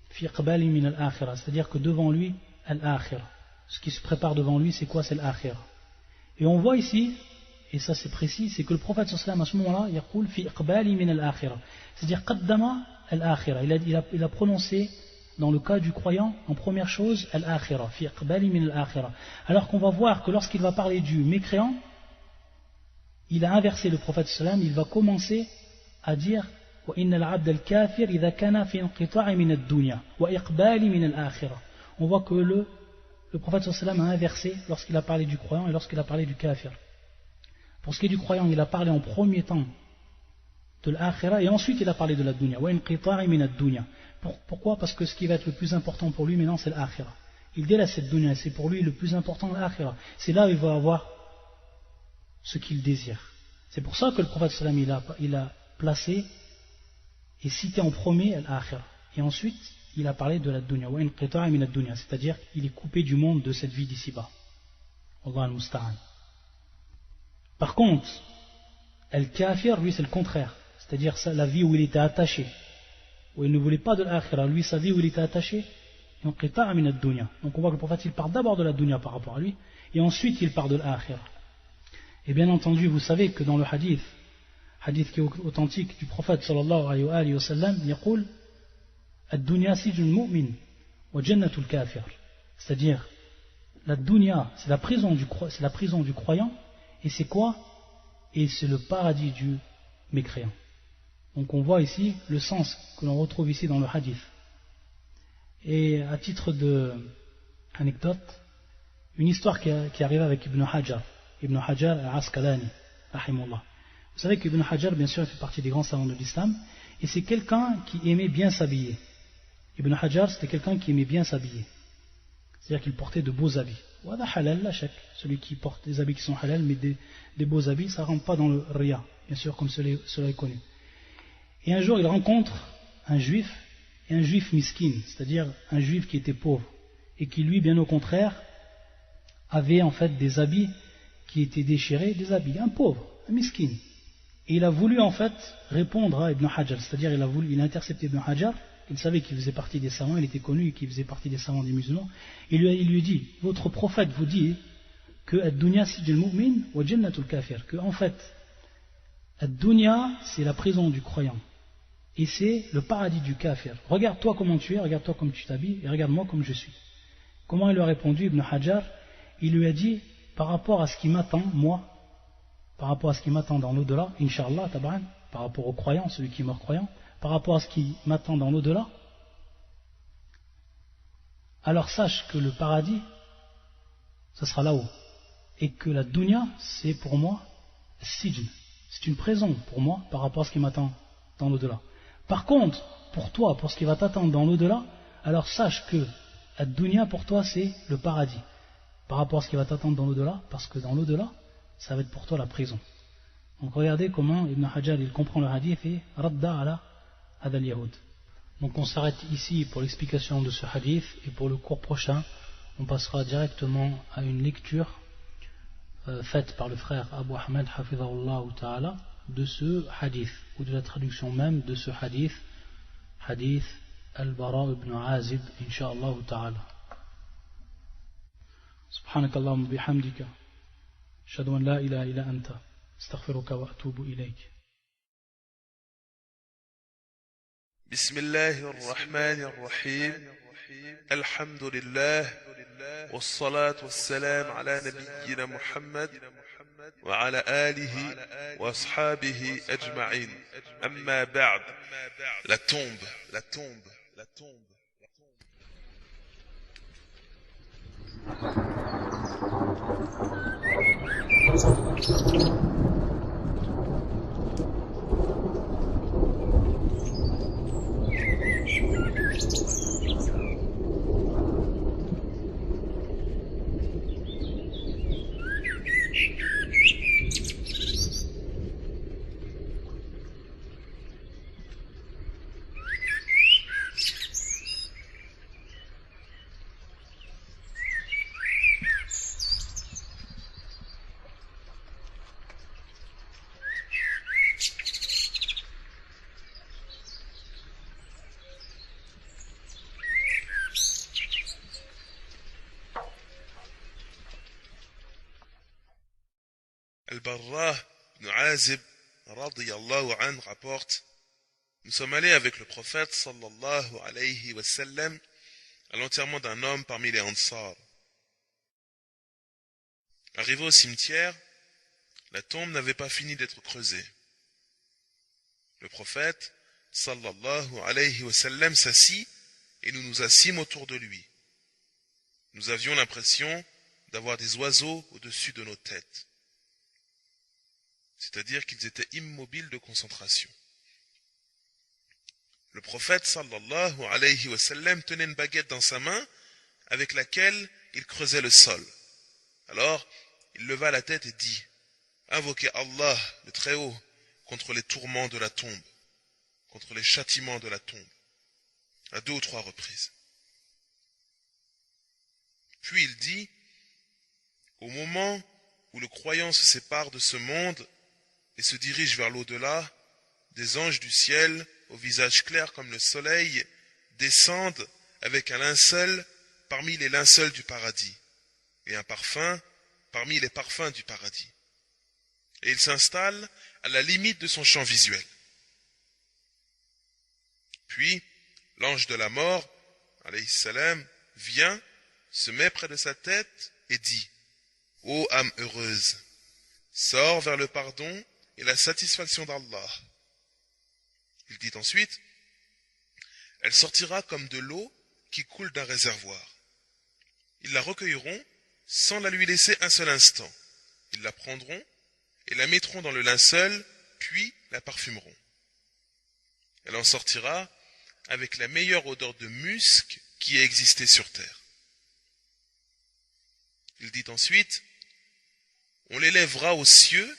fi iqbalin min al-akhirah, c'est-à-dire que devant lui al-akhirah, ce qui se prépare devant lui c'est quoi? C'est l'akhirah. Et on voit ici, et ça c'est précis, c'est que le prophète sallam à ce moment-là yaqul fi iqbalin min al-akhirah, c'est-à-dire qaddama al-akhirah, il a prononcé dans le cas du croyant, en première chose, al-akhirah, fi iqbali min al-akhirah. Alors qu'on va voir que lorsqu'il va parler du mécréant, il a inversé le prophète sallam, il va commencer à dire wa inna al-abd al-kafir idha kana fi inqita'i min ad-dunya wa iqbali min al-akhirah. On voit que le prophète sallam a inversé lorsqu'il a parlé du croyant et lorsqu'il a parlé du kafir. Pour ce qui est du croyant, il a parlé en premier temps de l'akhirah et ensuite il a parlé de la dunya wa inqita'i min ad-dunya. Pourquoi? Parce que ce qui va être le plus important pour lui maintenant c'est l'akhirah. Il délaisse cette dunya, c'est pour lui le plus important l'akhirah. C'est là où il va avoir ce qu'il désire. C'est pour ça que le prophète sallam il a placé et cité en premier l'akhirah. Et ensuite il a parlé de la dunya, wa inqita'i min ad-dunya, c'est-à-dire qu'il est coupé du monde de cette vie d'ici-bas. Allah al-musta'an. Par contre, al-kafir, lui c'est le contraire, c'est-à-dire la vie où il était attaché, où il ne voulait pas de l'akhirah, lui sa vie où il était attaché, donc on voit que le prophète il parle d'abord de la dunya par rapport à lui et ensuite il parle de l'akhirah. Et bien entendu vous savez que dans le hadith qui est authentique du prophète sallallahu alayhi wa sallam, yaqul ad-dunya sijnul mu'min wa jannatul kafir, c'est-à-dire la dunya c'est la prison du croyant et c'est quoi? Et c'est le paradis du mécréant. Donc on voit ici le sens que l'on retrouve ici dans le hadith. Et à titre d'anecdote, une histoire qui arrive avec Ibn Hajar al-Asqalani, rahimahullah. Vous savez qu'Ibn Hajar, bien sûr, il fait partie des grands savants de l'islam, et c'est quelqu'un qui aimait bien s'habiller. Ibn Hajar, c'était quelqu'un qui aimait bien s'habiller. C'est-à-dire qu'il portait de beaux habits. Wada halal la shak. Celui qui porte des habits qui sont halal, mais des beaux habits, ça ne rentre pas dans le riya, bien sûr, comme cela est connu. Et un jour, il rencontre un juif, et un juif miskin, c'est-à-dire un juif qui était pauvre, et qui lui, bien au contraire, avait en fait des habits qui étaient déchirés, des habits, un pauvre, un miskin. Et il a voulu en fait répondre à Ibn Hajar, c'est-à-dire il a intercepté Ibn Hajar, il savait qu'il faisait partie des savants, il était connu qu'il faisait partie des savants des musulmans, et il lui dit, votre prophète vous dit que ad-dunya sijil mu'min wa jannatul kafir, que en fait, ad-dunya c'est la prison du croyant, et c'est le paradis du kafir. Regarde-toi comment tu es, regarde-toi comme tu t'habilles, et regarde-moi comme je suis. Comment il lui a répondu Ibn Hajar? Il lui a dit, par rapport à ce qui m'attend, moi, par rapport à ce qui m'attend dans l'au-delà, Inch'Allah, tabaran, par rapport au croyant, celui qui meurt croyant, par rapport à ce qui m'attend dans l'au-delà, alors sache que le paradis, ce sera là-haut. Et que la dunya, c'est pour moi, sijn, c'est une prison pour moi par rapport à ce qui m'attend dans l'au-delà. Par contre, pour toi, pour ce qui va t'attendre dans l'au-delà, alors sache que la dunya pour toi, c'est le paradis par rapport à ce qui va t'attendre dans l'au-delà, parce que dans l'au-delà, ça va être pour toi la prison. Donc regardez comment Ibn Hajar il comprend le hadith et radda ala hadal yahoud. Donc on s'arrête ici pour l'explication de ce hadith, et pour le cours prochain on passera directement à une lecture faite par le frère Abu Ahmed hafidhahullah ta'ala de ce hadith, ou de la traduction même de ce hadith, hadith al-Bara ibn Azib, insha'Allah ta'ala. سبحانك اللهم وبحمدك أشهد أن لا إله إلا أنت أستغفرك وأتوب إليك. بسم الله الرحمن الرحيم الحمد لله والصلاة والسلام على نبينا محمد وعلى آله وأصحابه أجمعين. أما بعد. La tombe. Al-Barra ibn Azib radiyallahu anhu rapporte: nous sommes allés avec le prophète sallallahu alayhi wa sallam à l'enterrement d'un homme parmi les Ansar. Arrivé au cimetière, la tombe n'avait pas fini d'être creusée. Le prophète sallallahu alayhi wa sallam s'assit et nous nous assîmes autour de lui. Nous avions l'impression d'avoir des oiseaux au-dessus de nos têtes. C'est-à-dire qu'ils étaient immobiles de concentration. Le prophète sallallahu alayhi wa sallam tenait une baguette dans sa main avec laquelle il creusait le sol. Alors, il leva la tête et dit: invoquez Allah, le Très-Haut, contre les tourments de la tombe, contre les châtiments de la tombe, à 2 ou 3 reprises. Puis il dit: au moment où le croyant se sépare de ce monde et se dirige vers l'au-delà, des anges du ciel, au visage clair comme le soleil, descendent avec un linceul parmi les linceuls du paradis, et un parfum parmi les parfums du paradis. Et ils s'installent à la limite de son champ visuel. Puis, l'ange de la mort, alayhi salam, vient, se met près de sa tête et dit: ô âme heureuse, sors vers le pardon et la satisfaction d'Allah. Il dit ensuite: elle sortira comme de l'eau qui coule d'un réservoir. Ils la recueilleront sans la lui laisser un seul instant. Ils la prendront et la mettront dans le linceul, puis la parfumeront. Elle en sortira avec la meilleure odeur de musc qui ait existé sur terre. Il dit ensuite, on l'élèvera aux cieux,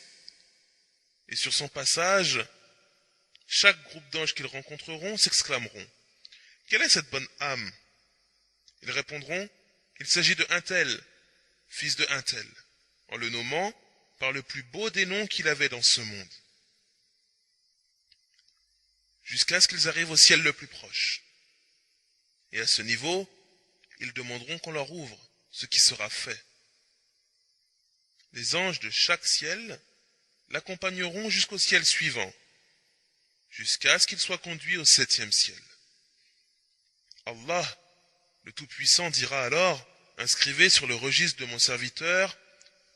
et sur son passage, chaque groupe d'anges qu'ils rencontreront s'exclameront, quelle est cette bonne âme? Ils répondront, il s'agit de un tel, fils de un tel, en le nommant par le plus beau des noms qu'il avait dans ce monde, jusqu'à ce qu'ils arrivent au ciel le plus proche. Et à ce niveau, ils demanderont qu'on leur ouvre, ce qui sera fait. Les anges de chaque ciel l'accompagneront jusqu'au ciel suivant, jusqu'à ce qu'il soit conduit au 7e ciel. Allah, le Tout-Puissant, dira alors, inscrivez sur le registre de mon serviteur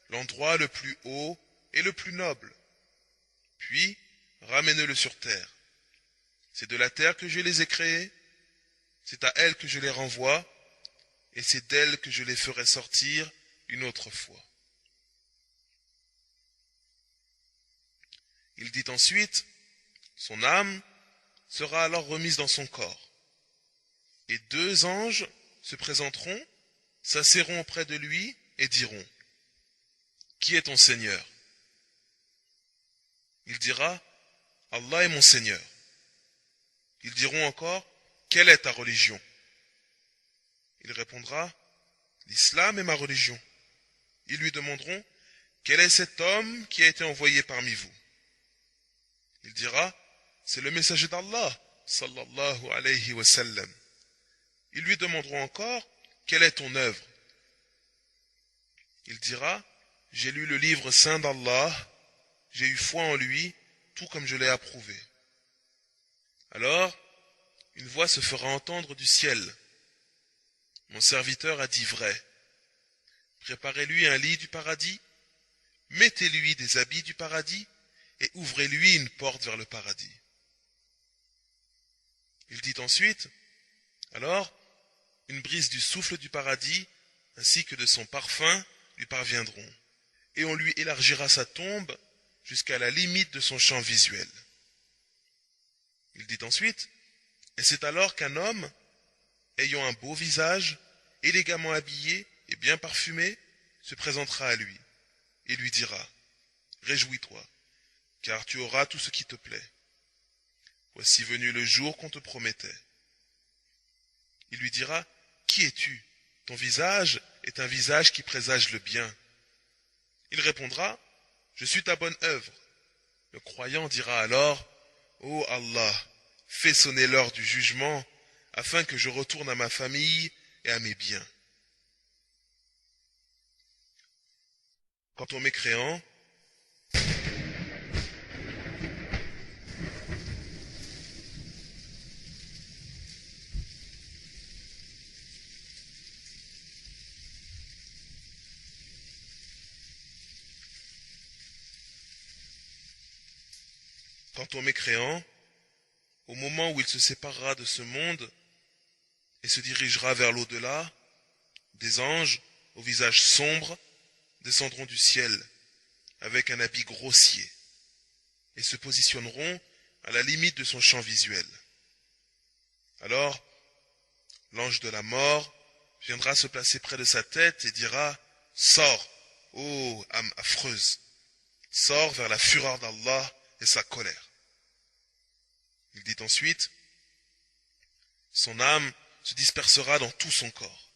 l'endroit le plus haut et le plus noble, puis ramenez-le sur terre. C'est de la terre que je les ai créés, c'est à elle que je les renvoie, et c'est d'elle que je les ferai sortir une autre fois. Il dit ensuite, son âme sera alors remise dans son corps, et 2 anges se présenteront, s'asserront auprès de lui et diront, qui est ton Seigneur? Il dira, Allah est mon Seigneur. Ils diront encore, quelle est ta religion? Il répondra, l'islam est ma religion. Ils lui demanderont, quel est cet homme qui a été envoyé parmi vous? Il dira, c'est le messager d'Allah, sallallahu alayhi wa sallam. Ils lui demanderont encore, quelle est ton œuvre? Il dira, j'ai lu le livre saint d'Allah, j'ai eu foi en lui, tout comme je l'ai approuvé. Alors, une voix se fera entendre du ciel. Mon serviteur a dit vrai. Préparez-lui un lit du paradis, mettez-lui des habits du paradis, et ouvrez-lui une porte vers le paradis. Il dit ensuite, alors, une brise du souffle du paradis, ainsi que de son parfum, lui parviendront, et on lui élargira sa tombe jusqu'à la limite de son champ visuel. Il dit ensuite, et c'est alors qu'un homme, ayant un beau visage, élégamment habillé et bien parfumé, se présentera à lui, et lui dira, réjouis-toi, car tu auras tout ce qui te plaît. Voici venu le jour qu'on te promettait. Il lui dira, qui es-tu? Ton visage est un visage qui présage le bien. Il répondra, je suis ta bonne œuvre. Le croyant dira alors, ô Allah, fais sonner l'heure du jugement, afin que je retourne à ma famille et à mes biens. Quant aux mécréants, au moment où il se séparera de ce monde et se dirigera vers l'au-delà, des anges, au visage sombre, descendront du ciel avec un habit grossier et se positionneront à la limite de son champ visuel. Alors, l'ange de la mort viendra se placer près de sa tête et dira, sors, ô âme affreuse, sors vers la fureur d'Allah et sa colère. Il dit ensuite, son âme se dispersera dans tout son corps.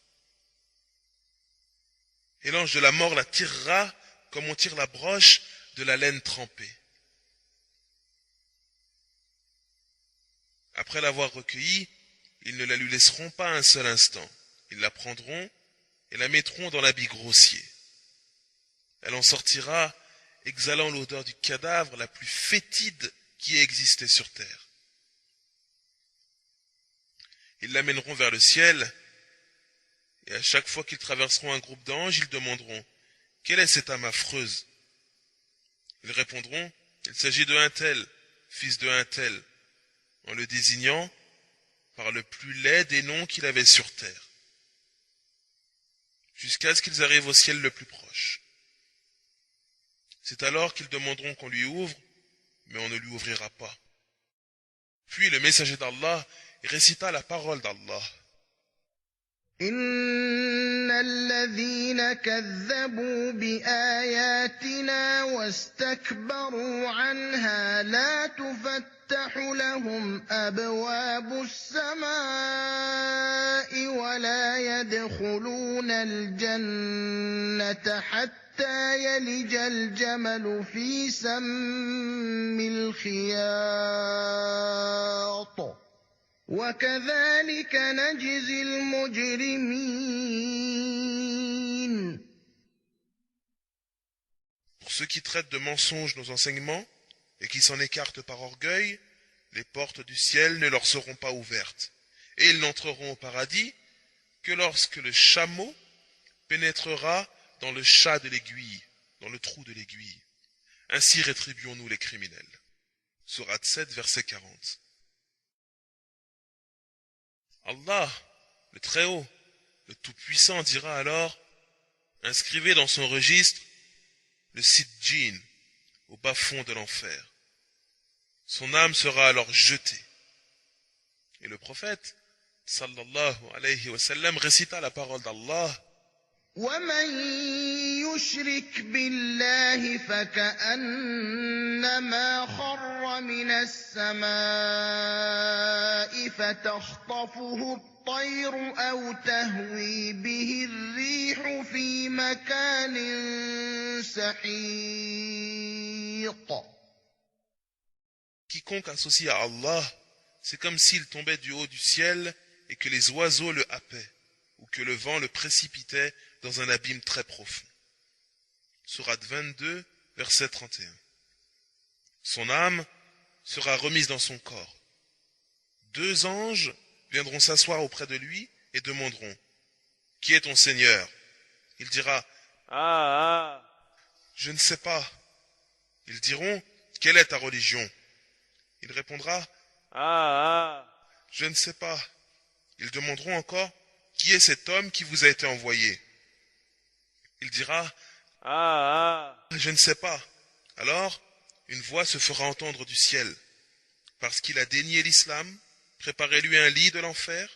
Et l'ange de la mort la tirera comme on tire la broche de la laine trempée. Après l'avoir recueillie, ils ne la lui laisseront pas un seul instant. Ils la prendront et la mettront dans l'habit grossier. Elle en sortira exhalant l'odeur du cadavre la plus fétide qui ait existé sur terre. Ils l'amèneront vers le ciel, et à chaque fois qu'ils traverseront un groupe d'anges, ils demanderont, quelle est cette âme affreuse? Ils répondront, il s'agit de un tel, fils de un tel, en le désignant par le plus laid des noms qu'il avait sur terre, jusqu'à ce qu'ils arrivent au ciel le plus proche. C'est alors qu'ils demanderont qu'on lui ouvre, mais on ne lui ouvrira pas. Puis le messager d'Allah récita la parole d'Allah. إن الذين كذبوا بآياتنا واستكبروا عنها لا تفتح لهم أبواب السماء ولا يدخلون الجنة حتى يلج الجمل في سم الخياط وكذلك نجزي المجرمين. Pour ceux qui traitent de mensonges nos enseignements et qui s'en écartent par orgueil, les portes du ciel ne leur seront pas ouvertes, et ils n'entreront au paradis que lorsque le chameau pénétrera dans le chat de l'aiguille, dans le trou de l'aiguille. Ainsi rétribuons-nous les criminels. Sourate 7, verset 40. Allah, le Très-Haut, le Tout-Puissant, dira alors: inscrivez dans son registre le Sijjin, au bas-fond de l'enfer. Son âme sera alors jetée. Et le prophète, sallallahu alayhi wa sallam, récita la parole d'Allah: ومن يشرك بالله فكأنما خر من السماء فتخطفه الطير أو تهوي به الريح في مكان سحيق. Quiconque associe à Allah, c'est comme s'il tombait du haut du ciel et que les oiseaux le happaient, ou que le vent le précipitait dans un abîme très profond. Sourate 22, verset 31. Son âme sera remise dans son corps. 2 anges viendront s'asseoir auprès de lui et demanderont: qui est ton Seigneur? Il dira: je ne sais pas. Ils diront: quelle est ta religion? Il répondra: je ne sais pas. Ils demanderont encore: qui est cet homme qui vous a été envoyé? Il dira: je ne sais pas. Alors, une voix se fera entendre du ciel. Parce qu'il a dénié l'islam, préparez-lui un lit de l'enfer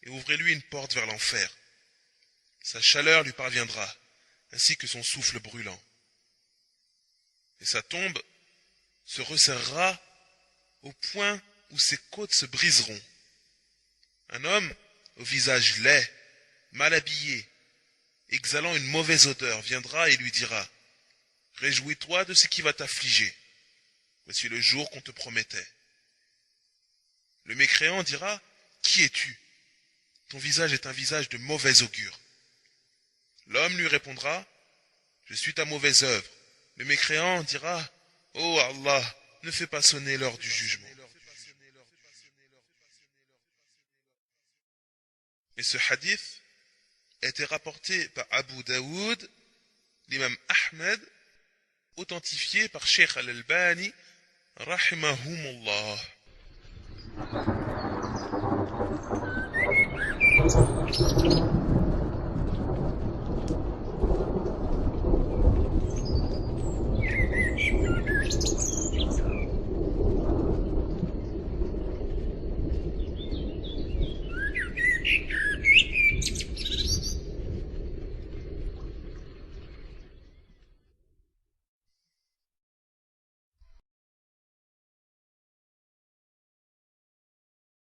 et ouvrez-lui une porte vers l'enfer. Sa chaleur lui parviendra, ainsi que son souffle brûlant. Et sa tombe se resserrera au point où ses côtes se briseront. Un homme au visage laid, mal habillé, exhalant une mauvaise odeur, viendra et lui dira: réjouis-toi de ce qui va t'affliger. Voici le jour qu'on te promettait. Le mécréant dira: qui es-tu? Ton visage est un visage de mauvais augure. L'homme lui répondra: je suis ta mauvaise œuvre. Le mécréant dira: ô Allah, ne fais pas sonner l'heure du jugement. Et ce hadith a été rapporté par Abu Daoud, l'imam Ahmed, authentifié par Sheikh Al-Albani, rahimahumullah.